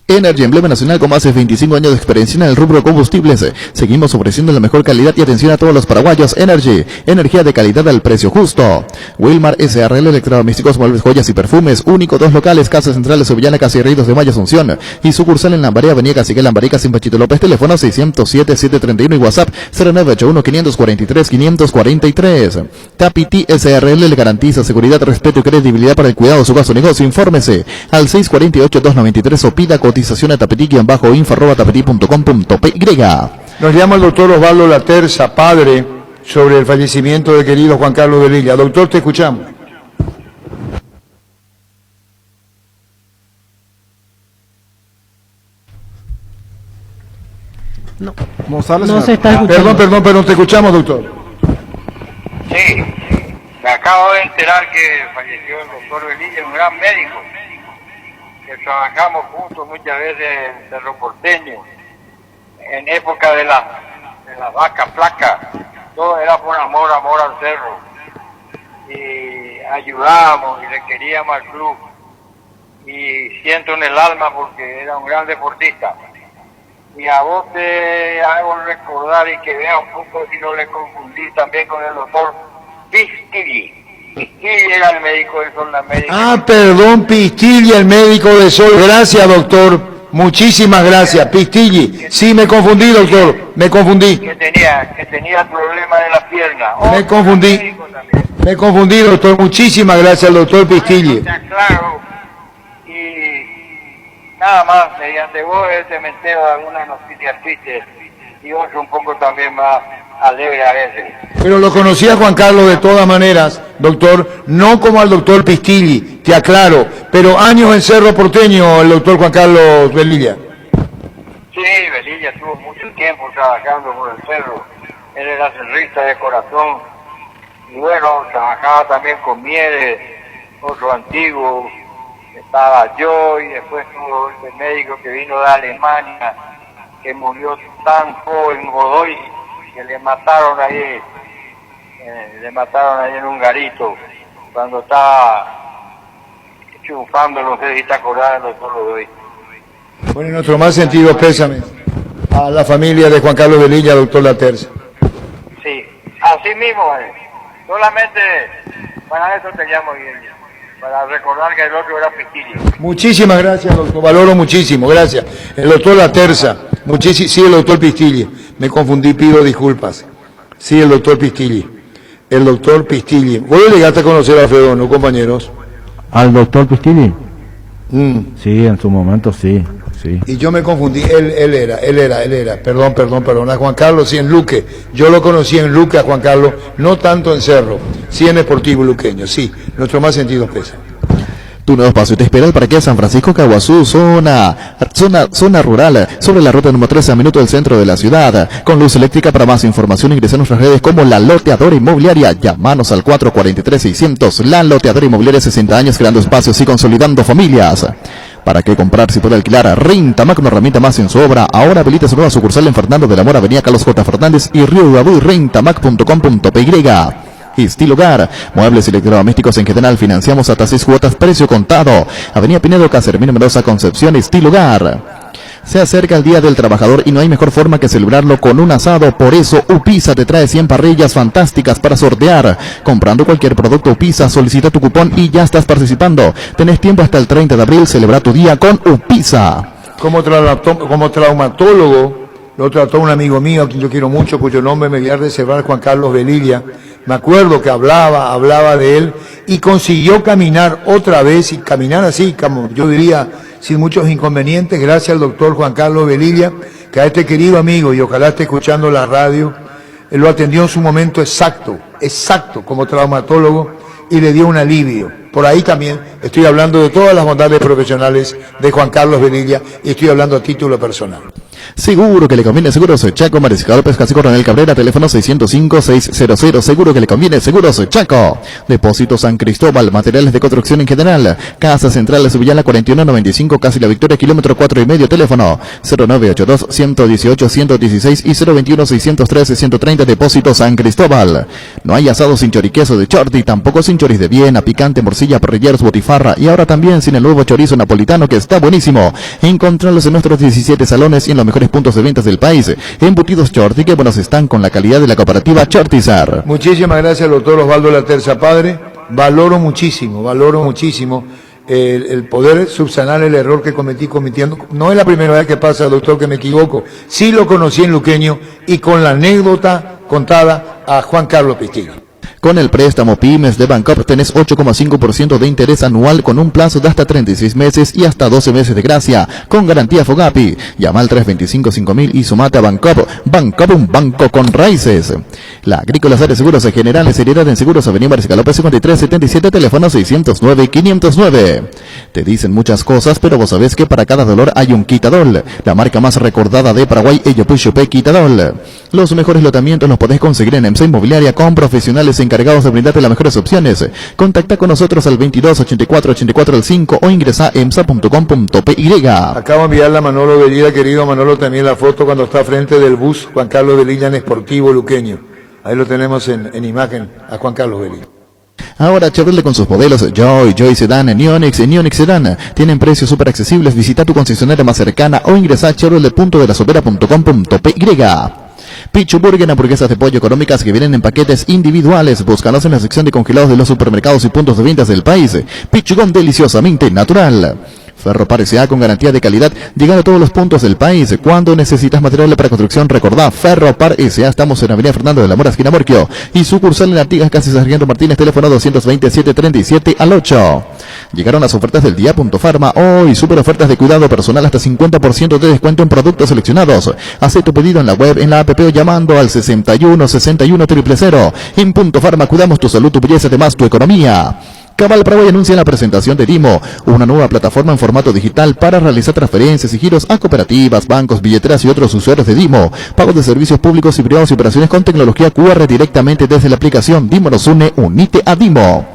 Energy, emblema nacional con más de 25 años de experiencia en el rubro combustibles. Seguimos ofreciendo la mejor calidad y atención a todos los paraguayos. Energy, energía de calidad al precio justo. Wilmar SRL, electrodomésticos, muebles, joyas y perfumes. Único, 2 locales, Casa Central de Sevillana, Casi Ríos de Mayo, Asunción. Y sucursal en Lambaré, Avenida Cacique Lambarica, sin Pachito López. Teléfono 607-731 y WhatsApp 0981-543-543. Tapiti SRL le garantiza seguridad, respeto y credibilidad para el cuidado de su caso negocio. Infórmese al 648-293 o pida cotización a tapeti-info@tapeti.com.py. Nos llama el doctor Osvaldo Laterza, padre, sobre el fallecimiento del querido Juan Carlos Velilla. Doctor, te escuchamos. No se está escuchando. Perdón, te escuchamos, doctor. Sí, me acabo de enterar que falleció el doctor Velilla, un gran médico, que trabajamos juntos muchas veces en Cerro Porteño, en época de las vacas flacas, todo era por amor al cerro, y ayudábamos y le queríamos al club, y siento en el alma porque era un gran deportista. Y a vos te hago recordar y que vea un poco si no le confundí también con el doctor Pistilli. Pistilli era el médico de Sol de América. Ah, perdón, Pistilli, el médico de Sol. Gracias, doctor. Muchísimas gracias. Pistilli. Sí, me confundí, doctor. Me confundí. Que tenía problemas de la pierna. Me confundí. Me confundí, doctor. Muchísimas gracias al doctor Pistilli. Claro, y nada más, mediante vos te meteo algunas noticias tristes y otro un poco también más alegre a veces. Pero lo conocía Juan Carlos de todas maneras, doctor, no como al doctor Pistilli, te aclaro, pero años en Cerro Porteño el doctor Juan Carlos Velilla. Sí, Velilla estuvo mucho tiempo trabajando por el cerro, él era cerrista de corazón, y bueno, trabajaba también con Mieres, otro antiguo, estaba yo, y después tuvo el médico que vino de Alemania, que murió tan joven, Godoy, que le mataron ahí en un garito, cuando estaba chufando, no sé si te acordás del doctor Godoy. Bueno, en nuestro más sentido pésame a la familia de Juan Carlos Velilla, doctor Laterza. Sí, así mismo, solamente para eso te llamo, para recordar que el otro era Pistilli. Muchísimas gracias, doctor, valoro muchísimo, gracias. El doctor Laterza, sí, el doctor Pistilli, me confundí, pido disculpas. Sí, el doctor Pistilli, Vos le llegaste a conocer a Alfredo, ¿no, compañeros? ¿Al doctor Pistilli? Sí, en su momento sí. Y yo me confundí, él era, perdón, a Juan Carlos sí en Luque, yo lo conocí en Luque a Juan Carlos, no tanto en Cerro, sí en Sportivo Luqueño, sí, nuestro más sentido pesa. Tu nuevo espacio te espera el Parque San Francisco Caguazú, zona rural, sobre la ruta número 13 a minuto del centro de la ciudad, con luz eléctrica. Para más información ingresa a nuestras redes como La Loteadora Inmobiliaria, llámanos al 443-600, La Loteadora Inmobiliaria, 60 años creando espacios y consolidando familias. ¿Para qué comprar si puede alquilar? Rentamac, una herramienta más en su obra. Ahora habilita su nueva sucursal en Fernando de la Mora, Avenida Carlos J. Fernández y Río Guabú. Rentamac.com.py. Estilo Hogar, muebles y electrodomésticos en general, financiamos hasta 6 cuotas, precio contado. Avenida Pinedo, Casermín, Mendoza, Concepción. Estilo Hogar. Se acerca el Día del Trabajador y no hay mejor forma que celebrarlo con un asado. Por eso Upisa te trae 100 parrillas fantásticas para sortear. Comprando cualquier producto Upisa, solicita tu cupón y ya estás participando. Tenés tiempo hasta el 30 de abril, celebra tu día con Upisa. Como traumatólogo, lo trató un amigo mío, a quien yo quiero mucho, cuyo nombre me voy a reservar, Juan Carlos Velilla. Me acuerdo que hablaba de él y consiguió caminar otra vez, y caminar así, como yo diría, sin muchos inconvenientes, gracias al doctor Juan Carlos Velilla, que a este querido amigo, y ojalá esté escuchando la radio, él lo atendió en su momento exacto, como traumatólogo, y le dio un alivio. Por ahí también estoy hablando de todas las bondades profesionales de Juan Carlos Velilla, y estoy hablando a título personal. Seguro que le conviene Seguros Chaco, Mariscal López, Casi Coronel Cabrera, teléfono 605-600. Seguro que le conviene Seguros Chaco. Depósito San Cristóbal, materiales de construcción en general. Casa Central de Villala 4195, casi La Victoria, kilómetro 4,5, teléfono 0982-118-116 y 021-613-130, depósito San Cristóbal. No hay asado sin choriqueso de Chorti, tampoco sin choris de Viena, picante, morcilla, parrilleros, botifarra, y ahora también sin el nuevo chorizo napolitano, que está buenísimo. Encontrarlos en nuestros 17 salones y en los mejores puntos de ventas del país. Embutidos Chorti, que buenos están con la calidad de la cooperativa Chortizar. Muchísimas gracias al doctor Osvaldo Laterza, padre. Valoro muchísimo el poder subsanar el error que cometí cometiendo. No es la primera vez que pasa, doctor, que me equivoco. Sí lo conocí en Luqueño y con la anécdota contada a Juan Carlos Pistilli. Con el préstamo Pymes de Bancop tenés 8,5% de interés anual con un plazo de hasta 36 meses y hasta 12 meses de gracia, con garantía Fogapi. Llama al 325-5000 y sumate a Bancop. Bancop, un banco con raíces. La Agrícola Sare Seguros Generales, Seriedad en Seguros, Avenida Mariscal López 5377, teléfono 609-509. Te dicen muchas cosas, pero vos sabés que para cada dolor hay un Quitadol. La marca más recordada de Paraguay, Ellopuchupé Quitadol. Los mejores lotamientos los podés conseguir en EMSA Inmobiliaria con profesionales encargados de brindarte las mejores opciones. Contacta con nosotros al 22-84-84-5 o ingresa a emsa.com.py. Acabo de enviarle a Manolo Velilla, querido Manolo, también la foto cuando está frente del bus Juan Carlos Velilla en Sportivo Luqueño. Ahí lo tenemos en imagen a Juan Carlos Velilla. Ahora Chevrolet con sus modelos Joy Sedan, Neonix y Neonix Sedan tienen precios súper accesibles. Visita tu concesionaria más cercana o ingresa a chevrolet.delasobera.com.py. Pichu Burger, hamburguesas de pollo económicas que vienen en paquetes individuales. Búscanos en la sección de congelados de los supermercados y puntos de ventas del país. Pichugón deliciosamente natural. Ferropar S.A. con garantía de calidad, llegando a todos los puntos del país. Cuando necesitas material para construcción, recordá Ferropar S.A. Estamos en Avenida Fernando de la Mora, esquina Morquio, y sucursal en Artigas, casi Sargento Martínez, teléfono 227-37 Llegaron las ofertas del día. Farma, hoy super ofertas de cuidado personal, hasta 50% de descuento en productos seleccionados. Haz tu pedido en la web, en la app o llamando al 61 61 000. En Punto Farma cuidamos tu salud, tu belleza, además tu economía. Cabal Paraguay anuncia la presentación de Dimo, una nueva plataforma en formato digital para realizar transferencias y giros a cooperativas, bancos, billeteras y otros usuarios de Dimo. Pago de servicios públicos y privados y operaciones con tecnología QR directamente desde la aplicación. Dimo nos une, unite a Dimo.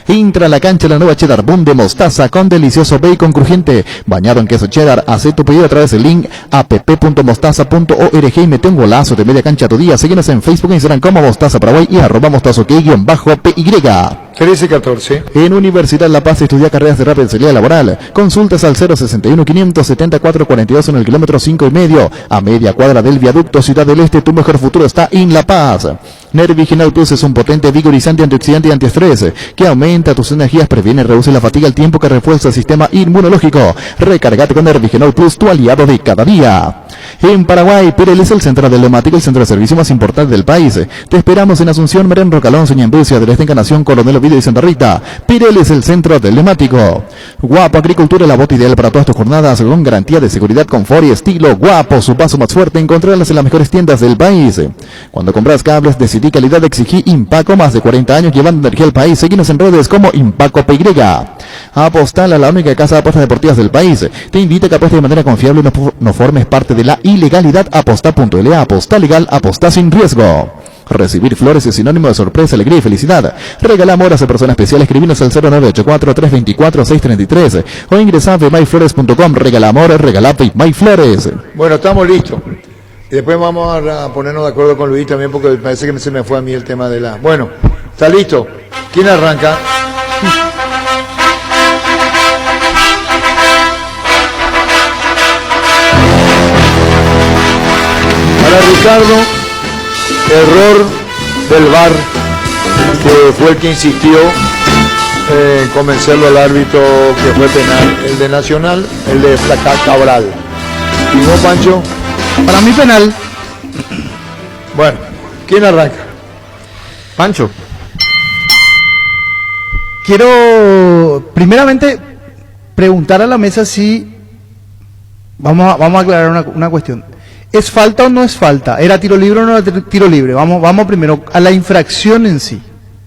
Entra a la cancha la nueva Cheddar Boom de mostaza con delicioso bacon crujiente, bañado en queso cheddar. Haz tu pedido a través del link app.mostaza.org y mete un golazo de media cancha tu día. Síguenos en Facebook e Instagram como Mostaza Paraguay y @mostazo_PY. 13-14. En Universidad La Paz estudia carreras de rápida salida laboral. Consultas al 061-574-42 en el kilómetro 5,5, a media cuadra del viaducto Ciudad del Este. Tu mejor futuro está en La Paz. Nerviginal Plus es un potente vigorizante, antioxidante y antiestrés que aumenta tus energías, previene y reduce la fatiga al tiempo que refuerza el sistema inmunológico. Recargate con Nerviginal Plus, tu aliado de cada día. En Paraguay, Pirelli es el centro emblemático, el centro de servicio más importante del país. Te esperamos en Asunción, Merén, Rocalón, Soñambucia, del Este, Encarnación, Coronel Ovidio y Santa Rita. Pirelli es el centro emblemático. Guapo Agricultura, la bota ideal para todas tus jornadas, con garantía de seguridad, confort y estilo. Guapo, su paso más fuerte, encontrarlas en las mejores tiendas del país. Cuando compras cables, decidí calidad, exigí Impaco, más de 40 años llevando energía al país. Seguinos en redes como Impaco PY. Apostal a la única casa de apuestas deportivas del país. Te invita a que apuestes de manera confiable y no formes parte de la ilegalidad. Aposta.la, aposta legal, aposta sin riesgo. Recibir flores es sinónimo de sorpresa, alegría y felicidad. Regala amor a esa persona especial. Escribinos al 0984-324-633 o ingresa a myflores.com. Regala amor, regala myflores. Bueno, estamos listos. Y después vamos a ponernos de acuerdo con Luis también, porque parece que se me fue a mí el tema de la... Bueno, ¿está listo? ¿Quién arranca? Para Ricardo, error del VAR, que fue el que insistió en convencerlo al árbitro que fue penal. El de Nacional, el de Flaca Cabral. ¿Y no, Pancho? Para mí penal. Bueno, ¿quién arranca? Pancho. Quiero primeramente preguntar a la mesa si vamos a aclarar una cuestión. ¿Es falta o no es falta? ¿Era tiro libre o no era tiro libre? Vamos primero a la infracción en sí.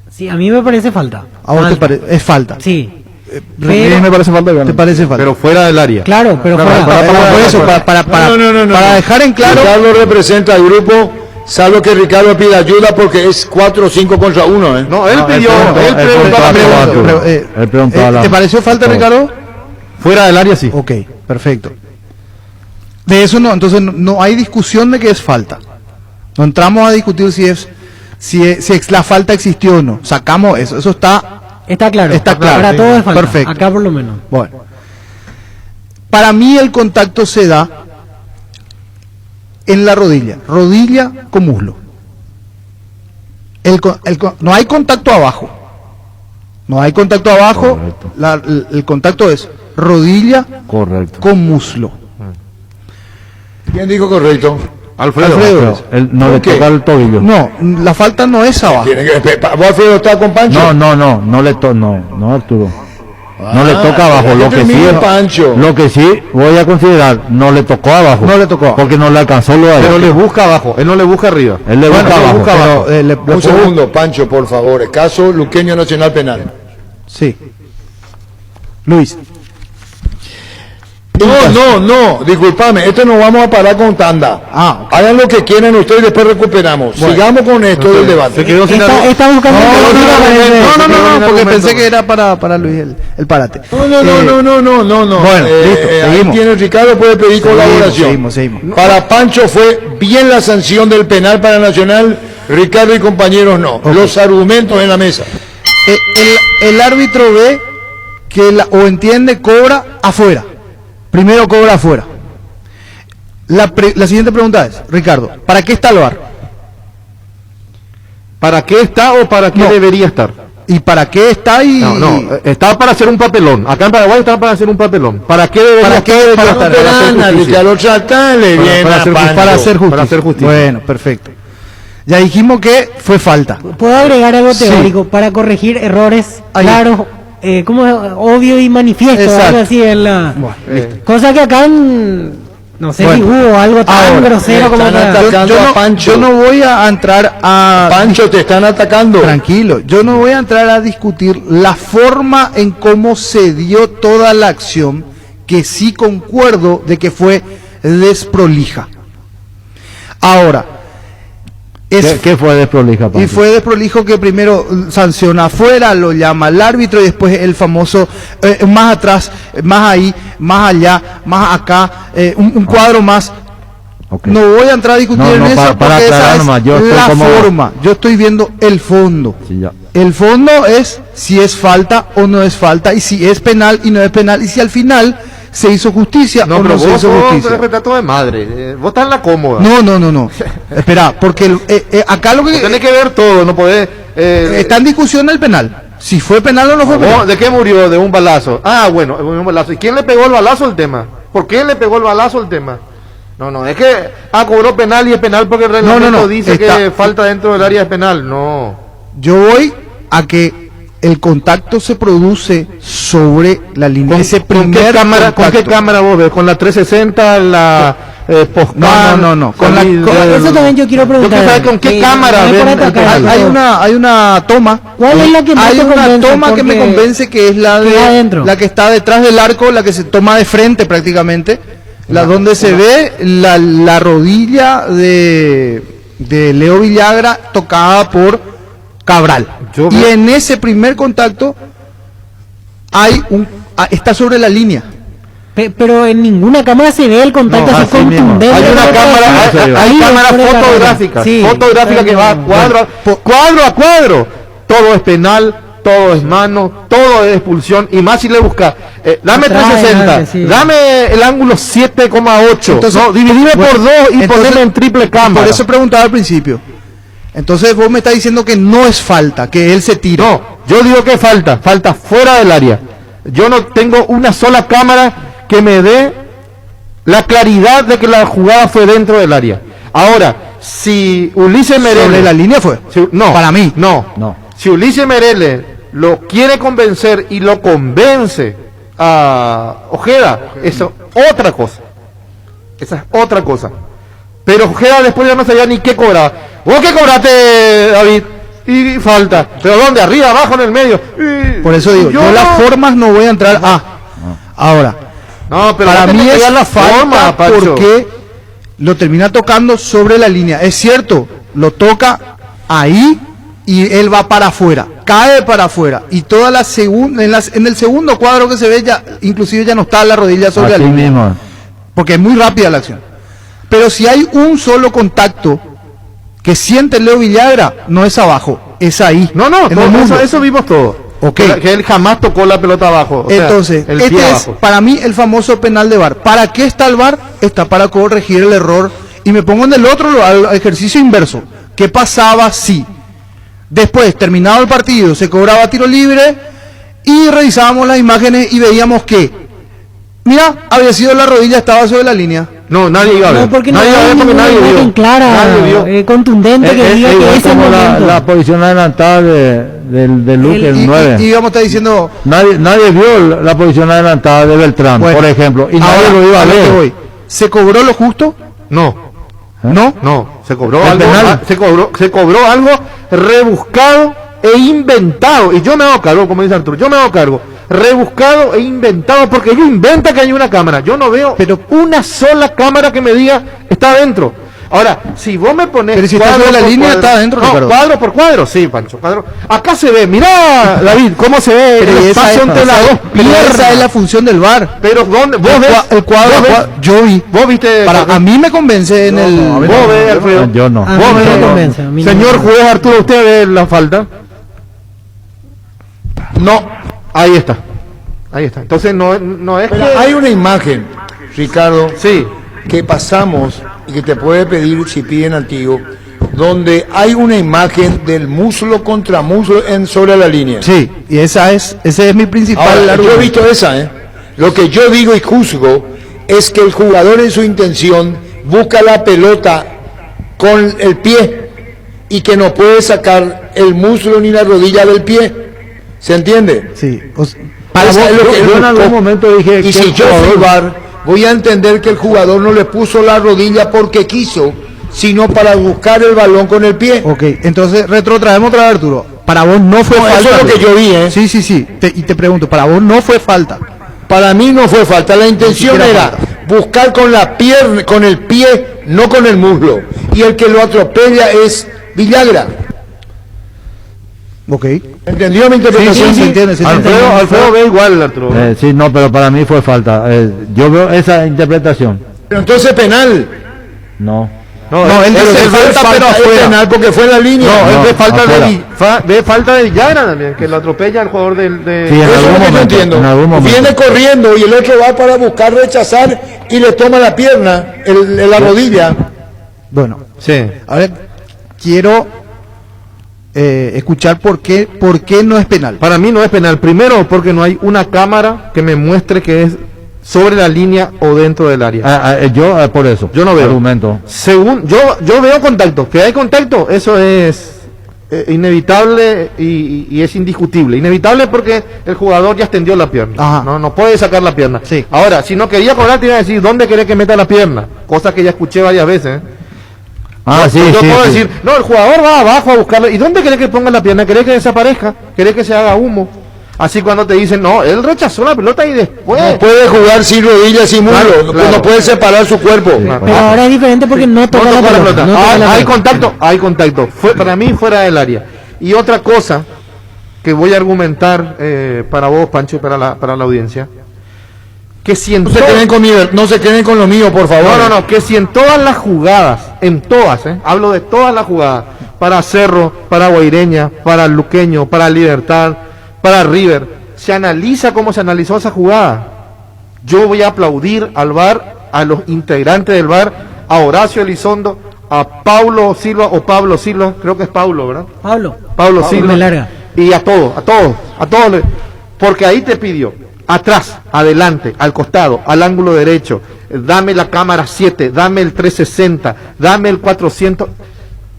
Sí, a mí me parece falta. ¿A vos te parece? Es falta. Sí. Pero, me parece falta. ¿Te parece falta? Pero fuera del área. Claro, pero para dejar en claro. Ricardo representa al grupo, salvo que Ricardo pida ayuda porque es 4 o 5 contra 1, ¿eh? No, él pidió, él preguntó. ¿Te pareció falta, Ricardo? Fuera del área, sí. Ok, perfecto. De eso no, entonces no hay discusión de que es falta. No entramos a discutir si la falta existió o no. Sacamos eso, eso está claro. Está claro. Para todos es falta. Perfecto. Acá por lo menos. Bueno. Para mí el contacto se da en la rodilla con muslo. No hay contacto abajo. No hay contacto abajo. El contacto es rodilla con muslo. ¿Quién dijo correcto? Alfredo. Él no le toca el tobillo. No, la falta no es abajo. ¿Vos, Alfredo, estás con Pancho? No le toca, no, Arturo. No le toca abajo. Lo que sí voy a considerar, no le tocó abajo. No le tocó abajo. Porque no le alcanzó lo de abajo. Pero le busca abajo, él no le busca arriba. Él le busca abajo. Un segundo, Pancho, por favor. Caso Luqueño Nacional Penal. Sí. Luis. No, disculpame, esto no vamos a parar con tanda. Hagan lo que quieran ustedes y después recuperamos. Bueno, sigamos con esto del debate. Se quedó sin está buscando no, porque pensé que era para Luis el parate. No. Bueno, listo, ahí tiene Ricardo, puede pedir colaboración. Seguimos. Para Pancho fue bien la sanción del penal para Nacional, Ricardo y compañeros no. Okay. Los argumentos en la mesa. El árbitro ve que o entiende, cobra afuera. Primero cobra afuera. La siguiente pregunta es, Ricardo, ¿para qué está el VAR? ¿Para qué está o para qué debería estar? ¿Y para qué está ahí? Estaba para hacer un papelón. Acá en Paraguay estaba para hacer un papelón. ¿Para qué debería estar? Para hacer justicia. Bueno, perfecto. Ya dijimos que fue falta. ¿Puedo agregar algo teórico para corregir errores claros, como obvio y manifiesto? Algo así en la... cosa que acá no sé si hubo algo tan grosero como yo no voy a entrar a... Pancho, te están atacando. Tranquilo, yo no voy a entrar a discutir la forma en cómo se dio toda la acción, que sí concuerdo de que fue desprolija. Ahora, ¿Qué fue desprolija, Pancho? Y fue desprolijo que primero sanciona afuera, lo llama el árbitro y después el famoso más atrás, más ahí, más allá, más acá, un cuadro más. Okay. No voy a entrar a discutir en eso porque esa es la forma. Yo estoy viendo el fondo. Sí, el fondo es si es falta o no es falta, y si es penal y no es penal, y si al final se hizo justicia o no se hizo justicia. Vos retrato de madre, vos estás en la cómoda. No. Espera, porque acá lo que... Tenés que ver todo, no podés... está en discusión el penal. Si fue penal o no fue penal. ¿De qué murió? De un balazo. Ah, bueno, un balazo. ¿Y quién le pegó el balazo? El tema. ¿Por qué le pegó el balazo? El tema. No, es que cobró penal y es penal porque el reglamento dice que falta dentro del área es penal. No. Yo voy a que el contacto se produce sobre la línea. ¿Con qué cámara vos ves? ¿Con la 360, la No. Eso también yo quiero preguntar. Yo quiero saber con qué cámara hay una toma. ¿Cuál es la que hay una toma que me convence que es la que está detrás del arco, la que se toma de frente prácticamente, donde se ve la rodilla de Leo Villagra tocada por Cabral. Y en ese primer contacto está sobre la línea. Pero en ninguna cámara se ve el contacto así contundente. Hay una cámara, hay cámaras fotográficas, fotográficas que va cuadro a cuadro. Todo es penal, todo es mano, todo es expulsión, y más si le busca, dame 360, dame el ángulo 7,8, dividime por 2 y poneme en triple cámara. Por eso preguntaba al principio. Entonces vos me estás diciendo que no es falta, que él se tira. No, yo digo que falta fuera del área. Yo no tengo una sola cámara que me dé la claridad de que la jugada fue dentro del área. Ahora, si Ulises Merelle... ¿Sobre la línea fue? Para mí. No. Si Ulises Merelle lo quiere convencer y lo convence a Ojeda, eso es otra cosa. Esa es otra cosa. Pero Ojeda después ya no sabía ni qué cobraba. ¿Vos qué cobraste, David? Y falta. ¿Pero dónde? ¿Arriba, abajo, en el medio? Por eso digo, yo las formas no voy a entrar ahora. No, pero para mí es la forma porque lo termina tocando sobre la línea. Es cierto, lo toca ahí y él va para afuera, cae para afuera, y toda la segunda en el segundo cuadro que se ve ya, inclusive ya no está la rodilla sobre la línea, porque es muy rápida la acción. Pero si hay un solo contacto que siente Leo Villagra, no es abajo, es ahí. No, eso vimos todo. Okay. Que él jamás tocó la pelota abajo. Entonces, este es para mí el famoso penal de VAR. ¿Para qué está el VAR? Está para corregir el error. Y me pongo en el otro, al ejercicio inverso. ¿Qué pasaba si después, terminado el partido, se cobraba tiro libre y revisábamos las imágenes y veíamos que, mira, había sido la rodilla, estaba sobre la línea? No, nadie iba a ver. No, porque nadie vio. Clara, contundente que diga que es como la posición adelantada de Luque, el 9. Y vamos a estar diciendo... Nadie vio la posición adelantada de Beltrán, por ejemplo, y nadie lo iba a ver. ¿Se cobró lo justo? No. Se cobró algo, se cobró algo rebuscado e inventado. Y yo me hago cargo, como dice Arturo, rebuscado e inventado, porque ellos inventan que hay una cámara. Yo no veo una sola cámara que me diga está adentro. Ahora, si vos me pones... Pero si está sobre la línea, está adentro. No, cuadro por cuadro, sí, Pancho, cuadro. Acá se ve, mirá, David, cómo se ve el espacio entre las dos piernas. Esa es la función del VAR. Pero ¿dónde? ¿Vos ves? El cuadro, yo vi. ¿Vos viste? A mí me convence en el... ¿Vos ves, Alfredo? Yo no. A mí me convence. Señor juez Arturo, ¿usted ve la falta? No, ahí está. Entonces no es pero que... hay una imagen, Ricardo, sí, que pasamos y que te puede pedir, si piden antiguo, donde hay una imagen del muslo contra muslo sobre la línea. Sí, y ese es mi principal Ahora, yo he argumento. visto esa, Lo que yo digo y juzgo es que el jugador en su intención busca la pelota con el pie y que no puede sacar el muslo ni la rodilla del pie. ¿Se entiende? Sí. Para Yo en algún momento dije y que si el yo jugador- soy VAR, voy a entender que el jugador no le puso la rodilla porque quiso, sino para buscar el balón con el pie. Ok, entonces retrotraemos otra vez, Arturo. Para vos no fue No, falta. eso es lo que yo vi, Sí, sí, sí. Y te pregunto, para vos no fue falta. Para mí no fue falta, la intención Ni siquiera era buscar con la pierna, con el pie, no con el muslo. Y el que lo atropella es Villagra. Ok. ¿Entendió mi interpretación? se entiende. Alfredo ve igual, Arturo. Sí, no, pero para mí fue falta. Yo veo esa interpretación. Pero entonces penal. No. No, él dice dice falta, pero es afuera. penal porque fue en la línea. No, él ve falta afuera. ve falta de Villagra también, que lo atropella al jugador de... Sí, en Eso es algún lo que yo momento, entiendo. en algún momento. Viene corriendo y el otro va para buscar rechazar y le toma la pierna, la rodilla. Bueno, Sí. ahora quiero escuchar por qué no es penal. Para mí no es penal. Primero, porque no hay una cámara que me muestre que es sobre la línea o dentro del área. Por eso. Yo no veo. Argumento. Según yo veo contacto. Que hay contacto, eso es inevitable y es indiscutible. Inevitable porque el jugador ya extendió la pierna. Ajá. No puede sacar la pierna. Sí. Ahora, si no quería cobrar, te iba a decir dónde querés que meta la pierna. Cosa que ya escuché varias veces. Yo puedo decir, no, el jugador va abajo a buscarlo. ¿Y dónde querés que ponga la pierna? ¿Querés que desaparezca? ¿Querés que se haga humo? Así cuando te dicen, no, él rechazó la pelota y después... No puede jugar sin rodillas, sin muslo. Claro. No puede separar su cuerpo. Pero ahora es diferente porque no toca la pelota. no toca la Hay pelota. contacto. Para mí fuera del área. Y otra cosa que voy a argumentar para vos, Pancho, y para la audiencia, que si en No se queden con lo mío, por favor. No, que si en todas las jugadas, hablo de todas las jugadas, para Cerro, para Guaireña, para Luqueño, para Libertad, para River, se analiza cómo se analizó esa jugada, yo voy a aplaudir al VAR, a los integrantes del VAR, a Horacio Elizondo, a Pablo Silva, creo que es Paulo, ¿verdad? Pablo Silva, me larga. y a todos, porque ahí te pidió, atrás, adelante, al costado, al ángulo derecho, dame la cámara 7, dame el 360, dame el 400,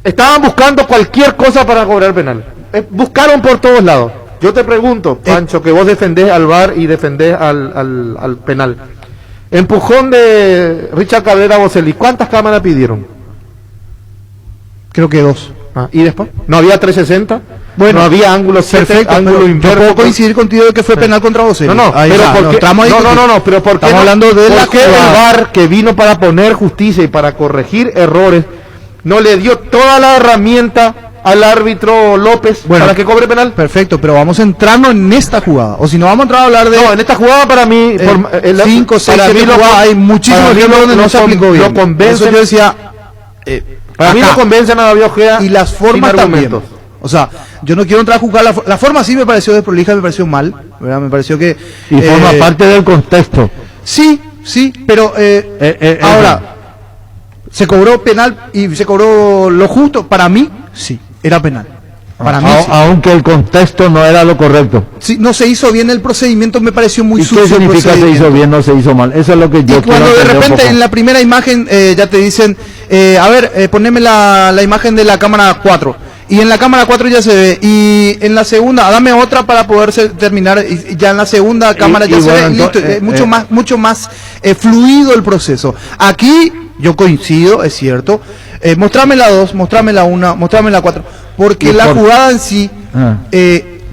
estaban buscando cualquier cosa para cobrar penal, buscaron por todos lados. Yo te pregunto, Pancho, que vos defendés al VAR y defendés al penal. Empujón de Richard Cabrera Boselli, ¿cuántas cámaras pidieron? Creo que 2. ¿Y después? ¿No había 360? Bueno, no había ángulo 7, perfecto, ángulo pero inverso. yo puedo coincidir contigo de que fue penal contra vos. No, Ahí pero está, ¿por qué? entramos a discutir. Pero ¿por qué Estamos hablando de la ¿por qué el jugada. VAR, que vino para poner justicia y para corregir errores, no le dio toda la herramienta al árbitro López para que cobre penal? Perfecto, pero vamos a entrarnos en esta jugada. O si no, vamos a entrar a hablar de... No, en esta jugada para mí... 5, 6, 7 jugadas, hay muchísimos ejemplos donde no se aplicó bien. Lo convence. Eso yo decía... Para mí acá. no convencen a David Ojeda. Y las formas sin también. argumentos. O sea, yo no quiero entrar a juzgar la forma, sí me pareció desprolija, me pareció mal, ¿verdad? Me pareció que... Y forma parte del contexto. Sí, pero ahora, se cobró penal y se cobró lo justo. Para mí, sí, era penal. Para mí, sí. Aunque el contexto no era lo correcto. Sí, no se hizo bien el procedimiento, me pareció muy ¿Y sucio. qué significa se hizo bien, no se hizo mal? Eso es lo que yo Y cuando quiero de entender un repente poco. en la primera imagen ya te dicen, poneme la imagen de la cámara 4. Y en la cámara 4 ya se ve. Y en la segunda, dame otra para poder terminar. Y ya en la segunda cámara ya se ve. Listo, mucho más fluido el proceso. Aquí yo coincido, es cierto. Mostrame la 2, mostrame la 1, mostrame la 4. Porque la jugada en sí,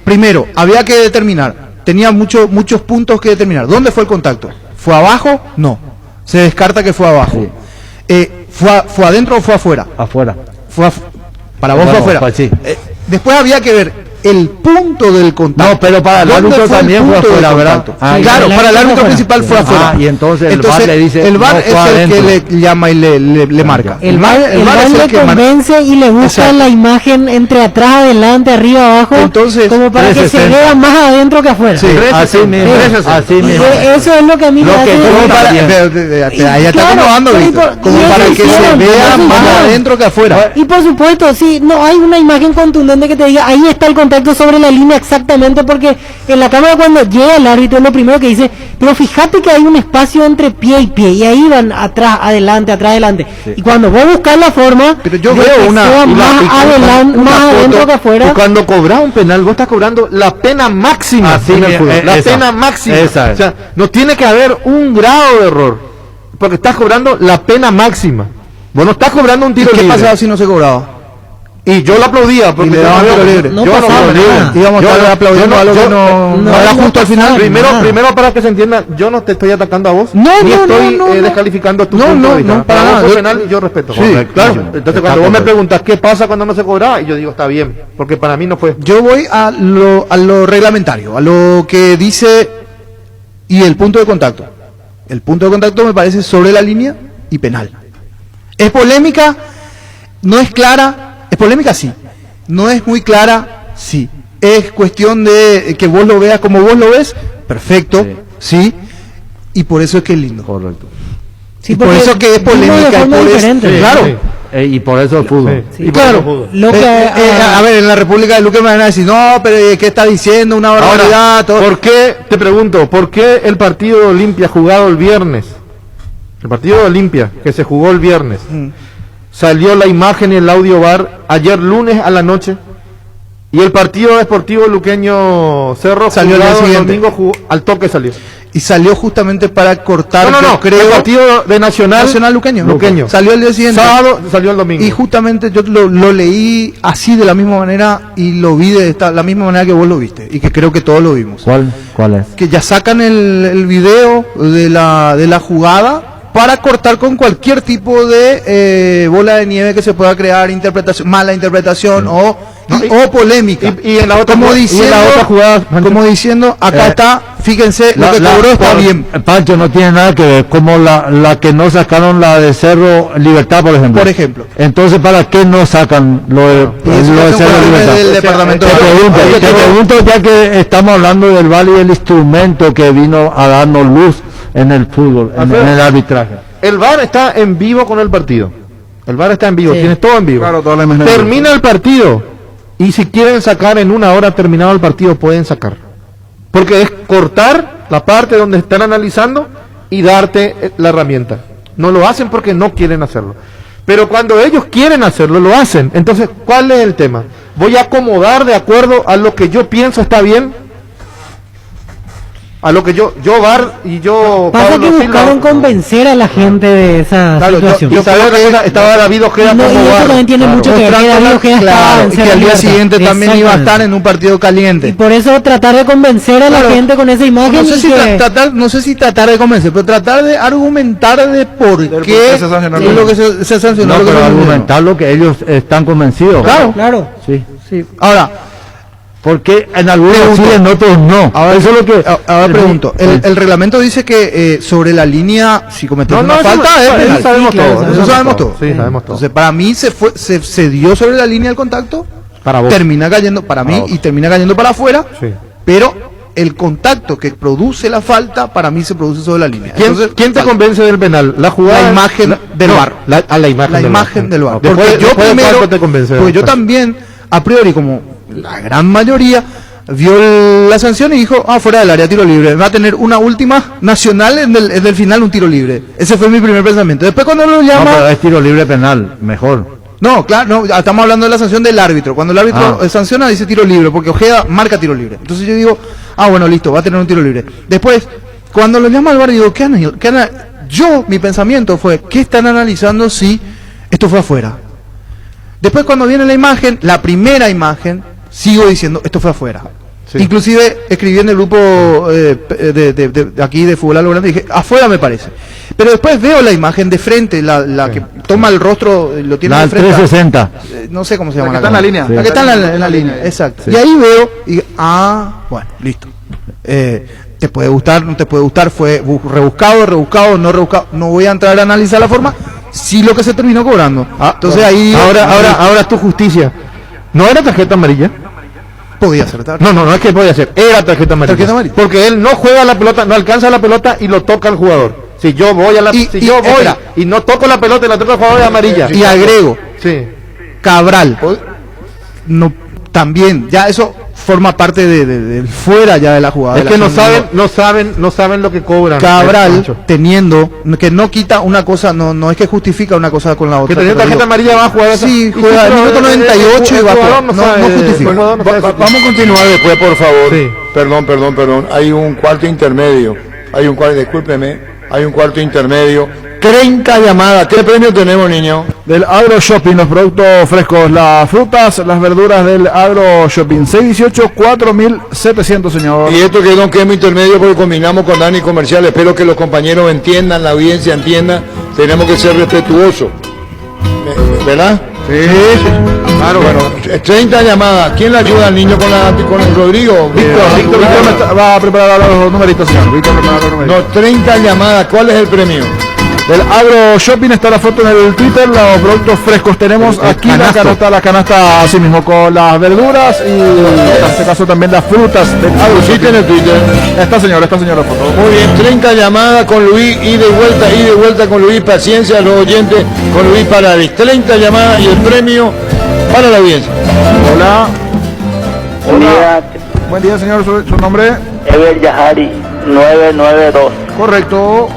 primero, había que determinar. Tenía muchos puntos que determinar. ¿Dónde fue el contacto? ¿Fue abajo? No. Se descarta que fue abajo. ¿Fue adentro o fue afuera? Afuera. Para vos fue afuera. Sí. Después había que ver el punto del contacto. No, pero para el ¿Dónde árbitro fue el también fue punto afuera, del ¿verdad? contacto? Ah, Claro, para el árbitro principal fue afuera. Y entonces el VAR le dice, el VAR no, es fue el que adentro. le llama y le marca. El VAR es le el que marca. convence y le busca Exacto. la imagen entre atrás, adelante, arriba, abajo, Entonces, como para que se 360. vea más adentro que afuera. Sí, así mismo. Así mismo. Eso es lo que a mí me hace... Ahí ya está Claro, acomodando, sí, Víctor. Como y para eso que se hicieron, vea eso más hicieron. adentro que afuera. Y por supuesto, sí, no hay una imagen contundente que te diga, ahí está el contacto sobre la línea exactamente, porque en la cámara cuando llega el árbitro es lo primero que dice, pero fíjate que hay un espacio entre pie y pie, y ahí van atrás, adelante, atrás, adelante. Sí. Y cuando vos buscas la forma, Pero yo de veo que una, sea más adelante, más adentro que afuera. Y cuando cobras un penal, vos estás cobrando la pena máxima Así en el es, fútbol. La esa. pena máxima. Esa es. O sea, no tiene que haber un grado de error. Porque estás cobrando la pena máxima. Vos no estás cobrando un ¿Y tiro qué libre. pasaba si no se cobraba? Y yo lo aplaudía porque Y le daban yo tiro libre. No yo pasaba aplaudía. nada. Íbamos a estar aplaudiendo algo que no era justo al final. Primero para que se entienda, yo no te estoy atacando a vos, No, ni no, estoy no, no. descalificando tu No, punto no, de vista. no, para vos nada. fue Yo- penal y yo respeto. Sí, Correcto. claro. Entonces cuando vos me preguntas qué pasa cuando no se cobraba, y yo digo está bien, porque para mí no fue. Yo voy a lo reglamentario, a lo que dice y el punto de contacto. El punto de contacto me parece sobre la línea y penal. ¿Es polémica? ¿No es clara? ¿Es polémica? Sí. ¿No es muy clara? Sí. ¿Es cuestión de que vos lo veas como vos lo ves? Perfecto, sí. Y por eso es que es lindo. Correcto. Sí, y por porque eso que es vimos de polémica. Y forma por eso, diferente. claro. Sí. Y por eso el fútbol. Sí, Y por eso claro. el fútbol. Lo que, A ver, en la República de Luque me van a decir, no, pero ¿qué está diciendo? Una barbaridad. Todo. ¿Por qué, te pregunto, por qué el partido de Olimpia jugado el viernes, el partido de Olimpia que se jugó el viernes, salió la imagen y el audio bar ayer lunes a la noche, y el partido deportivo luqueño Cerro Salió al día jugado el siguiente. domingo al toque salió? Y salió justamente para cortar, No, yo creo, el partido de Nacional Luqueño. Salió el día siguiente. Sábado salió el domingo. Y justamente yo lo leí así de la misma manera y lo vi de la misma manera que vos lo viste y que creo que todos lo vimos. ¿Cuál es? Que ya sacan el video de la jugada para cortar con cualquier tipo de bola de nieve que se pueda crear, interpretación, mala interpretación o polémica. Y en la otra como y en diciendo, la otra jugada, como diciendo, acá está, fíjense, lo que cobró está bien. Pancho, no tiene nada que ver, como la que no sacaron la de Cerro Libertad, por ejemplo. Por ejemplo. Entonces, ¿para qué no sacan lo de Cerro Libertad? Del departamento Te pregunto, ya que estamos hablando del VAR y del instrumento que vino a darnos luz en el fútbol, en el arbitraje. El VAR está en vivo con el partido. El VAR está en vivo, Sí. tienes todo en vivo. Claro, toda la imagen. Termina el partido y si quieren sacar en una hora terminado el partido pueden sacar. Porque es cortar la parte donde están analizando y darte la herramienta. No lo hacen porque no quieren hacerlo. Pero cuando ellos quieren hacerlo, lo hacen. Entonces, ¿cuál es el tema? Voy a acomodar de acuerdo a lo que yo pienso está bien. A lo que yo VAR y yo pasa Pablo que Silva, buscaron convencer a la gente de esa claro, situación. yo sabía que estaba David Ojeda No, como y eso VAR. también tiene mucho que ver, que David Ojeda estaba Claro, en y que Cerro al día Libertad. siguiente también iba a Exactamente. estar en un partido caliente. Y por eso tratar de convencer a la Claro. gente con esa imagen. No sé, y si que- no sé si tratar de convencer, pero tratar de argumentar de por qué se sancionó es lo que se sancionó. No, lo que pero se sancionó. argumentar lo que ellos están convencidos. Claro. Claro. Sí. Sí. Ahora, Porque en algunos Pregunto. sí, en otros no. ahora, Eso es lo que... ahora pregunto, el reglamento dice que sobre la línea, si cometes una falta, es penal. sabemos Sí, claro, todo. Eso sabemos todo. Sí, sabemos todo. Entonces, para mí se dio sobre la línea el contacto, Para vos. termina cayendo para mí vos. y termina cayendo para afuera, Sí. pero el contacto que produce la falta, para mí se produce sobre la línea. ¿Quién te convence del penal? La jugada, La imagen del VAR. La imagen, La del imagen del VAR. Ok. Porque Después- yo después de primero, cuánto te convence? porque yo también, a priori, como la gran mayoría, vio la sanción y dijo, fuera del área, tiro libre. Va a tener una última nacional en el final, un tiro libre. Ese fue mi primer pensamiento. Después cuando lo No, llama... pero es tiro libre penal, mejor. No, claro, no, estamos hablando de la sanción del árbitro. Cuando el árbitro sanciona, dice tiro libre, porque Ojeda marca tiro libre. Entonces yo digo, bueno, listo, va a tener un tiro libre. Después, cuando lo llama al VAR, digo, mi pensamiento fue, ¿qué están analizando si esto fue afuera? Después, cuando viene la imagen, la primera imagen, sigo diciendo, esto fue afuera. Sí. Inclusive escribí en el grupo de aquí de Fútbol a lo Grande y dije, afuera me parece. Pero después veo la imagen de frente, la que toma el rostro, lo tiene La de frente. 360. No sé cómo se llama. La que está en la línea. Sí. La que está en la línea, exacto. Sí. Y ahí veo, y bueno, listo. Te puede gustar, no te puede gustar, fue rebuscado, no rebuscado. No voy a entrar a analizar la forma, sí lo que se terminó cobrando. Entonces ahí... Ahora tu justicia. ¿No era tarjeta amarilla? Podía ser tarjeta. No es que podía ser, era tarjeta amarilla. Porque él no juega la pelota, no alcanza la pelota y lo toca al jugador. Si yo voy y no toco la pelota y la toco al jugador, es amarilla. Y agrego, Cabral, no, también, ya eso forma parte del fuera ya de la jugada. Es que no saben lo que cobran. Cabral, teniendo, que no quita una cosa, no es que justifica una cosa con la otra. Que tenía tarjeta amarilla va a jugar esa. Sí, juega el minuto 98 y va a jugar. No justifica. Vamos a continuar después, por favor. Sí. Perdón. Hay un cuarto intermedio. Discúlpeme. Hay un cuarto intermedio. 30 llamadas. ¿Qué premio tenemos, niño? Del Agro Shopping, los productos frescos, las frutas, las verduras del Agro Shopping. 618 4.700, señor. Y esto quedó en quema intermedio porque combinamos con Dani Comercial. Espero que los compañeros entiendan, la audiencia entienda. Tenemos que ser respetuosos. ¿Verdad? Sí. Claro. Bueno, 30 llamadas. ¿Quién le ayuda al niño con el Rodrigo? Víctor va a preparar los numeritos, señor. Víctor prepara los numeritos. No, 30 llamadas. ¿Cuál es el premio? Del Agro Shopping está la foto en el Twitter, los productos frescos. Tenemos aquí la canasta así mismo con las verduras y en este caso también las frutas del Agro Shopping. En el Twitter. Esta señora la foto. Muy bien, 30 llamadas con Luis y de vuelta con Luis. Paciencia a los oyentes con Luis Paradis. 30 llamadas y el premio para la audiencia. Hola. Buen día, señor. ¿Su nombre? Ever Yahari, 992. Correcto.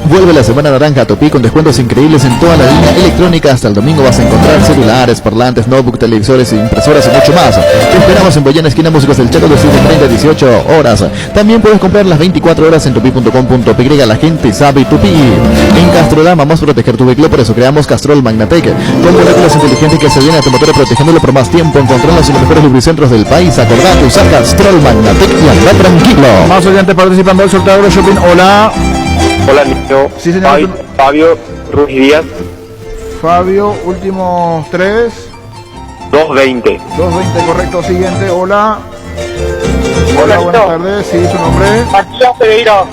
Vuelve la semana naranja a Topí con descuentos increíbles en toda la línea electrónica. Hasta el domingo vas a encontrar celulares, parlantes, notebook, televisores, impresoras y mucho más. Te esperamos en Boyana, esquina Músicos del Chaco, de 7:30 a 18 horas. También puedes comprar las 24 horas en tupi.com.py. La gente sabe Tupí. En Castrolán vamos a proteger tu vehículo, por eso creamos Castrol Magnatec, con moléculas inteligentes que se vienen a tu motor protegiéndolo por más tiempo. Encontrarlos en los mejores lubricentros del país. Acordate, usar Castrol Magnatec y anda tranquilo. Más oyentes participando del sorteo de Shopping. Hola. Hola, niño. Sí, señor. Fabio Ruiz Díaz. Fabio, últimos 3. 220. 220, correcto. Siguiente, hola. Hola, buenas tardes. Sí, su nombre. Matías Pereira.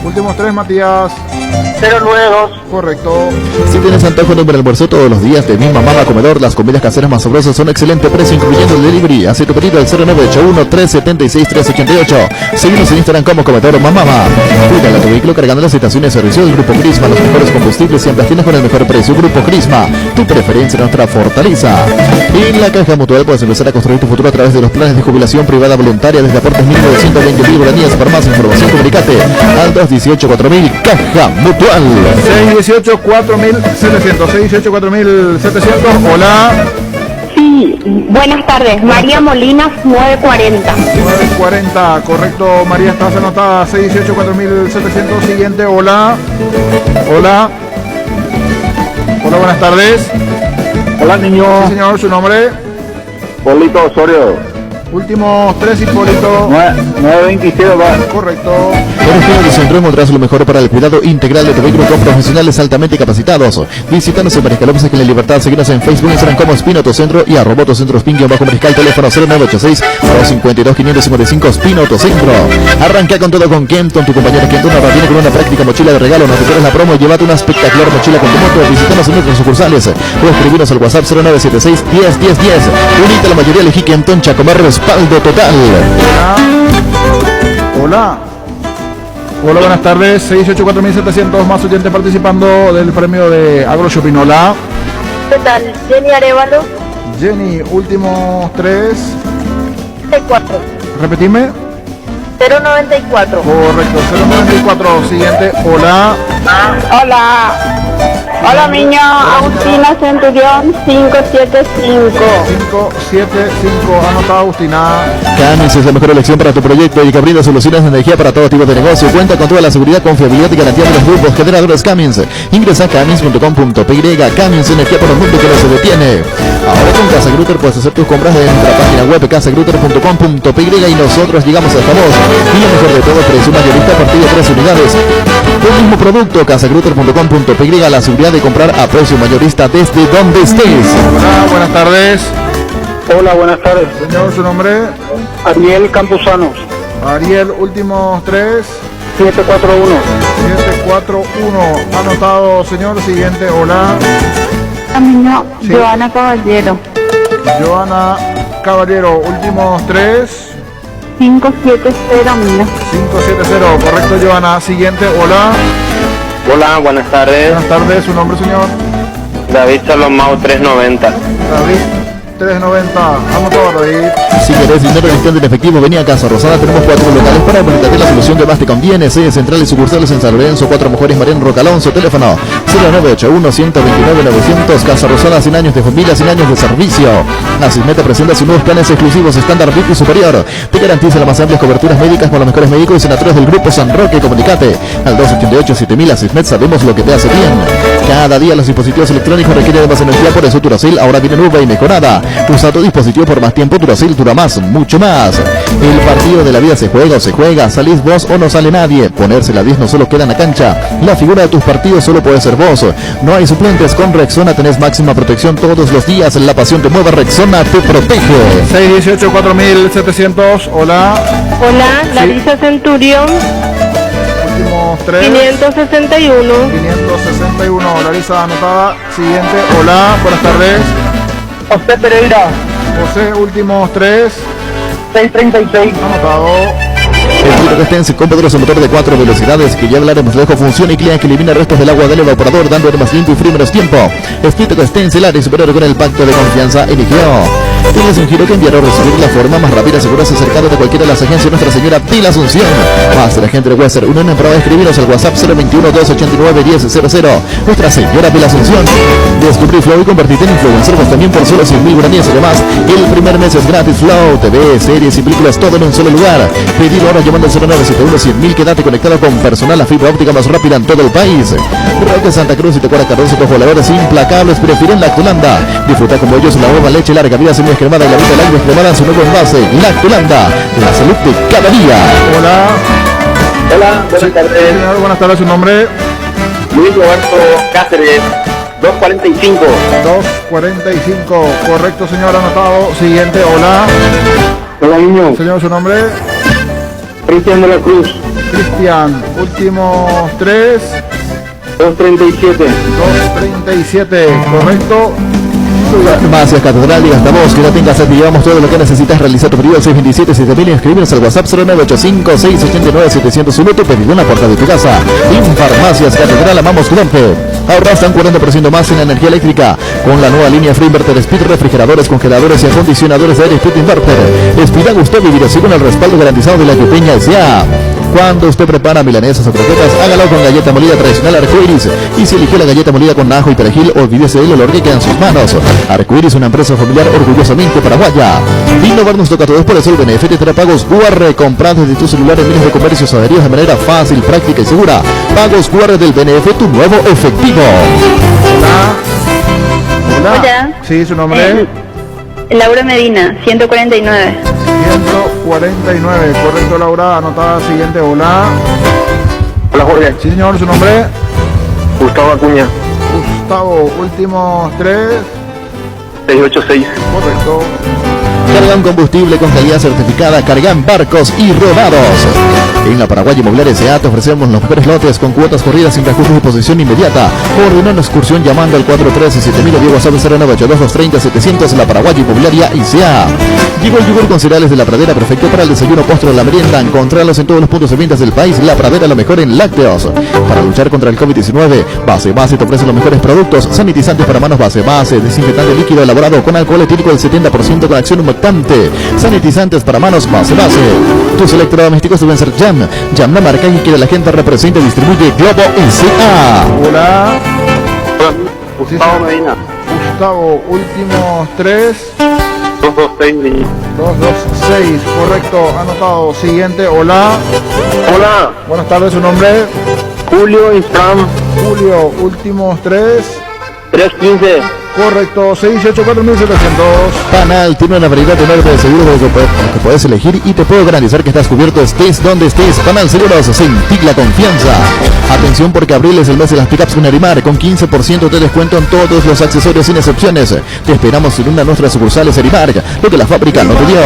Últimos 3, Matías. 092. Correcto. Si tienes antojo de un buen almuerzo todos los días de mi mamá comedor, las comidas caseras más sabrosas son excelente precio, incluyendo el delivery. Haz tu pedido al 0981-376-388. Seguimos en Instagram como Comedor Mamá. Cuídala tu vehículo cargando las estaciones de servicio del Grupo Crisma. Los mejores combustibles siempre tienes con el mejor precio. Grupo Crisma, tu preferencia, nuestra fortaleza. En la Caja Mutual puedes empezar a construir tu futuro a través de los planes de jubilación privada voluntaria desde aportes mínimos de 120.000 guaraníes. Para más información, comunicate al 218-4000 Caja Mutual. 618-4700. 618-4700. Hola. Sí, buenas tardes. María Molinas, 940. 940, correcto. María, estás anotada. 618-4700. Siguiente, hola. Hola. Hola, buenas tardes. Hola, niño. Sí, señor, su nombre. Polito Osorio. Últimos 3, Hipólito. 927, va. Correcto. En Espino Centro encontrarás lo mejor para el cuidado integral de tu vehículo con profesionales altamente capacitados. Visítanos en Mariscal López, aquí en La Libertad. Seguinos en Facebook, Instagram como Espino Autocentro y @Autocentro Spin-Bajo Mariscal. Teléfono 0986-252-555 Espino Autocentro. Arranca con todo con Kenton, tu compañero Kenton. Ahora viene con una práctica mochila de regalo. No te pierdas la promo y llévate una espectacular mochila con tu moto. Visítanos en nuestras sucursales o escribinos al WhatsApp 0976-101010. Unite a la mayoría, elegí Kenton Chacomer. Respaldo total. Hola. Hola, buenas tardes. 684.700 más oyentes participando del premio de Agro Shopping. Hola. ¿Qué tal? Jenny Arevalo. Jenny, últimos 3. 94. Repetime. 094. Correcto, 094. Siguiente. Hola. Hola. Hola, niño. Agustina Centurión, 575. 575, anotado Agustina. Cummins es la mejor elección para tu proyecto y que brinda soluciones de energía para todo tipo de negocio. Cuenta con toda la seguridad, confiabilidad y garantía de los grupos generadores Cummins. Ingresa a cummins.com.py. Cummins, energía para un mundo que no se detiene. Ahora con Casa Grutter puedes hacer tus compras en nuestra página web casagrutter.com.py y nosotros llegamos hasta vos. Y lo mejor de todo, precio mayorista a partir de 3 unidades. El mismo producto, casagrutter.com.py, la seguridad de comprar a precio mayorista desde donde estés. Hola, buenas tardes. Hola, buenas tardes. Señor, ¿su nombre? Ariel Camposanos. Ariel, últimos 3. 741. 741, anotado, señor. Siguiente, hola. Niño, Sí. Joana Caballero, Joana Caballero, últimos 3. 570, niño. 570, correcto, Joana. Siguiente, hola. Hola, buenas tardes. Buenas tardes, ¿su nombre, señor? David Salomao 390. David 390, anotado, David. Si querés dinero instant en efectivo, vení a Casa Rosada. Tenemos 4 locales para brindarte la solución que más te conviene. Sede central y sucursales en San Lorenzo, 4 Mujeres, Mariano Roca Alonso. Teléfono 0981-129-900. Casa Rosada, 100 años de familia, 100 años de servicio. Asismeta presenta sus nuevos planes exclusivos estándar VIP y superior. Te garantiza las más amplias coberturas médicas con los mejores médicos y senadores del Grupo San Roque. Comunicate al 288-7000. Asismet, sabemos lo que te hace bien. Cada día los dispositivos electrónicos requieren de más energía, por eso Duracell ahora viene nueva y mejorada. Usa tu dispositivo por más tiempo, Duracell dura más, mucho más. El partido de la vida se juega o se juega, salís vos o no sale nadie. Ponerse la 10 no solo queda en la cancha, la figura de tus partidos solo puede ser vos. No hay suplentes, con Rexona tenés máxima protección todos los días. La pasión te mueve, Rexona te protege. 618-4700, hola. Hola, Larisa Centurión, Últimos 3. 561. 561, Larisa, anotada. Siguiente, hola, buenas tardes. José Pereira, José, últimos 3. 636. Anotado. El Tito Castense con poderoso motor de 4 velocidades que ya hablaremos luego, funciona y clínica que elimina restos del agua del evaporador, dando aire más limpio y frío menos tiempo. Espíritu Castense, el área superior con el pacto de confianza eligió. Tienes un giro que enviar o recibir la forma más rápida, segura, acercado de cualquiera de las agencias Nuestra Señora de la Asunción. Más de la gente de Western, una prueba, escribiros al WhatsApp 021-289-1000. Nuestra Señora de la Asunción. Descubrí Flow y convertirte en influencer, pues también por solo 100.000 guaraníes. Además, el primer mes es gratis. Flow, TV, series y películas, todo en un solo lugar. Pedilo ahora llamando al 0971-100.000. Quédate conectado con personal a fibra óptica más rápida en todo el país. Roque Santa Cruz y Tecuara Cardoso, tus voladores implacables prefieren Lactulanda. Disfruta como ellos la nueva leche larga vida semi-escremada y la vida del agua escremada en su nuevo envase. Lactulanda, la salud de cada día. Hola. Hola, buenas tardes. Señor, buenas tardes, su nombre. Luis Roberto Cáceres, 245. 245, correcto, señor, anotado. Siguiente, hola. Hola, niño. Señor, su nombre. Cristian de la Cruz. Cristian, últimos 3. 237. 237, correcto. Farmacias Catedral y hasta vos, quédate en casa, te llevamos todo lo que necesitas. Realizar tu pedido al 627-7000 y escribirnos al WhatsApp 0985-689-701. Tu pedido en la puerta de tu casa. En Farmacias Catedral amamos tu norte. Ahorra hasta un 40% más en la energía eléctrica con la nueva línea Free Inverter Speed, refrigeradores, congeladores y acondicionadores de aire Speed Inverter. Speed Augusto, vivir así con el respaldo garantizado de la Yupeña S.A. Cuando usted prepara milanesas o croquetas, hágalo con galleta molida tradicional Arcoiris. Y si eligió la galleta molida con ajo y perejil, olvídese del olor que queda en sus manos. Arcoiris, una empresa familiar orgullosamente paraguaya. Innovar nos toca a todos, por eso el BNF te trae pagos QR. Compra desde tu celular en miles de comercios adheridos de manera fácil, práctica y segura. Pagos QR del BNF, tu nuevo efectivo. Hola. Hola. Sí, su nombre. Laura Medina, 149. 149, correcto, Laura, anotada. Siguiente, hola. Hola, Jorge. Sí, señor, su nombre. Gustavo Acuña. Gustavo, últimos 3. 686. Correcto. Cargan combustible con calidad certificada, cargan barcos y rodados. En la Paraguay Inmobiliaria S.A. te ofrecemos los mejores lotes con cuotas corridas sin reajustes de posición inmediata. Ordena una excursión llamando al 413-7000 o Diego WhatsApp 0982-230-700. La Paraguay Inmobiliaria S.A. Llegó el yogur con cereales de La Pradera, perfecto para el desayuno, postre o la merienda. Encontrarlos en todos los puntos de ventas del país. La Pradera, lo mejor en lácteos. Para luchar contra el COVID-19, Base te ofrece los mejores productos. Sanitizantes para manos Base, desinfectante líquido elaborado con alcohol etílico del 70% con acción humectante. Sanitizantes para manos Base. Tus electrodomésticos deben ser Jam la marca que quiere la gente, representa y distribuye Globo S.A. Hola. Gustavo Medina. Gustavo, últimos 3. 226. 226, correcto, anotado. Siguiente, hola. Hola. Buenas tardes, su nombre. Julio Isfram. Julio, últimos 3. 315. Correcto, 684.700. Panal tiene una variedad enorme de seguros de los que puedes elegir y te puedo garantizar que estás cubierto estés donde estés. Panal Seguros, sentí la confianza. Atención porque abril es el mes de las pickups con Arimar, con 15% de descuento en todos los accesorios sin excepciones. Te esperamos en una de nuestras sucursales Arimar, lo que la fábrica no te dio.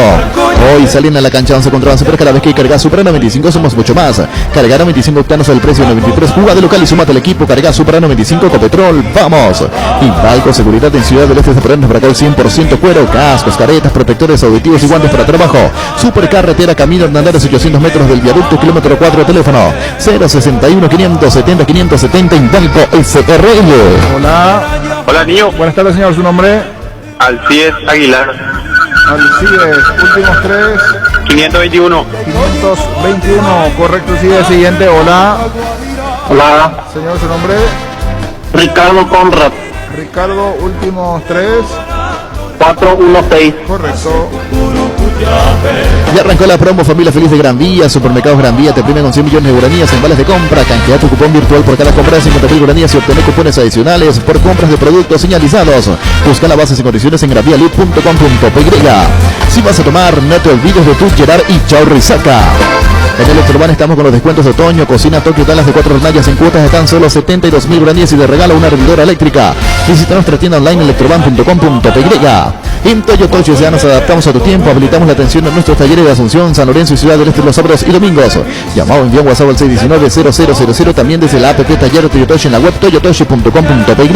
Hoy salen a la cancha 11 contra 11, pero cada vez que cargas Supra 95 somos mucho más. Cargar 95 octanos al precio de 93, juga de local y súmate al equipo. Carga Supra 95 con petrol, vamos. Y Balco Seguridad en Ciudad del Este de Fernández Bracao 100% cuero, cascos, caretas, protectores auditivos y guantes para trabajo. Supercarretera, camino Hernandez 800 metros del viaducto, kilómetro 4, teléfono 061 570 570 Invalco SRL. Hola. Hola, niño. Buenas tardes, señor, su nombre. Alcides Aguilar. Alcides, últimos 3. 521. 521, correcto, sigue siguiente, hola. Hola. Señor, su nombre. Ricardo Conrad. Ricardo, últimos 3. 416. Correcto. Ya arrancó la promo Familia Feliz de Gran Vía. Supermercados Gran Vía te premia con 100 millones de guaraníes en vales de compra. Canjea tu cupón virtual por cada compra de 50.000 guaraníes y obtener cupones adicionales por compras de productos señalizados. Busca las bases y condiciones en granvialud.com.py. Si vas a tomar, no te olvides de tu Gerard y Chau Risaca. En Electroban estamos con los descuentos de otoño. Cocina Tokio Talas de 4 hornallas en cuotas de tan solo 72.000 guaraníes y de regalo una hervidora eléctrica. Visita nuestra tienda online electroban.com.py. En Toyotoshi ya nos adaptamos a tu tiempo. Habilitamos la atención en nuestros talleres de Asunción, San Lorenzo y Ciudad del Este los sábados y domingos. Llamado envía WhatsApp al 619-0000. También desde la app Taller Toyotoshi en la web toyotoshi.com.py.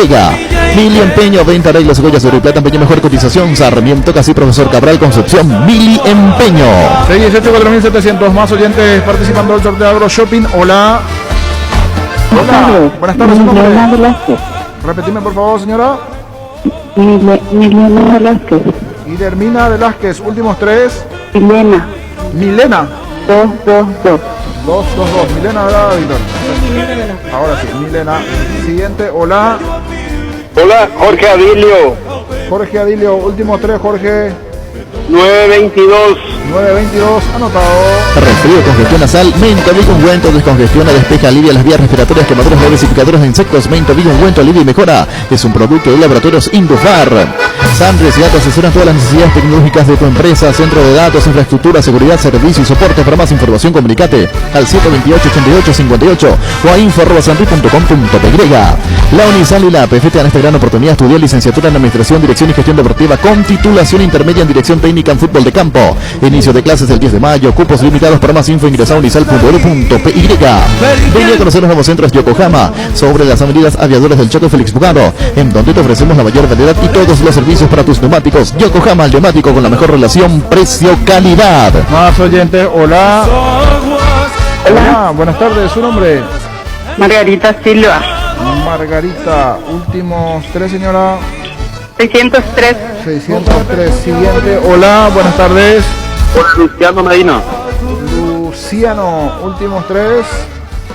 Mili Empeño, venta, arreglos, joyas de oro y plata, empeño, mejor cotización. Sarmiento, Casi Profesor Cabral, Concepción. Mili Empeño. 618-4700 más oyentes participando del sorteo de Agro Shopping. Hola. Hola. Buenas tardes, su nombre. Repetime, por favor, señora. Milena Velázquez. Guillermina Velázquez, últimos 3. Milena. Milena. 222. 222. Milena, ¿verdad, Víctor? Ahora sí, Milena. Siguiente, hola. Hola, Jorge Adilio. Jorge Adilio, últimos 3, Jorge. 922. 922, anotado. Resfrío, congestión nasal, Mentavic ungüento, descongestiona, despeja, alivia las vías respiratorias, quemaduras leves y picaduras de insectos. Mentavic ungüento, alivia y mejora. Es un producto de laboratorios Indufar. Sandres y Gato asesoran todas las necesidades tecnológicas de tu empresa, centro de datos, infraestructura, seguridad, servicio y soporte. Para más información, comunicate al 728-88-58 o a info@sanri.com.py. La Unisal y la APF te dan esta gran oportunidad. Estudiar licenciatura en Administración, Dirección y Gestión Deportiva con titulación intermedia en Dirección Técnica en Fútbol de Campo. Inicio de clases el 10 de mayo, cupos limitados. Para más info ingresa a unisal.edu.py. Ven a conocer los nuevos centros Yokohama sobre las avenidas Aviadores del Chaco y Félix Bugado, en donde te ofrecemos la mayor variedad y todos los servicios para tus neumáticos. Yokohama, el neumático con la mejor relación precio-calidad. Más oyentes, hola. Hola, buenas tardes, ¿su nombre? Margarita Silva. Margarita, últimos 3, señora. 603. 603, siguiente, hola, buenas tardes. Luciano Medina. Luciano, últimos 3.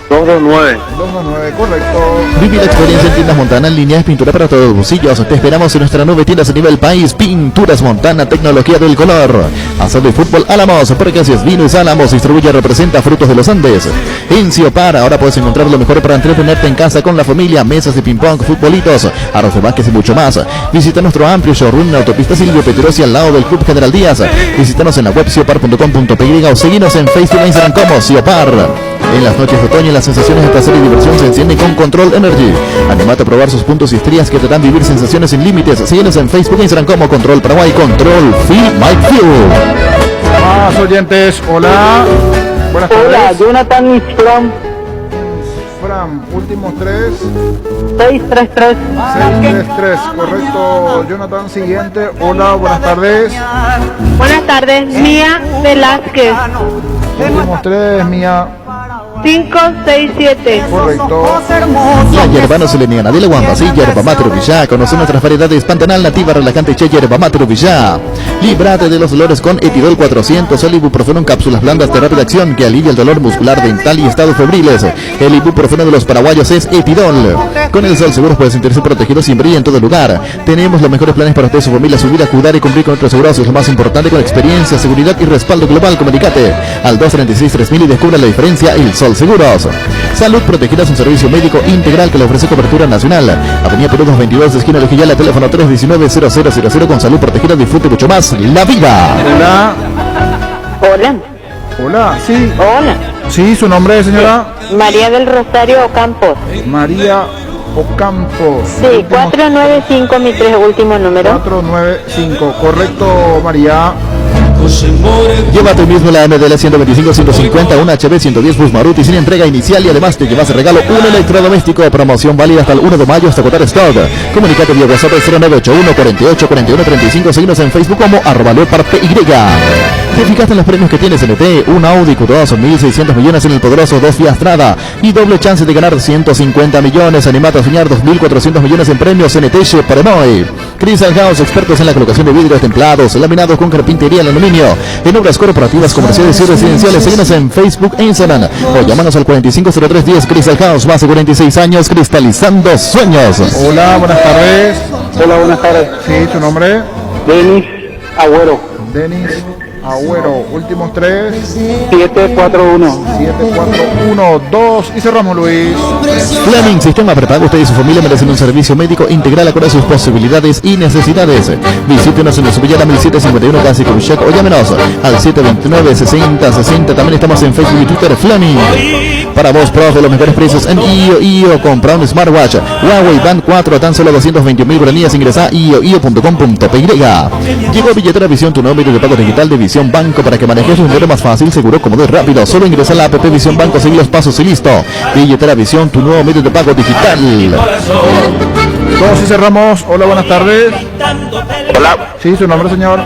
229. 229, correcto. Viví la experiencia en Tiendas Montana en línea, es pintura para todos los bolsillos. Te esperamos en nuestra 9 tiendas a nivel país. Pinturas Montana, tecnología del color. Asado y fútbol Álamos, Percacias Vinos Álamos, distribuye y representa Frutos de los Andes. En Ciopar, ahora puedes encontrar lo mejor para entretenerte en casa con la familia. Mesas de ping-pong, futbolitos, arroz de vázquez y mucho más. Visita nuestro amplio showroom en Autopista Silvio Petrosi al lado del Club General Díaz. Visítanos en la web ciopar.com.py o seguinos en Facebook e Instagram como Ciopar. En las noches de otoño las sensaciones de placer y diversión se encienden con Control Energy. Animate a probar sus puntos y estrías que te dan vivir sensaciones sin límites. Síguenos en Facebook e Instagram como Control Paraguay. Control Feel My Fuel. Más oyentes, hola. Buenas tardes. Hola, Jonathan Isfram. Fram, últimos 3. 633. 633, correcto. Jonathan, siguiente, hola, buenas tardes. Buenas tardes, Mía Velázquez. Últimos 3, Mía. 567. Correcto. La hierba no se le niega a nadie, la guamba, sí, hierba mate Rubillá. Conoce nuestras variedades Pantanal, nativa, relajante, che, hierba mate Rubillá. Líbrate de los dolores con Etidol 400, el ibuprofeno en cápsulas blandas de rápida acción que alivia el dolor muscular, dental y estados febriles. El ibuprofeno de los paraguayos es Etidol. Con el Sol Seguros puede sentirse protegido siempre y en todo lugar. Tenemos los mejores planes para usted y su familia, su vida, cuidar y cumplir con nuestros seguros. Es lo más importante, con experiencia, seguridad y respaldo global. Comunicate al 236-3000 y descubra la diferencia. El Sol Seguros. Salud Protegida es un servicio médico integral que le ofrece cobertura nacional. Avenida Perú 222, esquina Lejillala, teléfono 319-0000. Con Salud Protegida disfrute mucho más la vida. Hola. Hola. Hola, sí. Hola. Sí, su nombre, señora. María del Rosario Ocampos. María Ocampos. Sí, 495, mi último número. 495, correcto, María. Llévate hoy mismo la MDL 125-150, un HB 110 Bus Maruti sin entrega inicial y además te llevas de regalo un electrodoméstico. Promoción válida hasta el 1 de mayo hasta agotar stock. Comunicate vía WhatsApp 0981 48 41 35. Síguenos en Facebook como @leopardpy. ¿Te fijaste en los premios que tiene CNT? Un Audi Q2, 1.600 millones en el poderoso 2 Fiat Strada y doble chance de ganar 150 millones. Animate a soñar 2.400 millones en premios CNT Cheparenoy. Crystal House, expertos en la colocación de vidrios templados, laminados con carpintería en aluminio, en obras corporativas, comerciales y residenciales. Síguenos en Facebook e Instagram o llámanos al 450310. Crystal House, más de 46 años cristalizando sueños. Hola, buenas tardes. Hola, buenas tardes. Sí, ¿su nombre? Denis Agüero. Denis Agüero, últimos tres. 741. 741-2 y cerramos, Luis. Fleming, sistema prepago. Usted y su familia merecen un servicio médico integral acorde a sus posibilidades y necesidades. Visítenos en la Subillana 1751 casi Cruzet o llámenos al 729-6060. También estamos en Facebook y Twitter. Fleming. Para vos, pros de los mejores precios en IO. Compra un smartwatch Huawei Band 4 a tan solo 220.000 guaraníes. Ingresa a io.com.py. Llegó Billetera Visión, tu nuevo medio de pago digital de Visión Banco para que manejes un dinero más fácil, seguro, cómodo y rápido. Solo ingresa a la app Visión Banco, seguir los pasos y listo. Billetera Visión, tu nuevo medio de pago digital. Todos y cerramos. Hola, buenas tardes. Hola. Sí, su nombre, señor.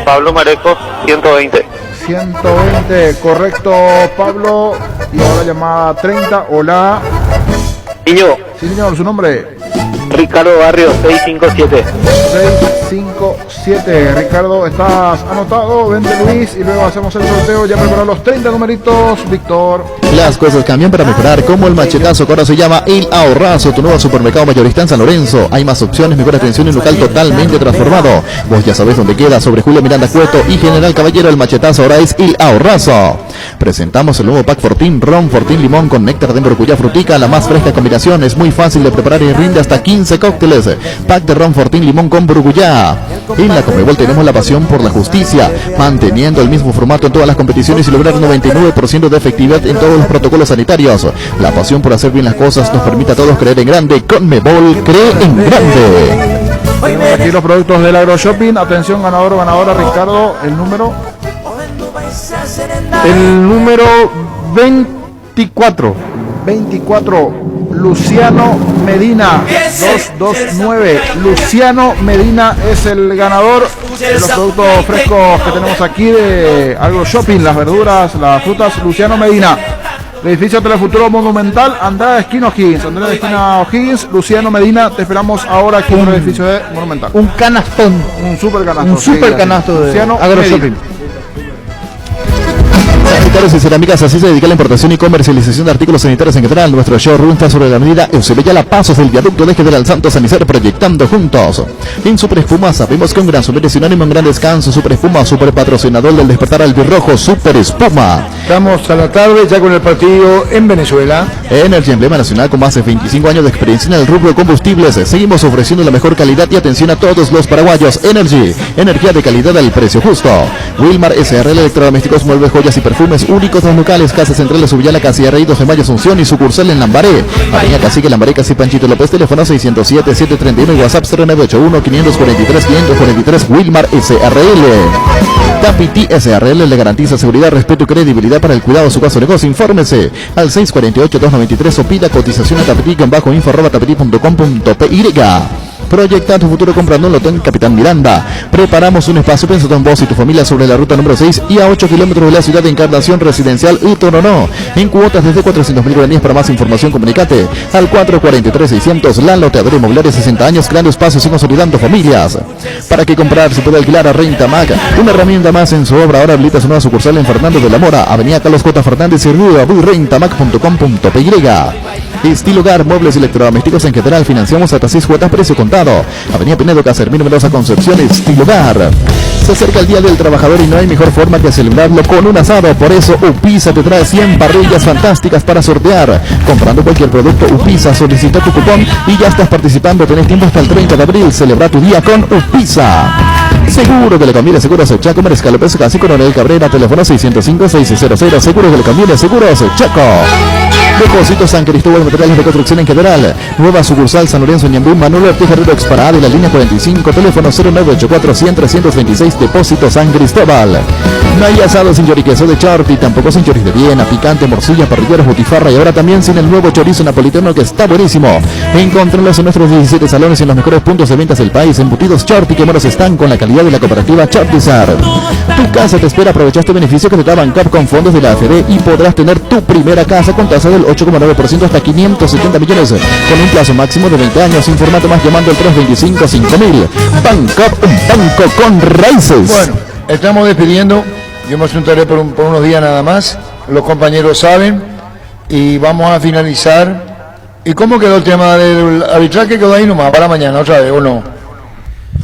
Pablo Mareco, 120. 120, correcto, Pablo. Y ahora llamada 30. Hola. Niño. Sí, señor, su nombre. Ricardo Barrio, 657. 657. Ricardo, estás anotado. Vente, Luis, y luego hacemos el sorteo. Ya preparó los 30 numeritos, Víctor. Las cosas cambian para mejorar, como el machetazo, que ahora se llama El Ahorrazo, tu nuevo supermercado mayorista en San Lorenzo. Hay más opciones, mejor atención y un local totalmente transformado. Vos ya sabés dónde queda, sobre Julio Miranda Cueto y General Caballero. El machetazo ahora es El Ahorrazo. Presentamos el nuevo Pack Fortín, Ron Fortín Limón con néctar de maracuyá frutica, la más fresca combinación. Es muy fácil de preparar y rinde hasta 15 cócteles. Pack de Ron Fortín Limón con maracuyá. En la Conmebol tenemos la pasión por la justicia, manteniendo el mismo formato en todas las competiciones y lograr 99% de efectividad en todos los protocolos sanitarios. La pasión por hacer bien las cosas nos permite a todos creer en grande. Conmebol cree en grande. Tenemos aquí los productos del AgroShopping. Atención, ganador o ganadora, Ricardo. El número. El número 24. 24. Luciano Medina, 229. Luciano Medina es el ganador de los productos frescos que tenemos aquí de AgroShopping, las verduras, las frutas. Luciano Medina, el edificio Telefuturo Monumental, Andrade esquina O'Higgins. Andrade esquina O'Higgins, Luciano Medina, te esperamos ahora aquí en el edificio de Monumental. Un canastón, un super canasto. Un super canasto de Luciano AgroShopping. Sanitarios y Cerámicas, así se dedica a la importación y comercialización de artículos sanitarios en general. Nuestro showroom está sobre la avenida Eusebio La Pasos del viaducto de General Santos Sanicero, proyectando juntos. En Super Espuma sabemos que un gran super es sinónimo, un gran descanso. Super Espuma, super patrocinador del despertar albirrojo. Super Espuma. Estamos a la tarde ya con el partido en Venezuela. Energy, emblema nacional con más de 25 años de experiencia en el rubro de combustibles. Seguimos ofreciendo la mejor calidad y atención a todos los paraguayos. Energy, energía de calidad al precio justo. Wilmar SRL, electrodomésticos, muebles, joyas y perfumes únicos. Los locales, Casa Central de Subillala, Casi Rey, 2 de Mayo, Asunción y sucursal en Lambaré. Avenida Cacique, Lambaré, Casi Panchito López, teléfono 607-731 y WhatsApp 0981-543-543. Wilmar SRL. Tapiti SRL le garantiza seguridad, respeto y credibilidad para el cuidado de su caso de negocio. Infórmese al 648-293 o pida cotización a tapiti-info@tapiti.com.py. Proyecta tu futuro comprando un lote en Capitán Miranda. Preparamos un espacio pensado en vos y tu familia sobre la ruta número 6 y a 8 kilómetros de la ciudad de Encarnación Residencial Utoronó. En cuotas desde 400.000 guaraníes. Para más información comunicate al 443-600. La Loteadora Inmobiliaria, 60 años, creando espacios y consolidando familias. ¿Para qué comprar? Se puede alquilar a Rentamac, una herramienta más en su obra. Ahora habilita su nueva sucursal en Fernando de la Mora, Avenida Carlos J. Fernández y Río Abu, rentamac.com.py. Estilo Hogar, muebles y electrodomésticos en general, financiamos hasta 6 cuotas, precio contado. Avenida Pinedo, Casermín, Mendoza, Concepción. Estilo Hogar. Se acerca el Día del Trabajador y no hay mejor forma que celebrarlo con un asado. Por eso Upisa te trae 100 parrillas fantásticas para sortear. Comprando cualquier producto Upisa, solicita tu cupón y ya estás participando. Tenés tiempo hasta el 30 de abril. Celebra tu día con Upisa. Seguro que le conviene Seguros Chaco, Mariscal López, Casi, Coronel Cabrera, teléfono 605-600. Seguro que le conviene Seguros Chaco. Depósito San Cristóbal, materiales de construcción en general. Nueva sucursal San Lorenzo, Ñambú, Manuel Ortiz Herrero, Exparada, y la línea 45, teléfono 0984-100-326. Depósito San Cristóbal. No hay asado sin choriqueso de Charti, tampoco sin chorizo de Viena, picante, morcilla, parrilleros, butifarra, y ahora también sin el nuevo chorizo napolitano, que está buenísimo. Encontrarlos en nuestros 17 salones y en los mejores puntos de ventas del país. Embutidos Charti, que moros están con la calidad de la cooperativa Chartizar. Tu casa te espera. Aprovecha este beneficio que te da Bancap con fondos de la AFD y podrás tener tu primera casa con tasa del 8,9% hasta 570 millones con un plazo máximo de 20 años. Informate más llamando al 325-5000. Bancap, un banco con raíces. Bueno, estamos despidiendo. Yo me asuntaré por unos días nada más. Los compañeros saben. Y vamos a finalizar. ¿Y cómo quedó el tema del arbitraje? ¿Quedó ahí nomás para mañana otra vez o no?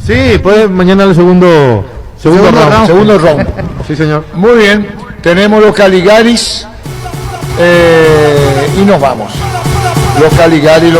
Sí, pues mañana el segundo round. Segundo round. Sí, señor. Muy bien. Tenemos los Caligaris. Y nos vamos. Los Caligaris,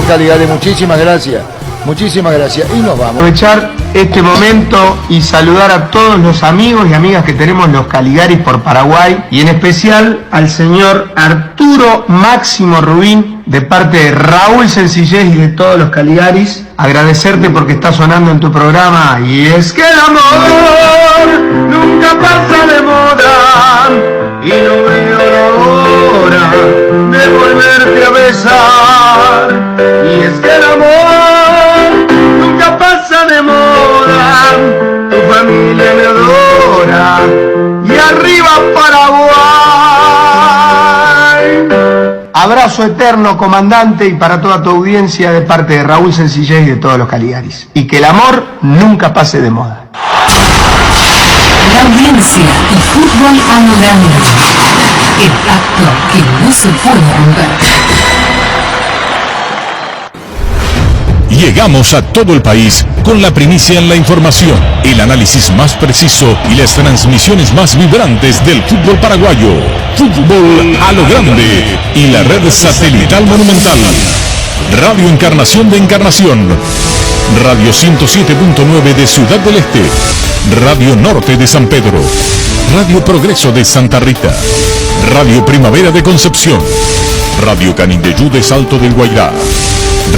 muchísimas gracias. Muchísimas gracias. Y nos vamos. Aprovechar este momento y saludar a todos los amigos y amigas que tenemos los Caligaris por Paraguay, y en especial al señor Arturo Máximo Rubín, de parte de Raúl Sencillez y de todos los Caligaris. Agradecerte porque está sonando en tu programa. Y es que el amor nunca pasa de moda, y no veo la hora de volverte a besar. Y es que el amor nunca pasa de moda, tu familia me adora, y arriba Paraguay. Abrazo eterno, comandante, y para toda tu audiencia, de parte de Raúl Sencillez y de todos los Caligaris. Y que el amor nunca pase de moda. La audiencia y fútbol a lo grande. El pacto que no se puede romper. Llegamos a todo el país con la primicia en la información, el análisis más preciso y las transmisiones más vibrantes del fútbol paraguayo. Fútbol a lo grande y la red satelital Monumental. Radio Encarnación de Encarnación. Radio 107.9 de Ciudad del Este. Radio Norte de San Pedro. Radio Progreso de Santa Rita. Radio Primavera de Concepción. Radio Canindeyú de Salto del Guairá.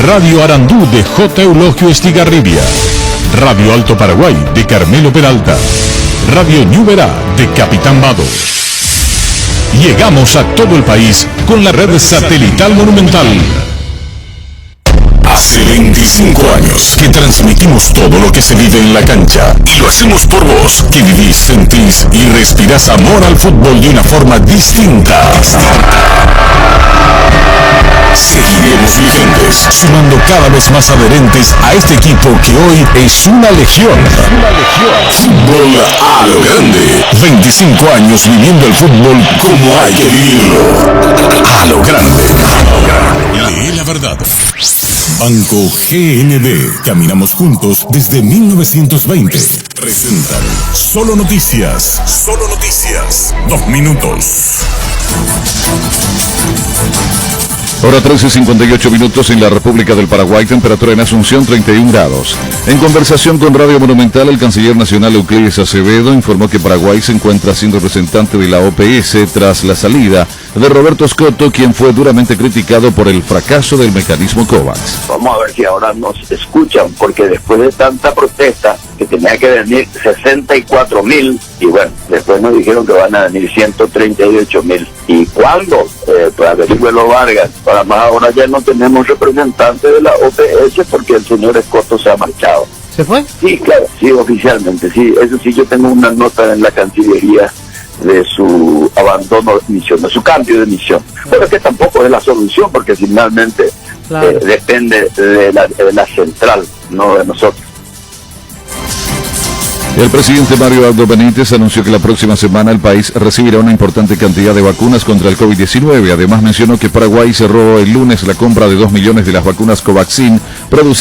Radio Arandú de J. Eulogio Estigarribia. Radio Alto Paraguay de Carmelo Peralta. Radio Ñuberá de Capitán Vado. Llegamos a todo el país con la red satelital Monumental. Hace 25 años que transmitimos todo lo que se vive en la cancha, y lo hacemos por vos, que vivís, sentís y respirás amor al fútbol de una forma distinta. Seguiremos vigentes, sumando cada vez más adherentes a este equipo que hoy es una legión. Fútbol a lo grande. 25 años viviendo el fútbol como hay que vivirlo. A lo grande. Lee la verdad. Banco GNB. Caminamos juntos desde 1920. Presentan Solo Noticias. Solo Noticias. 2 minutos. Hora 13:58 en la República del Paraguay, temperatura en Asunción 31 grados. En conversación con Radio Monumental, el canciller nacional Euclides Acevedo informó que Paraguay se encuentra siendo representante de la OPS tras la salida de Roberto Scotto, quien fue duramente criticado por el fracaso del mecanismo COVAX. Vamos a ver si ahora nos escuchan, porque después de tanta protesta, que tenía que venir 64.000, y bueno, después nos dijeron que van a venir 138.000. ¿Y cuándo? Pues averígüelo Vargas. Para más ahora ya no tenemos representante de la OPS porque el señor Scotto se ha marchado. ¿Se fue? Sí, claro, sí, oficialmente, sí. Eso sí, yo tengo una nota en la Cancillería de su abandono de misión, de su cambio de misión. Pero que tampoco es la solución, porque finalmente depende de la central, no de nosotros. El presidente Mario Abdo Benítez anunció que la próxima semana el país recibirá una importante cantidad de vacunas contra el COVID-19. Además mencionó que Paraguay cerró el lunes la compra de 2 millones de las vacunas Covaxin producidas